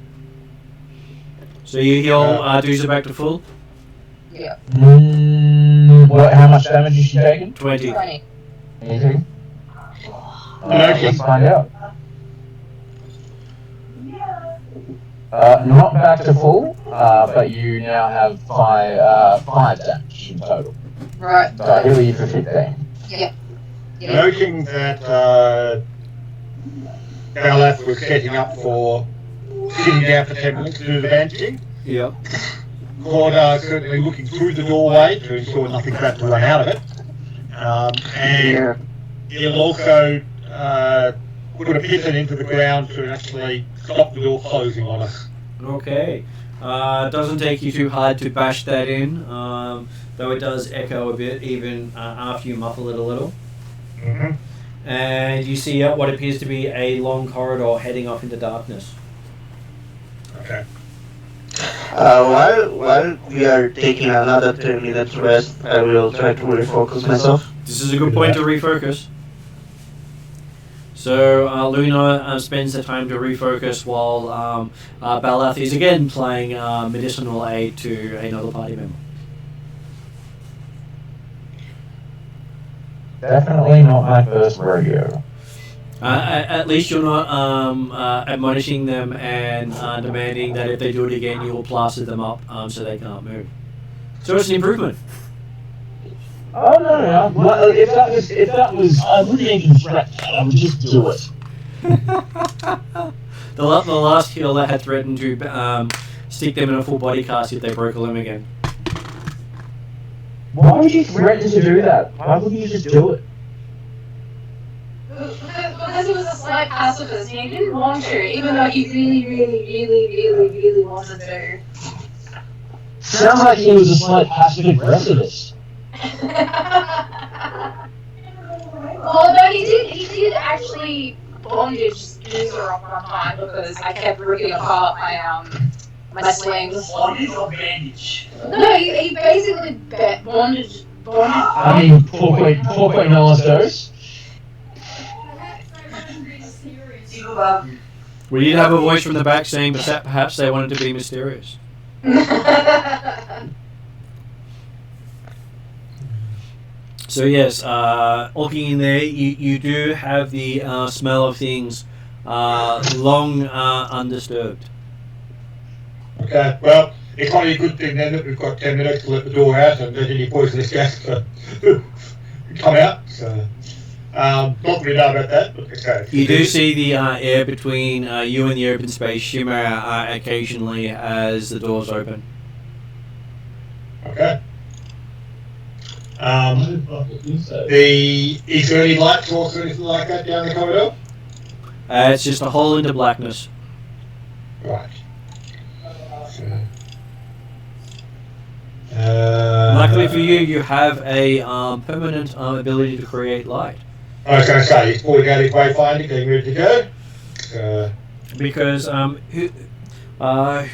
So you heal Doozer back to full? Yeah. Well, how much damage is she taking? 20. 20. Anything? Okay. Let's find out. Not back to full, but you now have 5 damage in total. Right. So I heal you for 15. Yeah. Noting that Balath was setting up for sitting down for 10 minutes to do the bandaging, Yep. Corda certainly looking through the doorway to ensure nothing's about to run out of it. And it'll also put a piston into the ground to actually stop the door closing on us. Okay. Doesn't take you too hard to bash that in, though it does echo a bit even after you muffle it a little. Mm-hmm. And you see what appears to be a long corridor heading off into darkness. Okay. While we are taking another 10 minutes rest, I will try to refocus myself. This is a good point to refocus. So Luna spends the time to refocus while Balath is again playing medicinal aid to another party member. Definitely not my first rodeo. At least you're not admonishing them and demanding that if they do it again, you will plaster them up so they can't move. So it's an improvement. Oh no! Well, if that was, I wouldn't even threaten that. I would just do it. The last healer had threatened to stick them in a full body cast if they broke a limb again. Why would you threaten to do that? Why wouldn't you just do it? Because he was a slight pacifist and he didn't want to, even though he really wanted to. Sounds like he was a slight passive aggressivist. Although he did actually bondage user up one time because I kept ripping apart my slings. Bondage or bandage? No, he basically bondage. I mean, 4.0 dose. We did have a voice from the back saying that perhaps they wanted to be mysterious. So yes, looking in there, you do have the smell of things long undisturbed. Okay, well, it's probably a good thing then that we've got 10 minutes to let the door out and let any poisonous gas come out. So, not really know about that, but okay. You do see the air between you and the open space shimmer occasionally as the doors open. Okay. Is there any light source or anything like that down the corridor? It's just a hole into blackness. Right. Luckily for you, you have a permanent ability to create light. I was going to say, he's pulling out his wayfinder, getting ready to go. Because I'm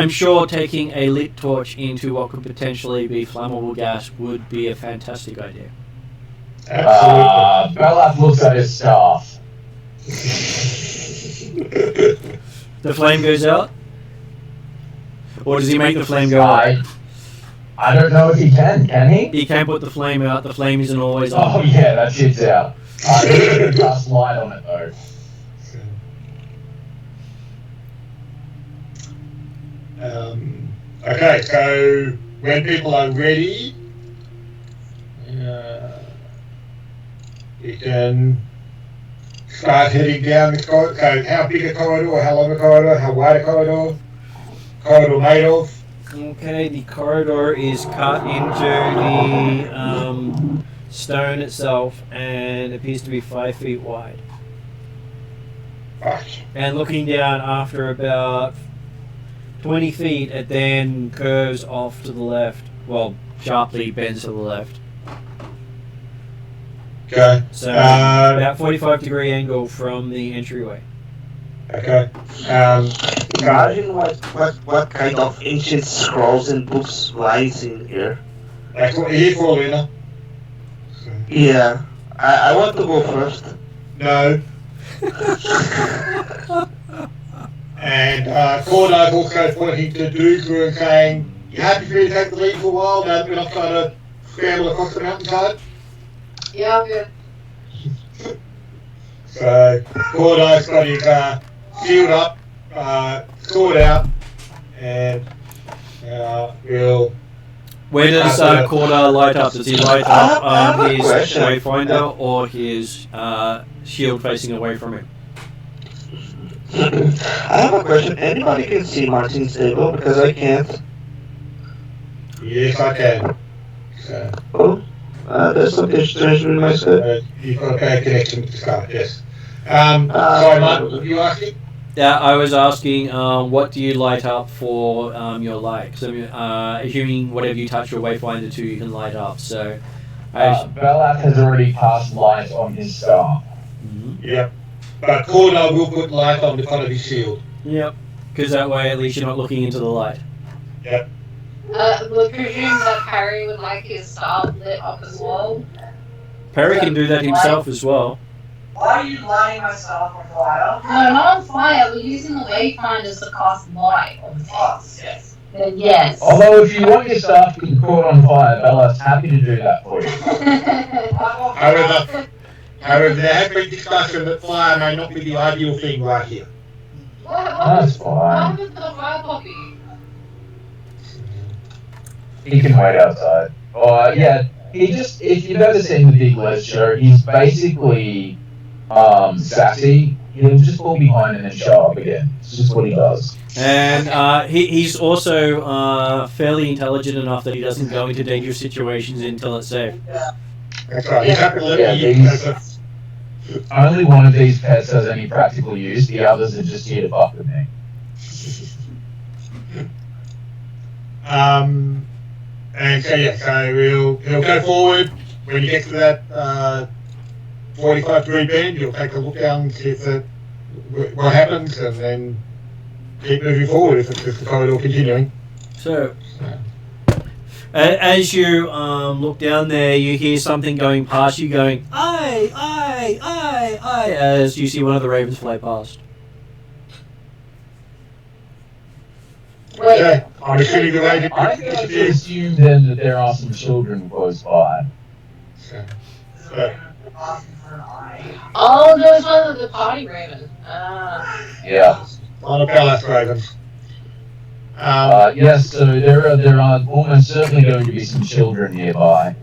sure taking a lit torch into what could potentially be flammable gas would be a fantastic idea. Absolutely. Belaf looks at his staff. The flame goes out? Or does he make the flame go out? I don't know if he can he? He can put the flame out, the flame isn't always on. Oh yeah, that shit's out. He can cast light on it though. Okay, so when people are ready, you can start heading down the corridor. So how big a corridor, how long a corridor, how wide a corridor made of? Okay, the corridor is cut into the stone itself and appears to be 5 feet wide. Right. And looking down after about 20 feet, it then curves off to the left. Well, sharply bends to the left. Okay. So, about 45-degree angle from the entryway. Okay. Imagine what kind of ancient scrolls and books lies in here. That's what you're here for, Luna. Yeah, I want to go first. No. And Cordo's also pointing to Dooku and saying, "You happy for me to take the lead for a while now that we're not trying to scramble across the mountainside?" Yeah, I'm good. So Cordo's got his shield up, sword out, and we'll... Where does Corda light up? Does he light up his wayfinder or his shield facing away from him? I have a question. Anybody can see Martin's table because I can't. Yes, I can. So, Oh, there's something strange with my set. you've got a bad connection with the scar, yes. Sorry, Martin, what were you asking? Yeah, I was asking, what do you light up for your light? So, assuming whatever you touch your wayfinder to, you can light up. So, Belaf has already cast light on his staff. Yep. But Cordo will put light on the front of his shield. Yep. Because that way, at least you're not looking into the light. Yep. We'll presume that Harry would like his staff lit up as well. Perry can do that himself as well. Why are you lighting myself on fire? No, not on fire. We're using the wayfinders to cast light on things. Yes. then yes. Although if you want your staff to be caught on fire, Bella's happy to do that for you. However, there has been discussion that fire may not be the ideal thing right here. That's What fine. happened to the fire puppy? He can wait outside. Yeah, he just, if you've ever seen the Big Les show, he's basically sassy. He'll just fall behind and then show up again. It's just what he does. And he's also fairly intelligent enough that he doesn't go into dangerous situations until it's safe. That's right. He's happy to let Yeah, you only one of these pets has any practical use. The others are just here to fuck with me. And so yeah, so he'll go forward. When you get to that 45-degree bend, you'll take a look down and see if what happens, and then keep moving forward if it's the corridor continuing. So, as you look down there, you hear something going past you, going "Aye, aye, aye, aye," as you see one of the ravens fly past. Wait. Okay, I'm assuming the raven I think to assume then that there are some children close by. Oh, those ones are the party raven. Yeah. On a palace ravens. Yes, so there are almost certainly going to be some children nearby.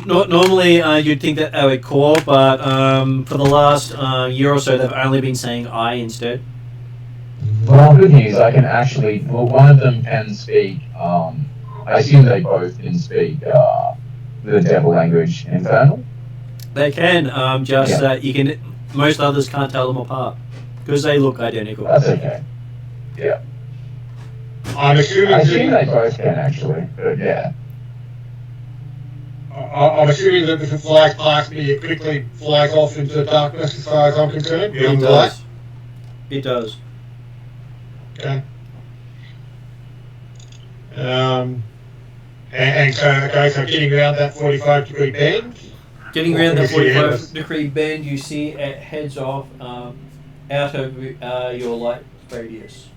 Normally, you'd think that they would call, but for the last year or so, they've only been saying "I" instead. Well, good news, I can actually, one of them can speak, I assume they both can speak the devil language, Infernal? They can, that you can. Most others can't tell them apart because they look identical. That's okay. Yeah. I'm assuming. I assume they both can actually, but yeah. I'm assuming that if it flies past me, it quickly flies off into darkness as far as I'm concerned. It does. It does. Okay. And so getting around that 45-degree bend. Getting around the 45-degree bend, you see it heads off out of your light radius.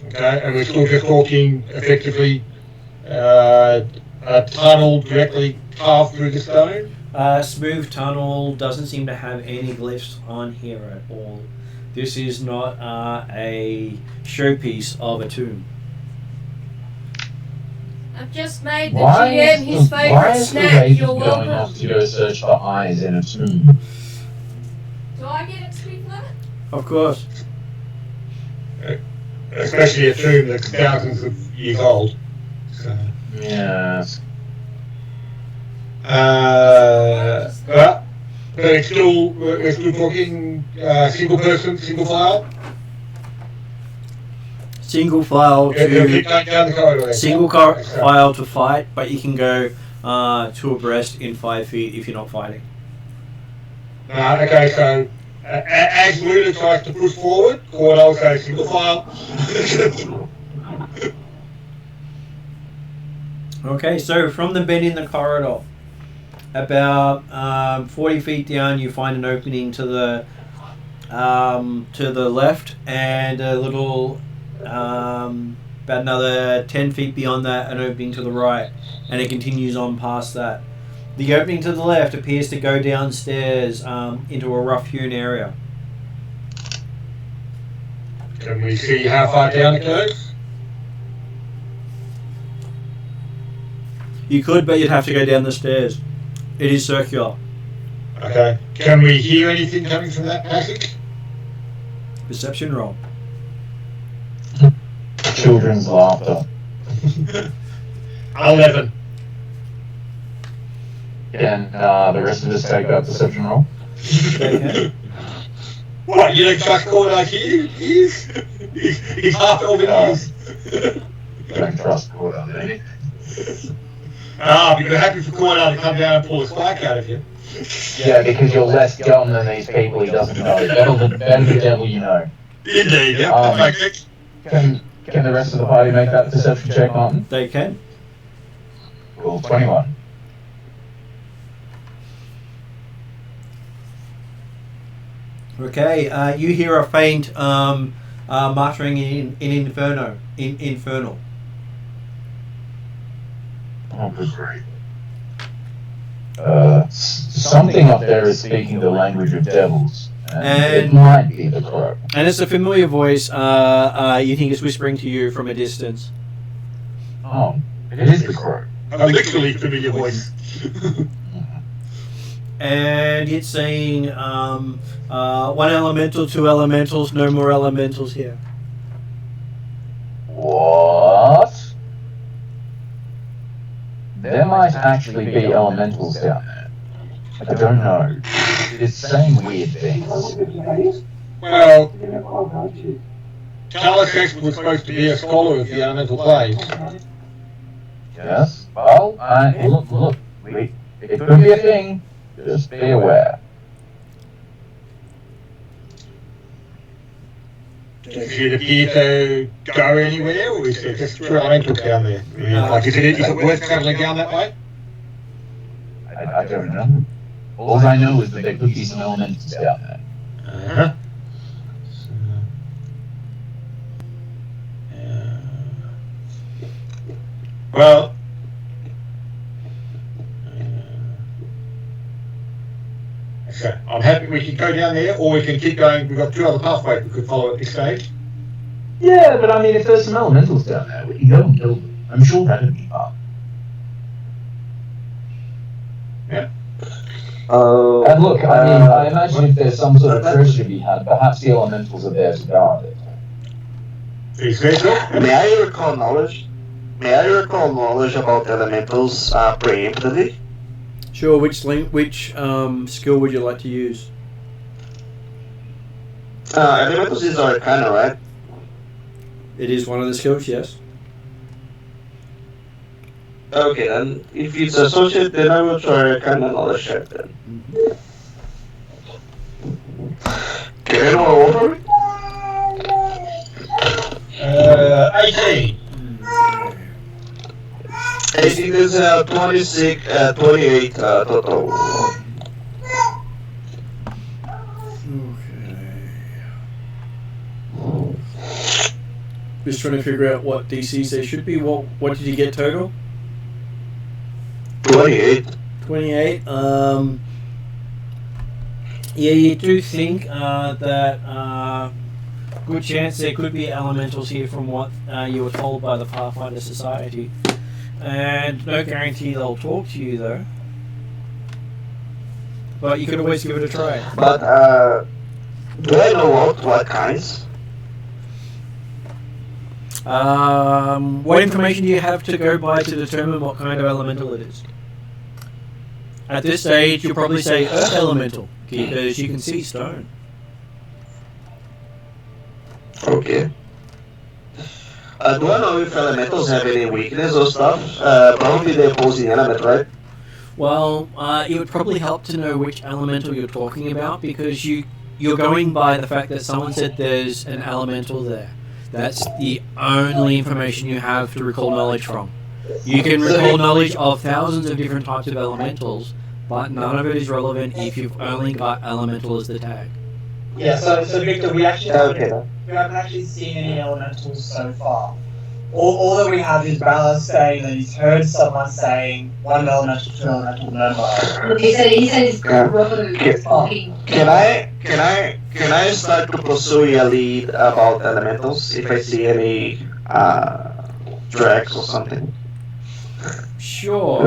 Okay, and we're still just talking effectively a tunnel directly carved through the stone. Smooth tunnel, doesn't seem to have any glyphs on here at all. This is not a showpiece of a tomb. I've just made the GM his favourite snack. You're going welcome. off to go search for eyes in a tomb? Do I get it, Sweetler? Of course. Especially a tomb that's thousands of years old. So. Yes. But we're still talking single person, single file. Single file Keep going down the corridor. File to fight, but you can go two abreast in 5 feet if you're not fighting. Okay, so as Luna tries to push forward, Cordo says single file. Okay, so from the bend in the corridor, about 40 feet down, you find an opening to the left, and a little about another 10 feet beyond that, an opening to the right, and it continues on past that. The opening to the left appears to go downstairs into a rough-hewn area. Can we see how far down it goes? You could, but you'd have to go down the stairs. It is circular. Okay. Can we hear anything coming from that passage? Perception roll. Children's laughter. 11. Can the rest of us take that perception roll? Okay. What, you don't trust Cordo here? He's half elven ears. Don't trust Cordo, do you? But you're happy for Cordo to come down and pull a spike out of you. Yeah, because you're less dumb than these people he doesn't know. Better the devil you know. Indeed, yeah. Can the rest of the party make that perception check, Martin? They can. Cool, 21. Okay, you hear a faint muttering in infernal. Oh, good grief. Something up there is speaking the language of devils. And it might be the crow. And it's a familiar voice. You think it's whispering to you from a distance. Oh, it is the crow. A literally familiar voice. And it's saying, one elemental, two elementals, no more elementals here. What? There might actually be elementals down there. I don't know. It's saying weird things. Well, Calisex was supposed to be a scholar of the elemental planes. Yes? Well, look. It could be a thing. Just be aware. Does it appear to go anywhere, or is it just true elemental down there? I mean, like, is it worth travelling down that way? I don't know. All I know is that there could be some elementals down there. Uh-huh. Well, okay. I'm happy we can go down there, or we can keep going. We've got two other pathways we could follow at this stage. Yeah, but I mean, if there's some elementals down there, we can go and kill them. I'm sure that'd be fun. Yeah. And look, I mean, I imagine if there's some sort of treasure to be had, perhaps the elementals are there to guard it. May I recall knowledge? May I recall knowledge about elementals preemptively? Sure. Which skill would you like to use? Elementals is Arcana, right? It is one of the skills, yes. Okay, then if it's associated, then I will try Arcana knowledge check then. Can anyone offer me? 18. 18 is 26, 28 total. Just trying to figure out what DCs they should be. What did you get total? 28. 28. Yeah, you do think that good chance there could be elementals here from what you were told by the Pathfinder Society. And no guarantee they'll talk to you though. But you could always give it a try. But do I know what kinds? What information do you have to go by to determine what kind of elemental it is? At this stage, you'll probably say Earth Elemental, because you can see stone. Okay. Do I know if elementals have any weakness or stuff? Probably the opposing element, right? Well, it would probably help to know which elemental you're talking about, because you're going by the fact that someone said there's an elemental there. That's the only information you have to recall knowledge from. You can recall knowledge of thousands of different types of elementals, but none of it is relevant if you've only got elemental as the tag. Yeah, so Victor, we haven't actually seen any elementals so far. All that we have is Bala saying that he's heard someone saying one elemental, two elemental, no more. He said his brother was talking. Can I start to pursue a lead about elementals if I see any tracks or something? Sure.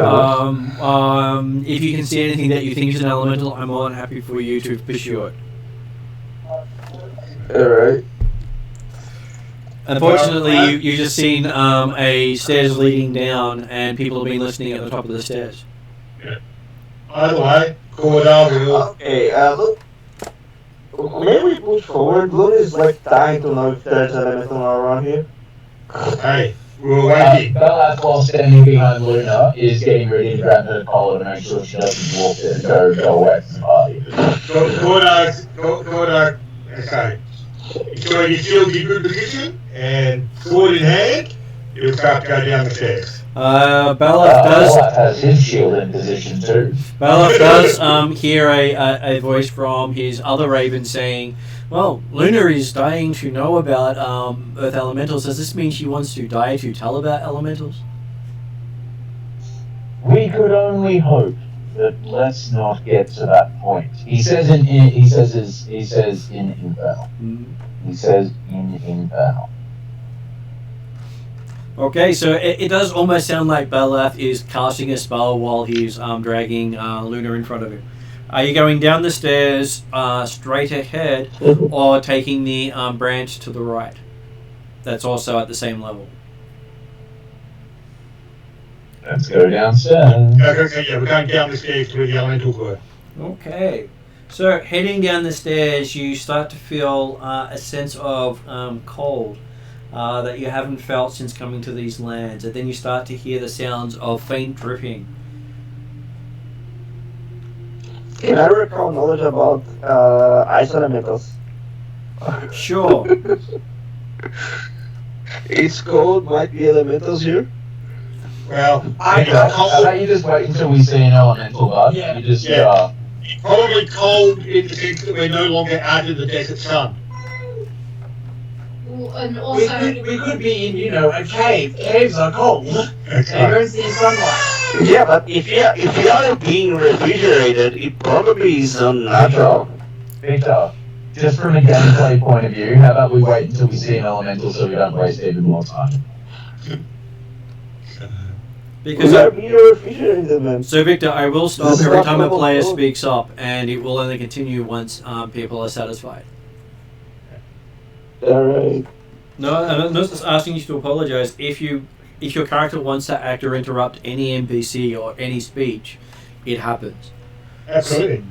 If you can see anything that you think is an elemental, I'm more than happy for you to pursue it. Alright. Unfortunately, you've just seen a stairs leading down, and people have been listening at the top of the stairs. Yeah. Either way, Cordar will. Okay, look. Maybe we push forward. Loon is like dying to know if there's an elemental around here. Hey, we're waiting. Bellath, while standing behind Luna, is getting ready to grab her collar to make sure she doesn't walk in and go away from the party. Cordar, okay. Enjoy your shield in good position, and sword in hand, you'll start to go down the stairs. Bellath has his shield in position too. does hear a voice from his other raven saying, Well, Luna is dying to know about Earth Elementals. Does this mean she wants to die to tell about Elementals? We could only hope, but let's not get to that point. He says in Infernal. He says in Infernal. Okay, so it does almost sound like Belath is casting a spell while he's dragging Luna in front of him. Are you going down the stairs straight ahead, or taking the branch to the right? That's also at the same level. Let's go downstairs. Okay, yeah, we're going down the stairs to where the elementals were. Okay. So heading down the stairs, you start to feel a sense of cold that you haven't felt since coming to these lands. And then you start to hear the sounds of faint dripping. Can I recall knowledge about ice elementals? Sure. It's cold, might be elementals here. Well, How about you just wait until we see an elemental, bud? Yeah. You just, Yeah. Probably cold in the sense that we're no longer out in the desert sun. And also, We could be in, a cave. Caves are cold. That's And you right. don't see sunlight. Yeah, but if you aren't being refrigerated, it probably is unnatural. Victor, just from a gameplay point of view, how about we wait until we see an elemental so we don't waste even more time? Because We are being refrigerated, man. so Victor, I will stop This is every not time a normal player code. speaks up, and it will only continue once people are satisfied. Alright. No, I'm not just asking you to apologize. If your character wants to act or interrupt any NPC or any speech, it happens. Absolutely.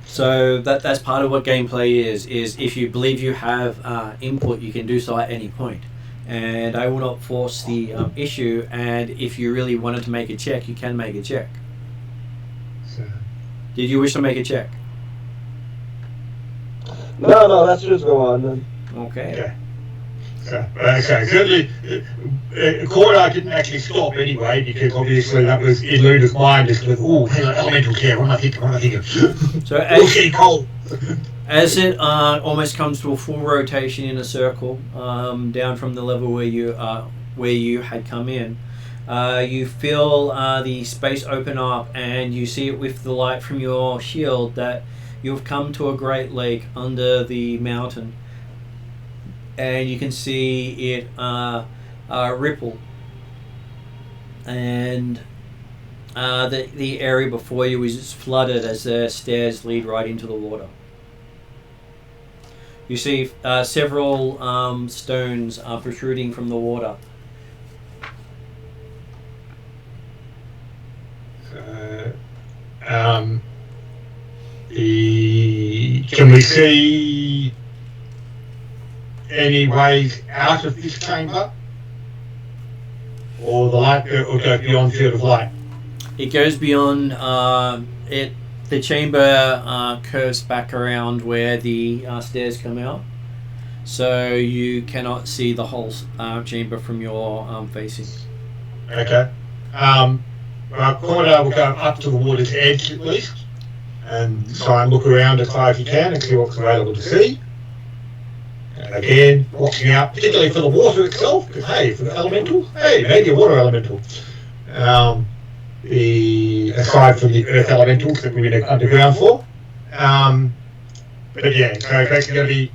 So that's part of what gameplay is if you believe you have input, you can do so at any point. And I will not force the issue, and if you really wanted to make a check, you can make a check. So, Did you wish to make a check? No, let's just go on then. Okay. okay, certainly, Cora didn't actually stop anyway, because obviously that was in Luna's mind, just with, oh, hang on, elementals here, what am I thinking? So Oh, getting cold. as it almost comes to a full rotation in a circle, down from the level where you had come in, you feel the space open up, and you see it with the light from your shield that you've come to a great lake under the mountain, and you can see it ripple, and the area before you is flooded as the stairs lead right into the water. You see several stones protruding from the water. Can we see any ways out of this chamber? Or the light will go beyond field of light? It goes beyond it. The chamber curves back around where the stairs come out, so you cannot see the whole chamber from your facing. Okay. Corda will go up to the water's edge at least, and try and look around as far as you can and see what's available to see. And again, watching out, particularly for the water itself, because hey, for the elemental, hey, maybe a water elemental. Aside from the earth elementals that we're underground for. But yeah, so basically going to be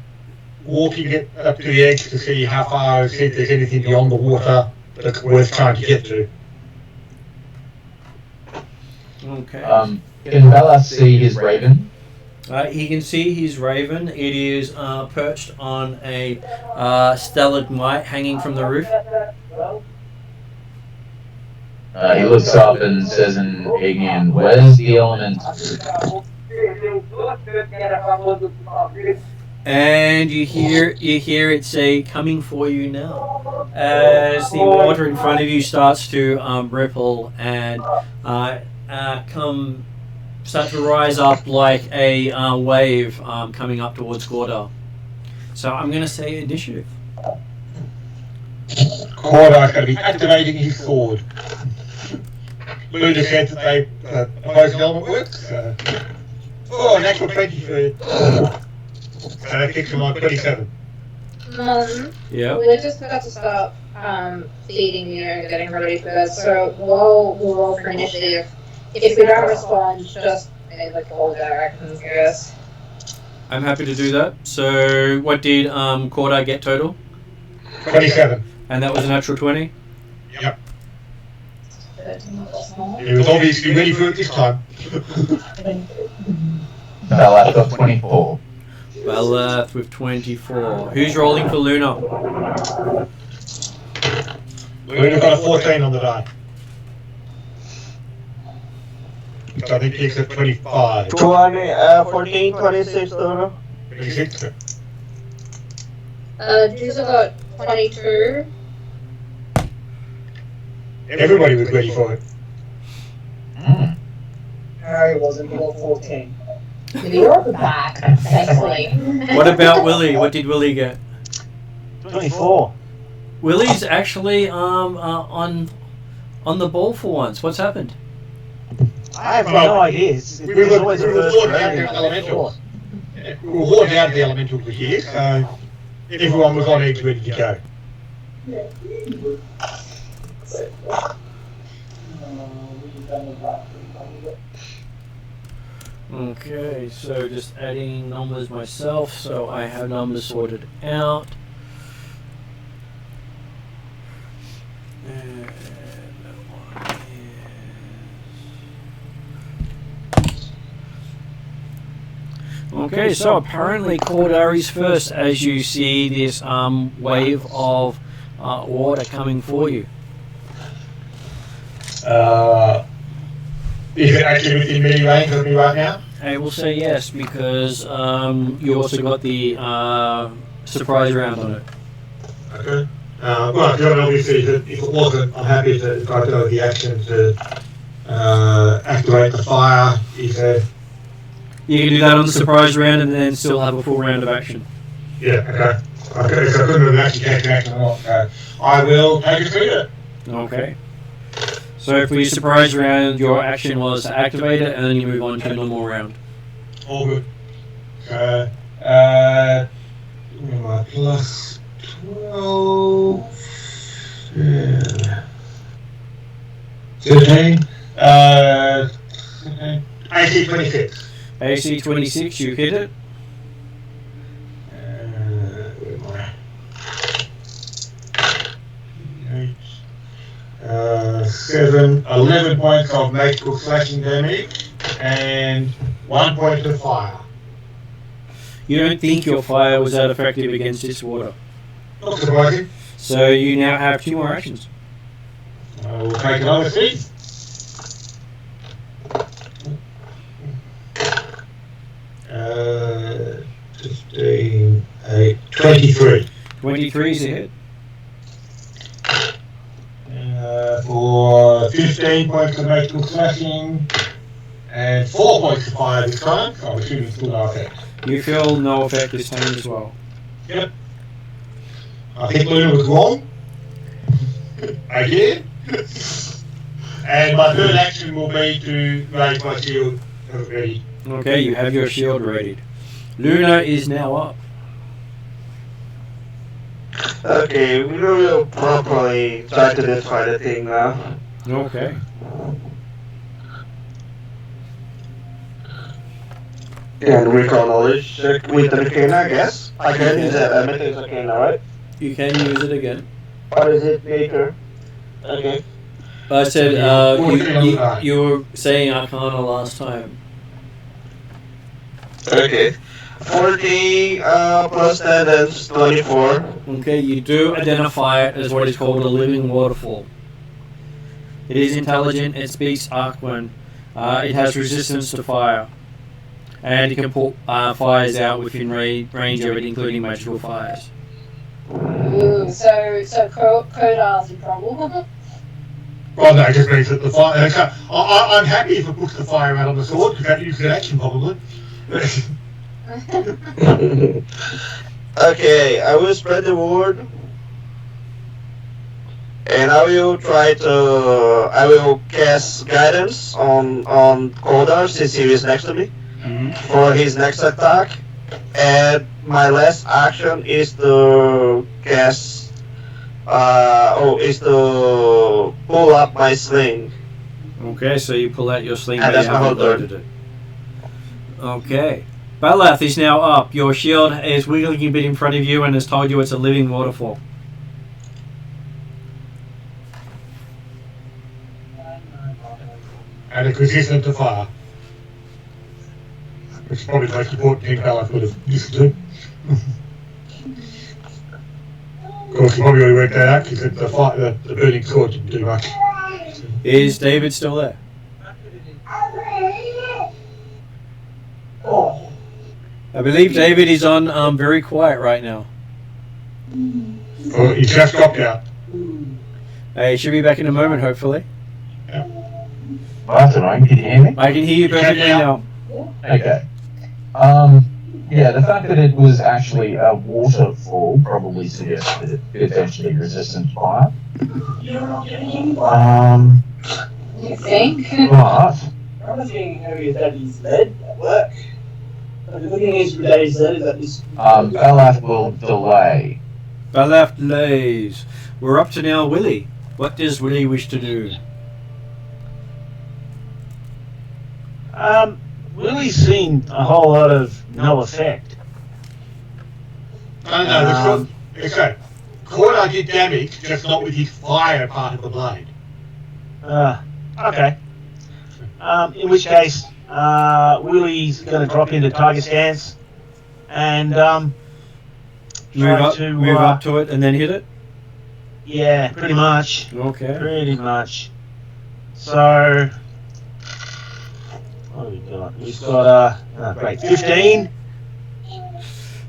walking it up to the edge to see how far, see if there's anything beyond the water that's worth trying to get to. Okay. Can Bella see his raven? He can see his raven. It is perched on a stalagmite hanging from the roof. He looks up and says in Aegean, "Where's the element?" And you hear it say, "Coming for you now," as the water in front of you starts to ripple and start to rise up like a wave coming up towards Gorda. So I'm going to say initiative. Corda's going to be activating his sword. Luna said that they opposing element works. Natural 20 for So that kicks him on 27. Yeah. We just got to stop feeding you and getting ready for that. So we'll roll for initiative. If we don't respond, just make like all directions, I guess. I'm happy to do that. So, what did Corda get total? 27. And that was a natural 20? Yep. He was obviously ready for it this time. Balath got 24. Balath with 24. Who's rolling for Luna? Luna got a 14 on the die. So I think he's at 25. 14, 26, Dora. 26. Juice got 22. Everybody was ready for it. Harry wasn't, he got 14. You're back, thankfully. What about Willie? What did Willie get? 24. Willie's actually on the ball for once. What's happened? I have no idea. It's always a first warned out grade, the I elementals. We were warned out the elementals this year, so everyone was on edge ready to go. Okay, so just adding numbers myself, so I have numbers sorted out. And that one is... Okay, so apparently Cordari's first as you see this wave of water coming for you. Is it actually within melee range of me right now? I will say yes, because you also got the surprise round on it. Okay. Well, John, obviously, if it wasn't, I'm happy to try to the action to activate the fire. He said, You can do that on the surprise round and then still have a full round of action. yeah, okay. Okay, so I couldn't have actually taken action or not. I will take a trigger. Okay. So for your surprise round, your action was to activate it, and then you move on to a normal round. All good. My plus 12. Yeah. 13. AC 26. AC 26, you hit it. Where am I? 11 points of magical slashing damage and 1 point of fire. You don't think your fire was that effective against this water. Not surprising. So you now have 2 more actions. I will take another seat. Uh, 15, 8, 23. 23 is a hit. For 15 points of magical slashing and 4 points of fire this time, so I'm assuming still no effect. You feel no effect this time as well. Yep. I think Luna was wrong. Again. And my third action will be to raise my shield ready. Okay, you have your shield readied. Luna is now up. Okay, we will properly try to destroy the thing now. Okay. And recall knowledge check with Arcana, I guess. I can use that. I meant it's Arcana, right? You can use it again. Or is it later? Okay. I said you were saying Arcana last time. Okay. 40 plus 10, that's 24. Okay, you do identify it as what is called a living waterfall. It is intelligent, it speaks Arquan. It has resistance to fire. And it can put fires out within range of it, including magical fires. Ooh, so Kodar's in trouble. Well, no, it just means that the fire. I'm happy if it puts the fire out on the sword, because that uses an action probably. Okay, I will spread the word. And I will cast guidance on Kodar since he is next to me for his next attack. And my last action is to cast. Is to pull up my sling. Okay, so you pull out your sling, And but you that's my haven't whole turn. loaded it. Okay. Balath is now up. Your shield is wiggling a bit in front of you and has told you it's a living waterfall. And it's resistant to fire. Which is probably the most important thing Balath would have listened to. Of course, you probably already worked that out because the burning sword didn't do much. Is David still there? I believe David is on very quiet right now. Well, he just dropped out. He should be back in a moment, hopefully. That's annoying. Can you hear me? I can hear you perfectly now. Okay. Yeah, the fact that it was actually a waterfall probably suggests that it's potentially resistant to fire. You think? But I'm looking at his daddy's lead at work. I'm looking at his daddy's lead that is. Balath will delay. Balath delays. We're up to now Willie. What does Willie wish to do? Willie's seen a whole lot of no effect. No, okay. Corda did damage, just not with his fire part of the blade. Okay. In which case, Willie's going to drop into Tiger Stance and Move up to it and then hit it? Yeah, pretty much. Okay. Pretty much. So, what have we got? We've got great 15.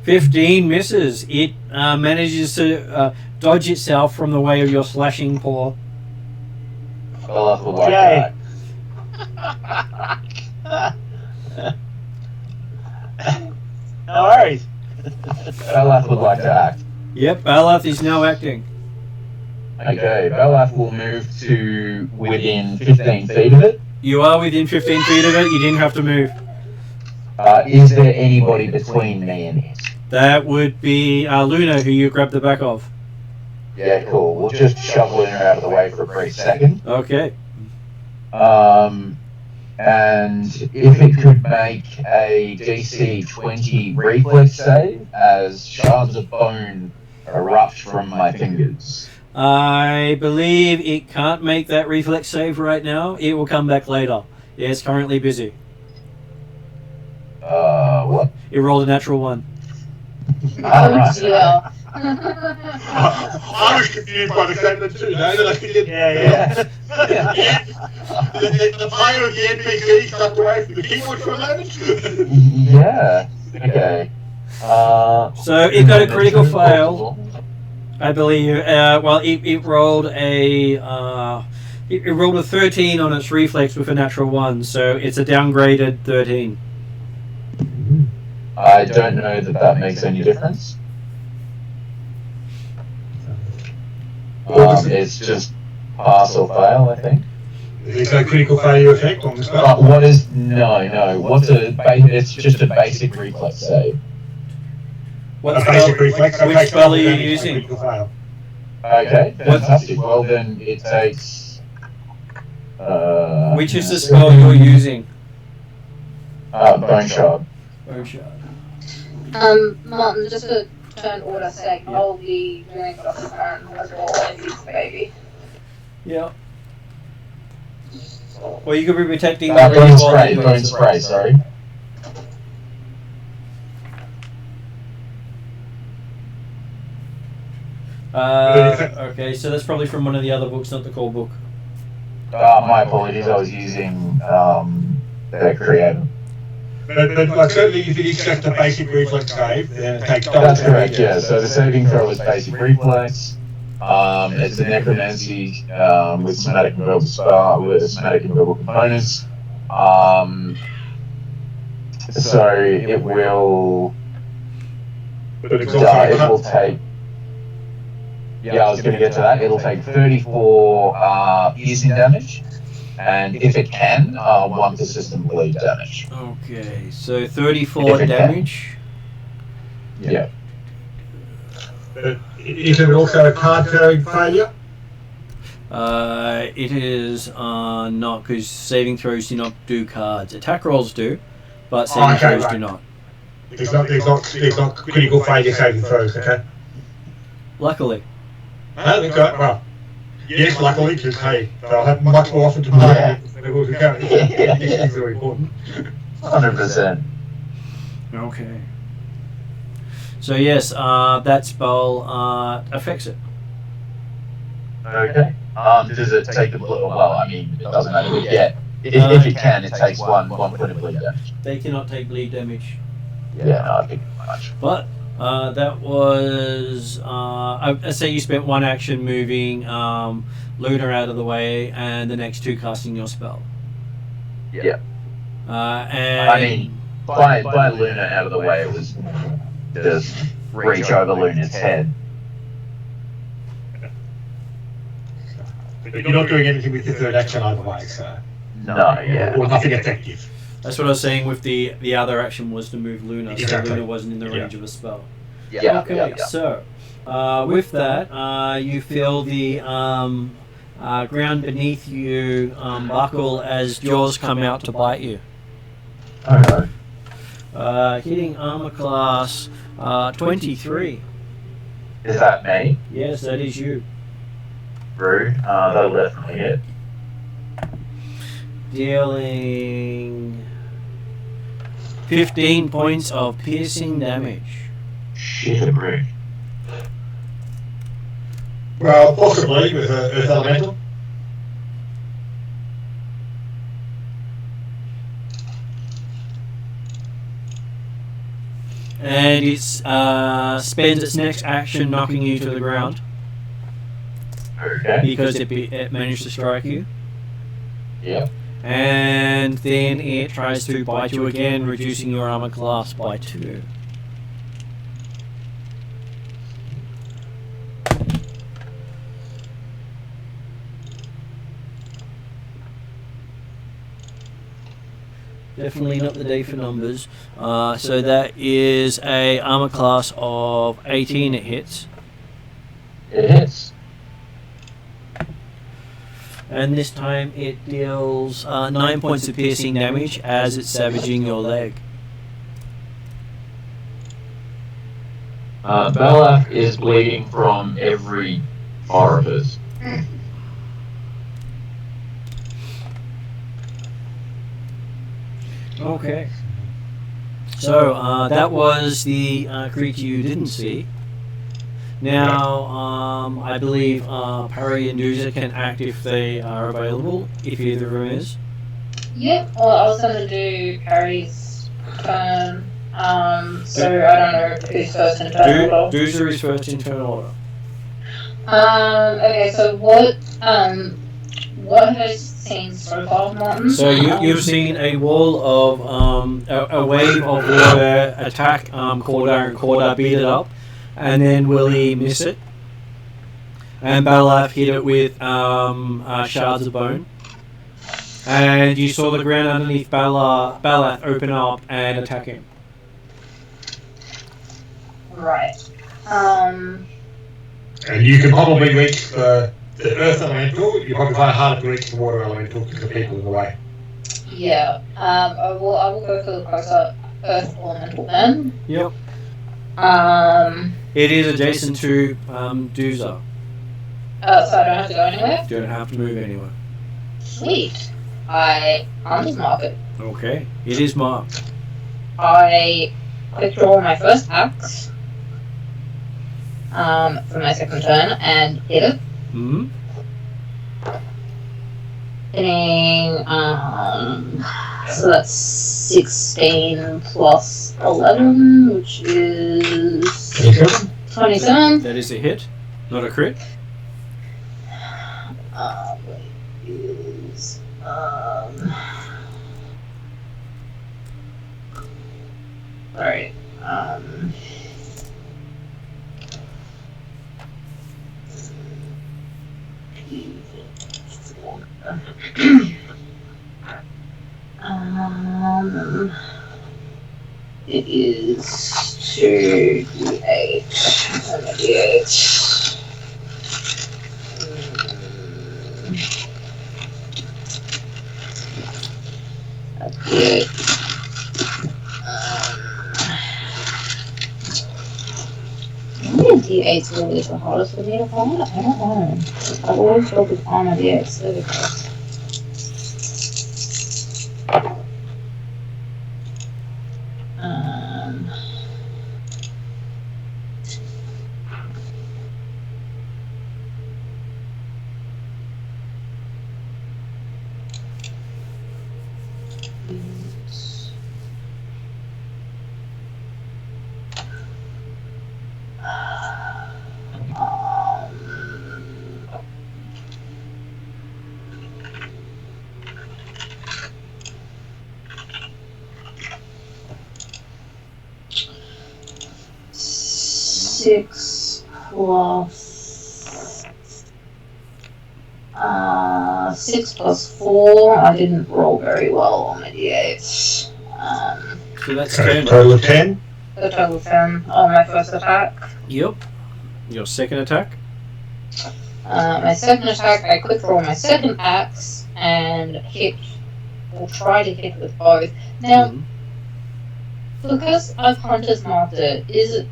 15 misses. It manages to dodge itself from the way of your slashing paw. Balath will like Okay. that. No worries. Balath would like to act. Yep, Balath is now acting. Okay, Balath will move to within 15 feet of it. You are within 15 feet of it. You didn't have to move. Is there anybody between me and it? That would be Luna, who you grabbed the back of. Yeah, cool. We'll just shove Luna out of the way for a brief second. Okay. And if it could make a DC 20 reflex save as shards of bone erupt from my fingers. I believe it can't make that reflex save right now. It will come back later. Yeah, it's currently busy. What? It rolled a natural 1. Oh, right. dear. I was confused by the statement too, no? That I did. Yeah. The player of the NPC stepped away from the keyboard for a moment. Yeah. Okay. So it got a critical fail, I believe. It rolled a it rolled a 13 on its reflex with a natural 1, so it's a downgraded 13. I don't know that makes any difference. It's just pass or fail, I think. There's no critical failure effect on the spell. What is no? It's just a basic reflex save. What A basic reflex. Which spell are you using? Critical fail. Okay, fantastic. Well then, it takes. Which is the spell you're using? Bone shard. Bone shard. Martin, just for turn order sake, I'll be doing Dr. Karen as well as his baby. Yeah. Or you could be protecting Bone spray, sorry. Okay, so that's probably from one of the other books, not the core book. My apologies, I was using the creator. But like certainly if it is just a basic reflex save, then it takes double That's correct, damage. yeah. So the saving throw is basic reflex. It's a necromancy with somatic and verbal components. So it will. But it's also It will take. Yeah, I was going to get to that. It'll take 34 piercing damage, and if it can, 1 persistent bleed damage. Okay, so 34 If it damage. Yeah. Is it also a card-carrying failure? It is not, because saving throws do not do cards. Attack rolls do, but saving throws do not. There's not critical failure saving throws, okay? Luckily. I think so. Well, yes, luckily, because hey, they'll have much more often to play than they will to carry. These things are important. 100%. Okay. So yes, that spell affects it. Okay. Does it take the blood? Well, I mean, it doesn't matter. Yeah. If it can, it takes one point of bleed damage. They cannot take bleed damage. Yeah, no, I think much. But that was I say you spent one action moving Luna out of the way, and the next two casting your spell. Yeah. And I mean, by Luna out of the way, it was just reach over Luna's head. But you're not doing anything with your third action either way, so. No, yeah. Or nothing effective. that's what I was saying with the other action was to move Luna, Exactly. so Luna wasn't in the range of a spell. Yeah. Okay, so with that, you feel the ground beneath you buckle as jaws come out to bite you. Okay. Hitting armor class 23. Is that me? Yes, that is you. Rude. That'll definitely hit. Dealing 15 points of piercing damage. Shit, rude. Well, possibly with Earth Elemental. And it spends its next action knocking you to the ground Okay. because it managed to strike you. Yep. And then it tries to bite you again, reducing your armor class by 2. Definitely not the day for numbers. So that is a armor class of 18. It hits. It hits. And this time it deals 9 points of piercing damage as it's savaging your leg. Balak is bleeding from every orifice. Okay. So that was the creature you didn't see. Now, I believe Parry and Doozer can act if they are available, if either of them is. Yep, well, I was gonna do Parry's turn. So I don't know who's first in turn order. Doozer is first in turn order. Okay, so what have I seen so far, Martin? So you've seen a wall of a wave of water attack Cordar, and Cordar beat it up, and then Willie miss it, and Balaf hit it with shards of bone, and you saw the ground underneath Balaf open up and attack him. Right. And you can probably reach the Earth Elemental. You probably find it harder to reach the Water Elemental because the people in the way. Yeah. I will go for the closer Earth Elemental then. Yep. It is adjacent to Doozer. So I don't have to go anywhere? You don't have to move anywhere. Sweet. I mark it. Okay. It is marked. I withdraw my first axe for my second turn and hit it. Mm-hmm. Hitting, so that's 16 plus 11, which is 27. That is a hit, not a crit. What is, sorry, it is 2d8. And a d8. A d8. D8's really the hardest for me to find. I don't know. I always focus on a D8. There we go. Six plus 4. I didn't roll very well on my d8. So that's 10. Total of 10. A total of 10 on my first attack. Yep. Your second attack? My second attack, I quick roll my second axe and hit, or try to hit with both. Now, because I've Hunter's marked it, is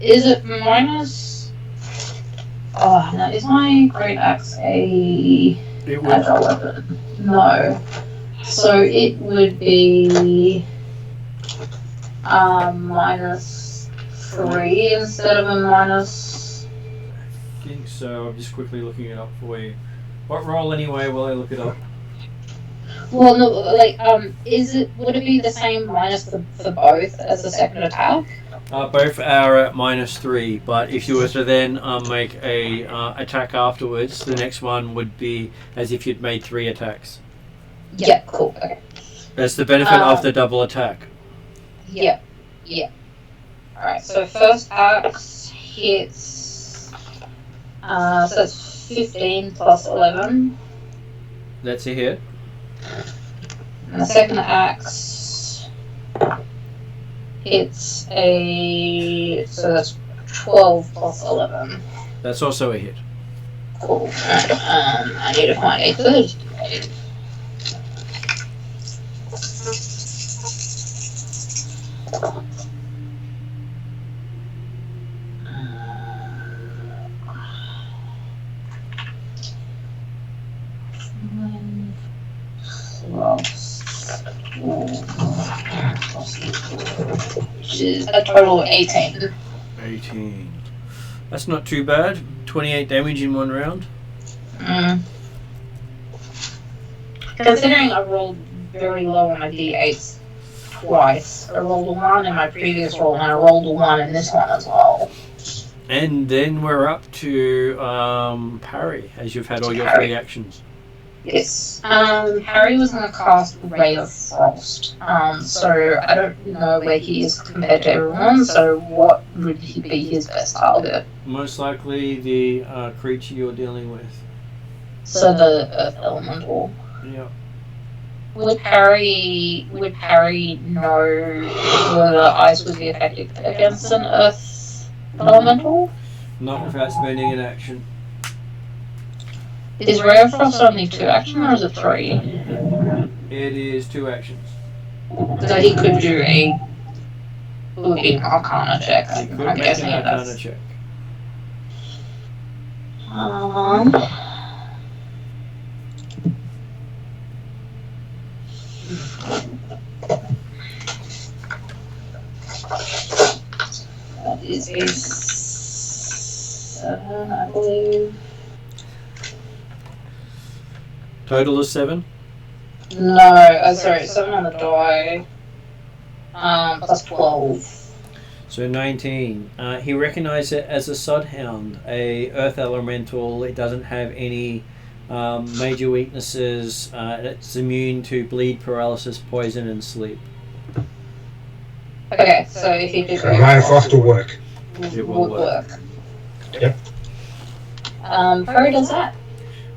it minus? Oh no, is my great axe a agile weapon? No. So it would be -3 instead of a minus. I think so. I'm just quickly looking it up for you. What roll anyway while I look it up? Well, no, like, would it be the same minus for both as the second attack? Both are at -3, but if you were to then make a attack afterwards, the next one would be as if you'd made 3 attacks. Yeah, cool. Okay. That's the benefit of the double attack. Yeah. Alright, so first axe hits, so that's 15 plus 11. That's a hit. And the second axe hits so that's 12 plus 11. That's also a hit. Cool. I need to find a third d8. Which is a total of 18. 18. That's not too bad. 28 damage in one round. Considering I rolled very low on my d8s twice. I rolled a 1 in my previous roll and I rolled a 1 in this one as well. And then we're up to Parry, as you've had all your 3 actions. Yes. Harry was going to cast Ray of Frost. So I don't know where he is compared to everyone, so what would he be his best target? Most likely the creature you're dealing with. So the Earth Elemental. Yeah. Would Harry know whether ice would be effective against an Earth Elemental? Not without spending an action. Is Ray of Frost only 2 actions or is it 3? It is 2 actions. So he could do a Arcana check. You could I'm make guessing an Arcana that's. check. That is a 7, I believe. Total is 7? No, sorry, 7 on the die. Plus 12. So 19. He recognized it as a Sodhound, a Earth Elemental. It doesn't have any major weaknesses. It's immune to bleed, paralysis, poison, and sleep. Okay, so if you do Ray of Frost will work. It will work. Yep. Parry does that.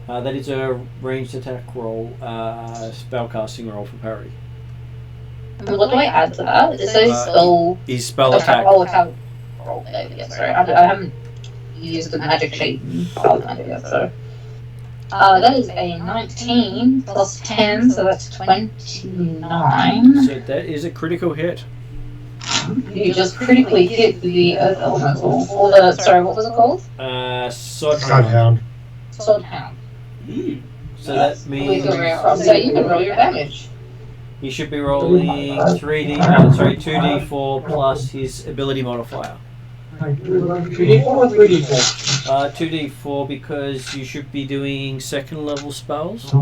That is a ranged attack roll, spellcasting roll for parry. And what do I add to that? It says spell. His spell attack. Oh, attack. Roll. Yeah, sorry. I haven't used the magic sheet in Pathfinder yet, so. That is a 19 plus 10, so that's 29. So that is a critical hit. You just critically hit the Earth Elemental. Or the, sorry, what was it called? Sodhound. Sodhound. So that means So you can roll your damage. he should be rolling 2d4 plus his ability modifier. 2d4 or 3d4? 2d4 because you should be doing second level spells.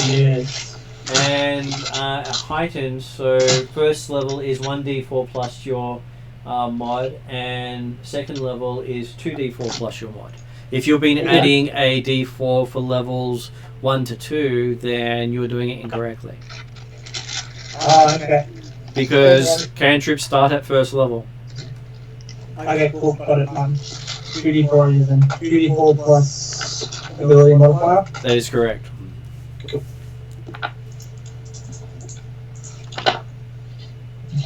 Yes. And heightened, so first level is 1d4 plus your mod, and second level is 2d4 plus your mod. If you've been adding a d4 for levels 1 to 2, then you're doing it incorrectly. Okay. Because cantrips start at first level. Okay, cool. Got it. 2d4 is 2d4 plus ability modifier. That is correct.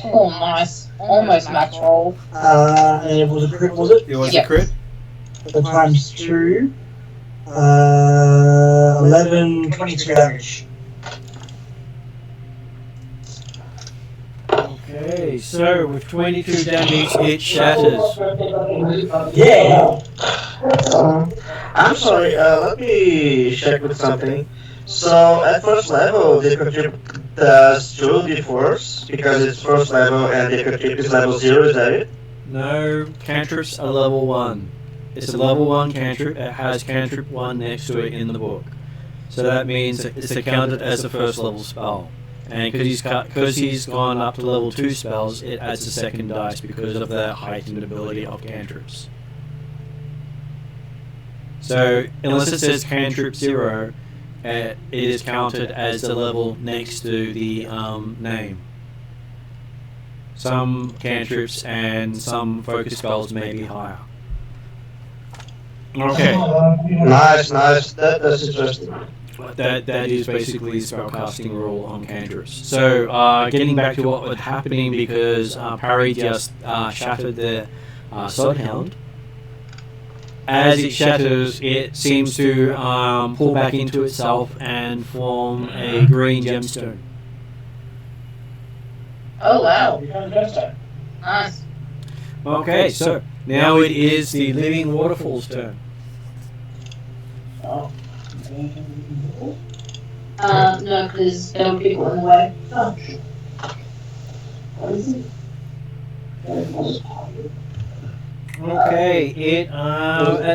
Oh, nice. Almost max roll. And it was a crit, was it? It was a crit? So times 2. 11, 22 damage. Okay, so with 22 damage, it shatters. Yeah! I'm sorry, let me check with something. So, at first level, the cantrip does 2d4s because it's first level and the cantrip is level 0, is that it? No, cantrips are level 1. It's a level 1 cantrip. It has cantrip 1 next to it in the book. So that means it's accounted as a first level spell. And because he's gone up to level 2 spells, it adds a second dice because of the heightened ability of cantrips. So unless it says cantrip 0, it is counted as the level next to the name. Some cantrips and some focus spells may be higher. Okay. Nice. That's interesting. That is basically the spellcasting rule on cantrips. So getting back to what was happening, because Parry just shattered the Sodhound. As it shatters, it seems to pull back into itself and form a green gemstone. Oh, wow. Nice. Okay, so now it is the Living Waterfall's turn. No, because there were people in the way. Okay, it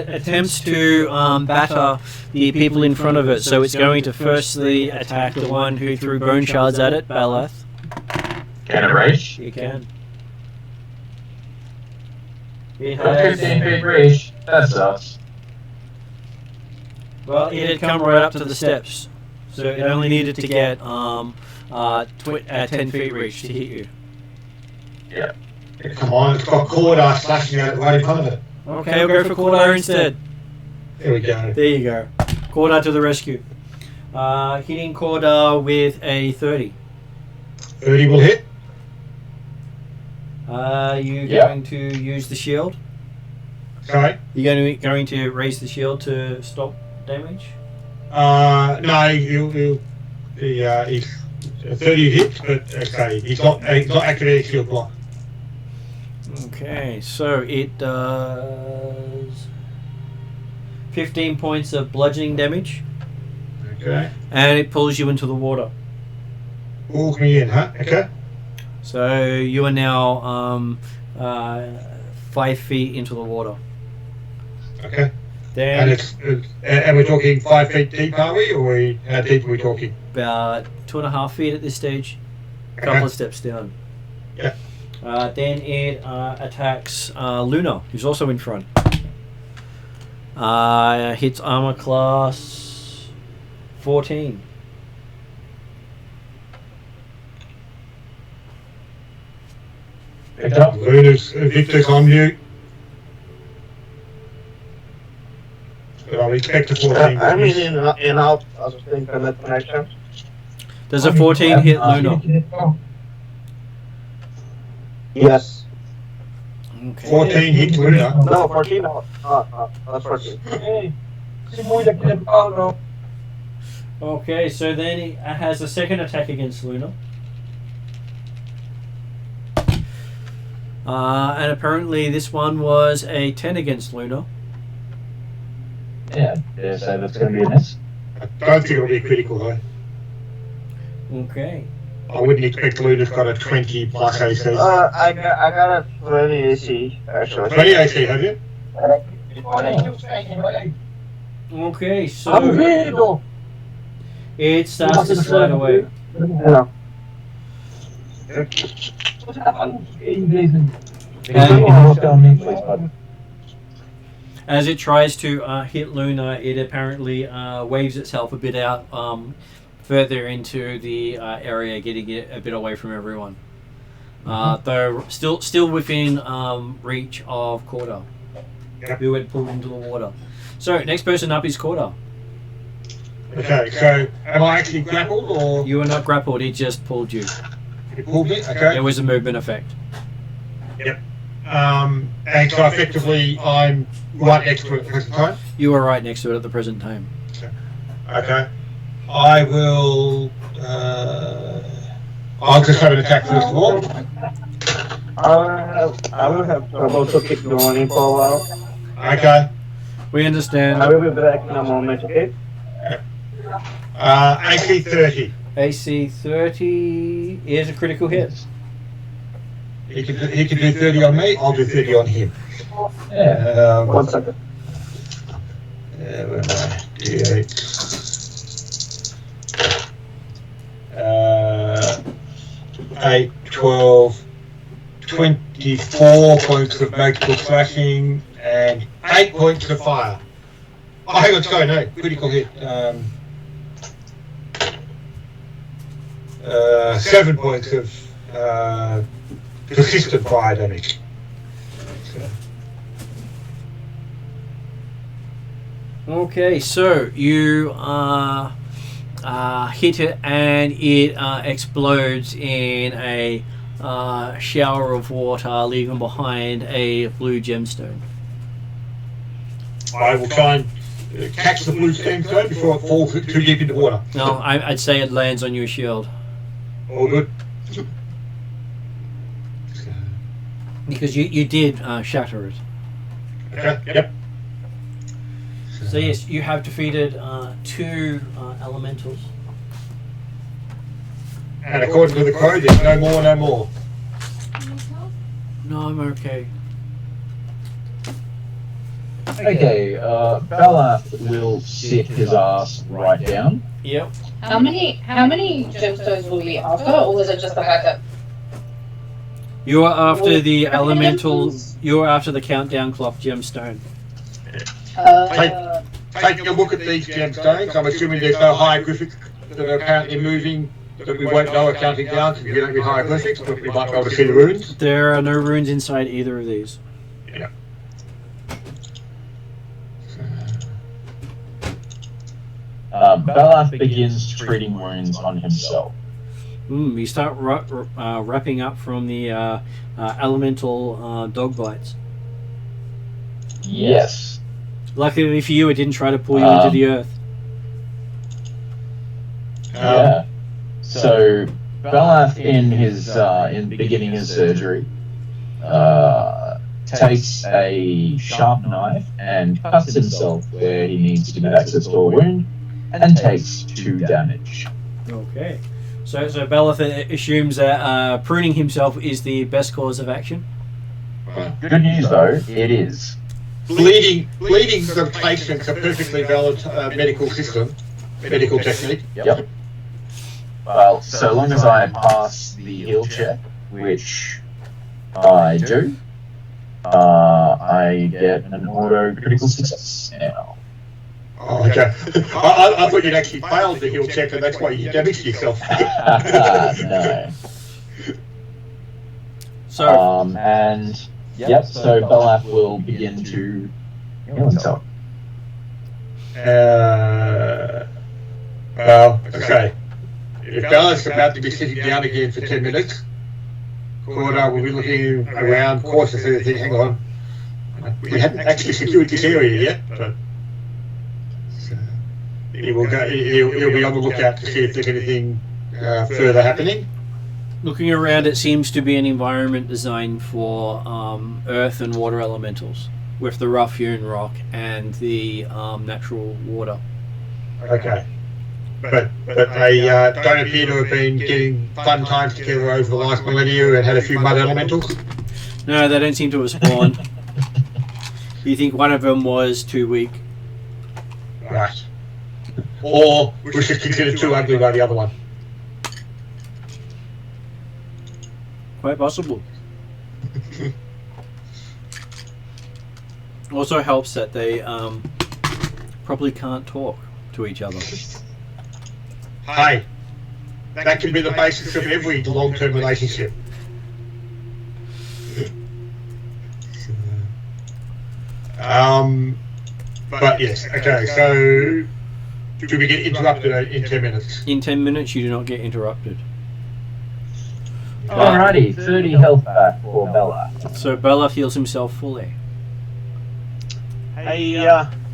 attempts to batter the people in front of it, so it's going to firstly attack the one who threw bone shards at it, Balath. Can it reach? You can. It Got has, 15 feet reach. That sucks. well, it had come right up to the steps, so it only needed to get 10 feet reach to hit you. Yeah. Come on, it's got Corda slashing at it right in front of it. Okay, we'll go for Cordar instead. There we go. There you go. Cordar to the rescue. Hitting Cordar with a 30. 30 will hit. You Yeah. going to use the shield? Sorry. You're going to raise the shield to stop damage? No, he's 30 hits, but okay, he's not activating shield block. Okay, so it does 15 points of bludgeoning damage, Okay. and it pulls you into the water. Pulls me in, huh? Okay. So you are now 5 feet into the water. Okay. And Then it's and we're talking 5 feet deep, are we? Or how deep are we talking? about 2.5 feet at this stage, a couple Okay. of steps down. Yeah. Then it attacks Luna, who's also in front. Hits armor class 14. Picked up. Luna's Victor's on mute. But I'll expect a 14. I'm in and out. I was thinking that connection. Does a 14 hit Luna? Yes. Okay. 14 hit Luna. No, 14. No, not 14. Hey, si muoio aqui no carro. Okay, so then he has a second attack against Luna. And apparently this one was a 10 against Luna. Yeah, dare say that's going to be a miss. I don't think it'll be critical though. Okay. I wouldn't expect Luna's got a 20 plus AC. I got a 20 AC actually. 20 AC, have you? Okay, so it starts to slide away. No. As it tries to hit Luna, it apparently waves itself a bit out further into the area, getting it a bit away from everyone. Though still within reach of Quarter, who had pulled into the water. So next person up is Quarter. Okay, so am I actually grappled or? You were not grappled; it just pulled you. It pulled me? Okay. There was a movement effect. Yep. And so effectively I'm right next to it at the present time? You were right next to it at the present time. Okay. I will... I'll just have an attack first of all. I will have trouble to keep going for a while. Okay. We understand. I will be back in a moment, okay? AC 30. AC 30 is a critical hit. He can do 30 on me, I'll do 30 on him. Yeah. 1 second. Where am I? D8. 8, 12, 24 points of magical slashing, and 8 points of fire. Oh, hang on, sorry, no, critical hit. 7 points of persistent fire damage. Okay, so you hit it and it explodes in a shower of water, leaving behind a blue gemstone. I will try and catch the blue gemstone before it falls too deep into water. No, I'd say it lands on your shield. All good. Because you did shatter it. Okay, yep. So yes, you have defeated 2 elementals. And according to the crow, there's no more, no more. No, I'm okay. Okay, Bella will sit his ass right down. Yep. How many gemstones will we after, or was it just the fact that You are after the How many elemental. gemstones? You are after the countdown clock gemstone. Take a look at these gemstones. I'm assuming there's no hieroglyphics that are apparently moving that we won't know are counting down because we don't read hieroglyphics, but we might be able to see the runes. There are no runes inside either of these. Yeah. Bella begins treating wounds on himself. You start wrapping up from the elemental dog bites. Yes. Luckily for you, it didn't try to pull you into the earth. Yeah. So Bella, in beginning his surgery, takes a sharp knife and cuts himself where he needs to get access to a wound, and takes 2 damage. Okay. So Belitha assumes that pruning himself is the best course of action. Good news though, it is. Bleeding the patient's a perfectly valid medical technique. Yep. Well, so long as I pass the heal check, which I do, I get an auto critical success now. Oh, okay. I thought you'd actually failed the heal check and that's why you damaged yourself. No. So and yep, so Belaf will begin to heal himself. Well, okay. If Bella's about to be sitting down again for 10 minutes, Corda will be looking around cautiously, think, hang on. We haven't actually secured this area yet, but he will go. He'll be on the lookout to see if there's anything further happening. Looking around, it seems to be an environment designed for earth and water elementals, with the rough-hewn rock and the natural water. Okay. But they don't appear to have been getting fun times together over the last millennia and had a few mud elementals? No, they don't seem to have spawned. You think one of them was too weak? Right. Or was just considered too ugly by the other one? Quite possible. Also helps that they probably can't talk to each other. Hey, that can be the basis of every long-term relationship. But yes, okay, so do we get interrupted in 10 minutes? In 10 minutes you do not get interrupted. Alrighty, 30 health back for Bella. So Bella heals himself fully. Hey,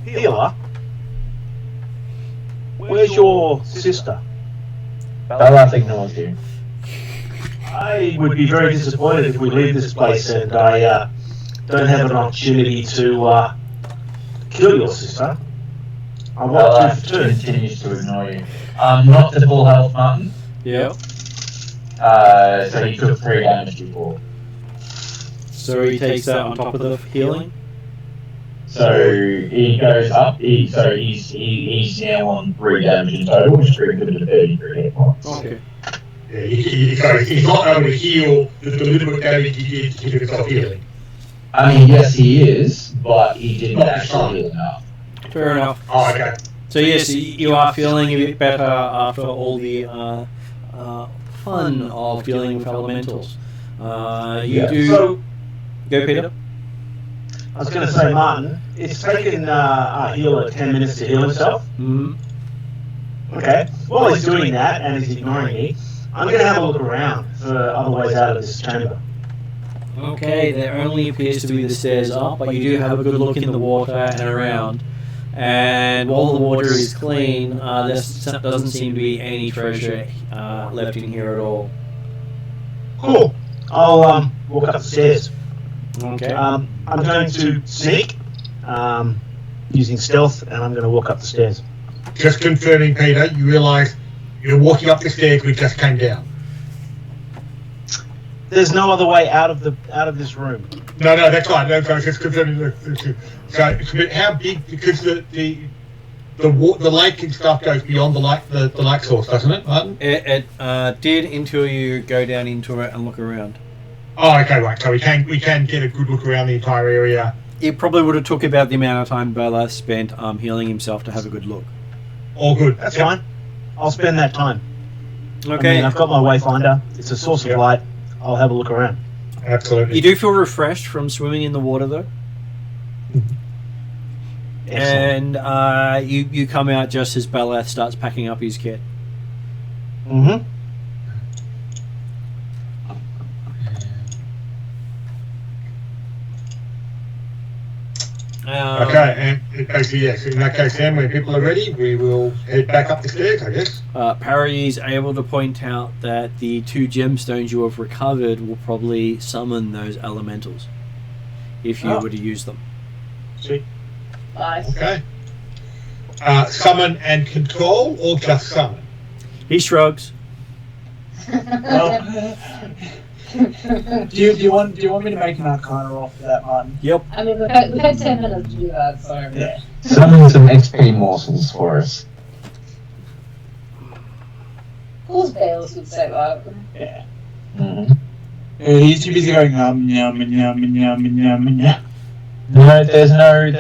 healer. Where's your sister? Bella ignores you. I would be very disappointed if we leave this place and I don't have an opportunity to kill your sister. I want Bella two for two. continues to ignore you. Not to full health, Martin. Yeah. So he took 3 damage before. So he takes that on top of the healing? So he goes up. He's now on 3 damage in total, which brings him to 33 hit points. Okay. Yeah, he's not able to heal the little bit damage he did to keep himself healing. I mean, yes, he is, but he didn't actually heal enough. Fair enough. Oh, okay. So yes, you are feeling a bit better after all the fun of dealing with elementals. You do... So, Go, Peter. I was going to say, Martin, it's taken our healer 10 minutes to heal himself. Mm-hmm. Okay. While he's doing that and he's ignoring me, I'm going to have a look around for other ways out of this chamber. Okay, there only appears to be the stairs up, but you do have a good look in the water and around. And while the water is clean, there doesn't seem to be any treasure left in here at all. Cool. I'll walk up the stairs. Okay. I'm going to sneak using stealth, and I'm going to walk up the stairs. Just confirming, Peter, you realise you're walking up the stairs we just came down. There's no other way out of this room. No, that's right. No, just confirming. So, how big? Because the lake and stuff goes beyond the lake source, doesn't it, Martin? It did until you go down into it and look around. Oh, okay, right. So we can get a good look around the entire area. It probably would have took about the amount of time Bella spent healing himself to have a good look. All good. That's fine. I'll spend that time. Okay. I mean, I've got my wayfinder. It's a source of light. I'll have a look around. Absolutely. You do feel refreshed from swimming in the water, though. Excellent. And you come out just as Bella starts packing up his kit. Mm-hmm. Okay, and basically, yes, in that case then, when people are ready, we will head back up the stairs, I guess. Parry is able to point out that the 2 gemstones you have recovered will probably summon those elementals, if you were to use them. See? Nice. Okay. Summon and control, or just summon? He shrugs. Well, Do you want me to make an Arcana roll for that, Martin? Yep. I mean, we've had 10 minutes to do that, so. Yeah. Summon some XP morsels for us. Of course, Bayless would say that. Yeah. Mm-hmm. He's too busy going yum yum yum yum yum yum. No, there's no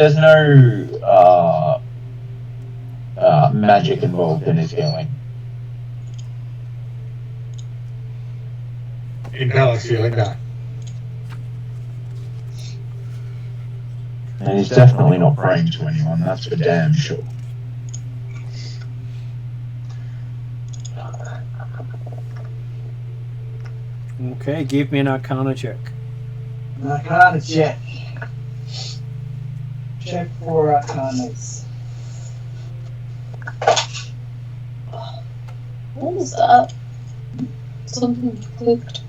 magic involved in his healing. In Bella's feeling that. And he's definitely not praying to anyone, that's for damn sure. Okay, give me an Arcana check. Arcana check. Check for Arcanas. What was that? Something clicked.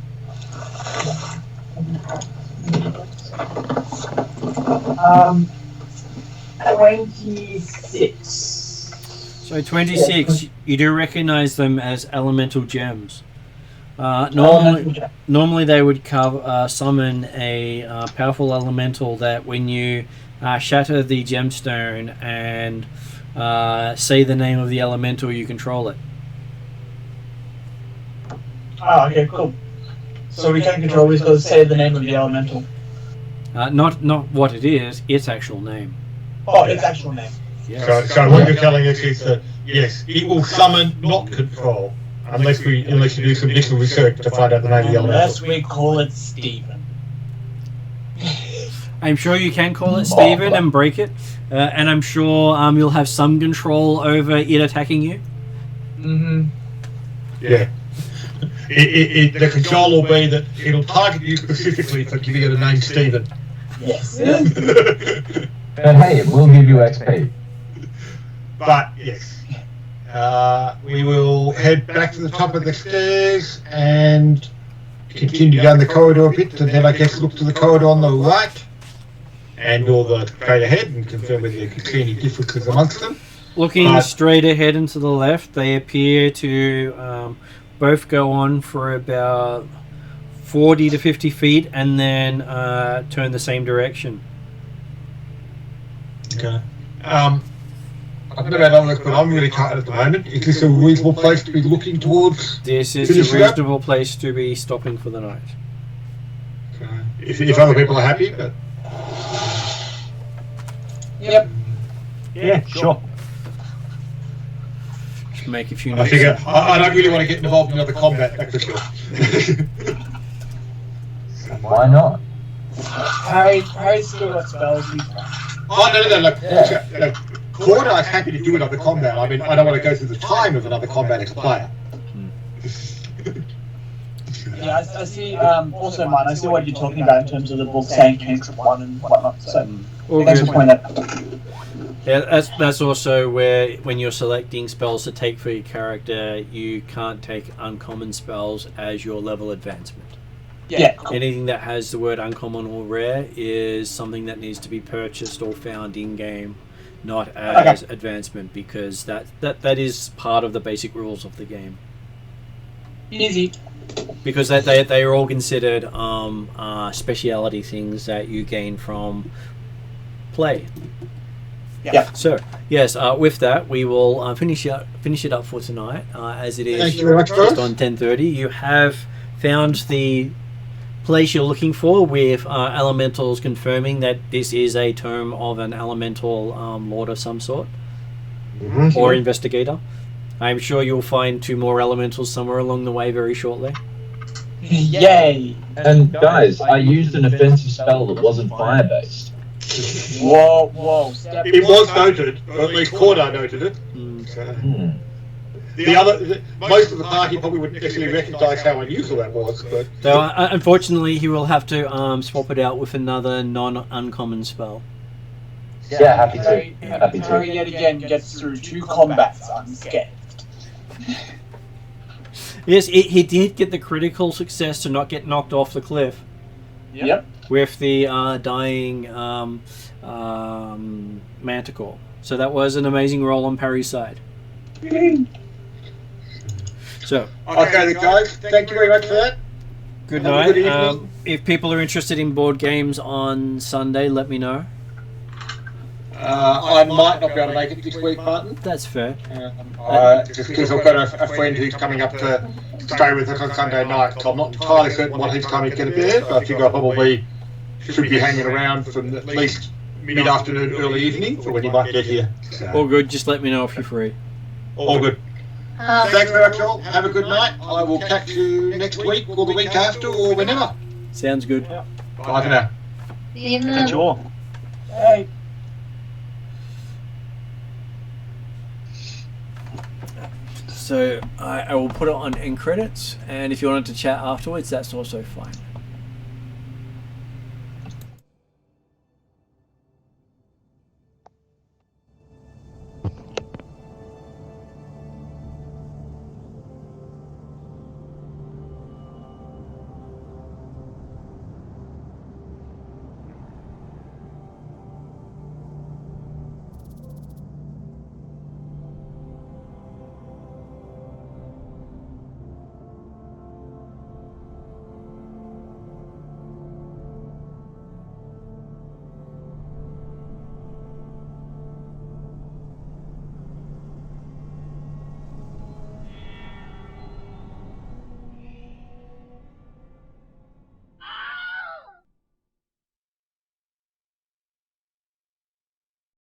26. So 26, you do recognize them as elemental gems. Normally they would summon a powerful elemental that when you shatter the gemstone and say the name of the elemental, you control it. Oh, okay, cool. So we can control this because say the name of the elemental. Not what it is, its actual name. Oh, its actual name. Yes. So what you're telling us is that yes, it will summon, not control, unless you do some additional research to find out the name of the elemental. Unless we call it Stephen. I'm sure you can call it Stephen and break it, and I'm sure you'll have some control over it attacking you. Mm-hmm. Yeah. The control will be that it'll target you specifically for giving it a name Stephen. Yes. But hey, it will give you XP. But yes, we will head back to the top of the stairs and continue down the corridor a bit, and then I guess look to the corridor on the right and or the straight ahead and confirm whether you can see any differences amongst them. Looking straight ahead and to the left, they appear to both go on for about 40 to 50 feet and then turn the same direction. Okay. I don't know about others, but I'm really tired at the moment. Is this a reasonable place to be looking towards? This is a reasonable place to be stopping for the night. Okay. If other people are happy, but... Yep. Yeah, sure. Just make a few I notes. figure I don't really want to get involved in other combat, that's for sure. Why not? Harry's still got spells. Oh, no, look. Cordar's happy to do another combat. I mean, I don't want to go through the time of another combat as a player. Yeah, I see, also mine, I see what you're talking about in terms of the book saying cantrip one and whatnot, so thanks for pointing that out. Yeah, that's also where, when you're selecting spells to take for your character, you can't take uncommon spells as your level advancement. Yeah. Anything that has the word uncommon or rare is something that needs to be purchased or found in-game, not as advancement, because that is part of the basic rules of the game. Easy. Because they are all considered speciality things that you gain from play. Yeah. So yes, with that we will finish it up for tonight. As it is Thank you very much, just guys. on 10:30. You have found the place you're looking for, with elementals confirming that this is a term of an elemental lord of some sort, or investigator. I'm sure you'll find 2 more elementals somewhere along the way very shortly. Yay! And guys, I used an offensive spell that wasn't fire-based. Whoa, It was noted, or at least Cordar noted it. So. Most of the party probably wouldn't necessarily recognise how unusual that was, but... So unfortunately he will have to swap it out with another non-uncommon spell. Yeah, happy to. Harry yet again gets through 2 combats unscathed. Yes, he did get the critical success to not get knocked off the cliff. Yep. With the dying Manticore. So that was an amazing roll on Parry's side. So, Okay, guys, thank you very much for that. good Have a night. good evening. If people are interested in board games on Sunday, let me know. I might not be able to make it this week, Martin. That's fair. Just because I've got a friend who's coming up to stay with us on Sunday night, so I'm not entirely certain what his time is going to be there, but I think I probably should be hanging around from at least mid-afternoon, early evening for when you might get here. So, All good, just let me know if you're free. all good. Thanks very much, all. Have a good night. I will catch you next week or the week after or whenever. Sounds good. Bye for now. Catch you all. Hey. So I will put it on end credits, and if you wanted to chat afterwards, that's also fine.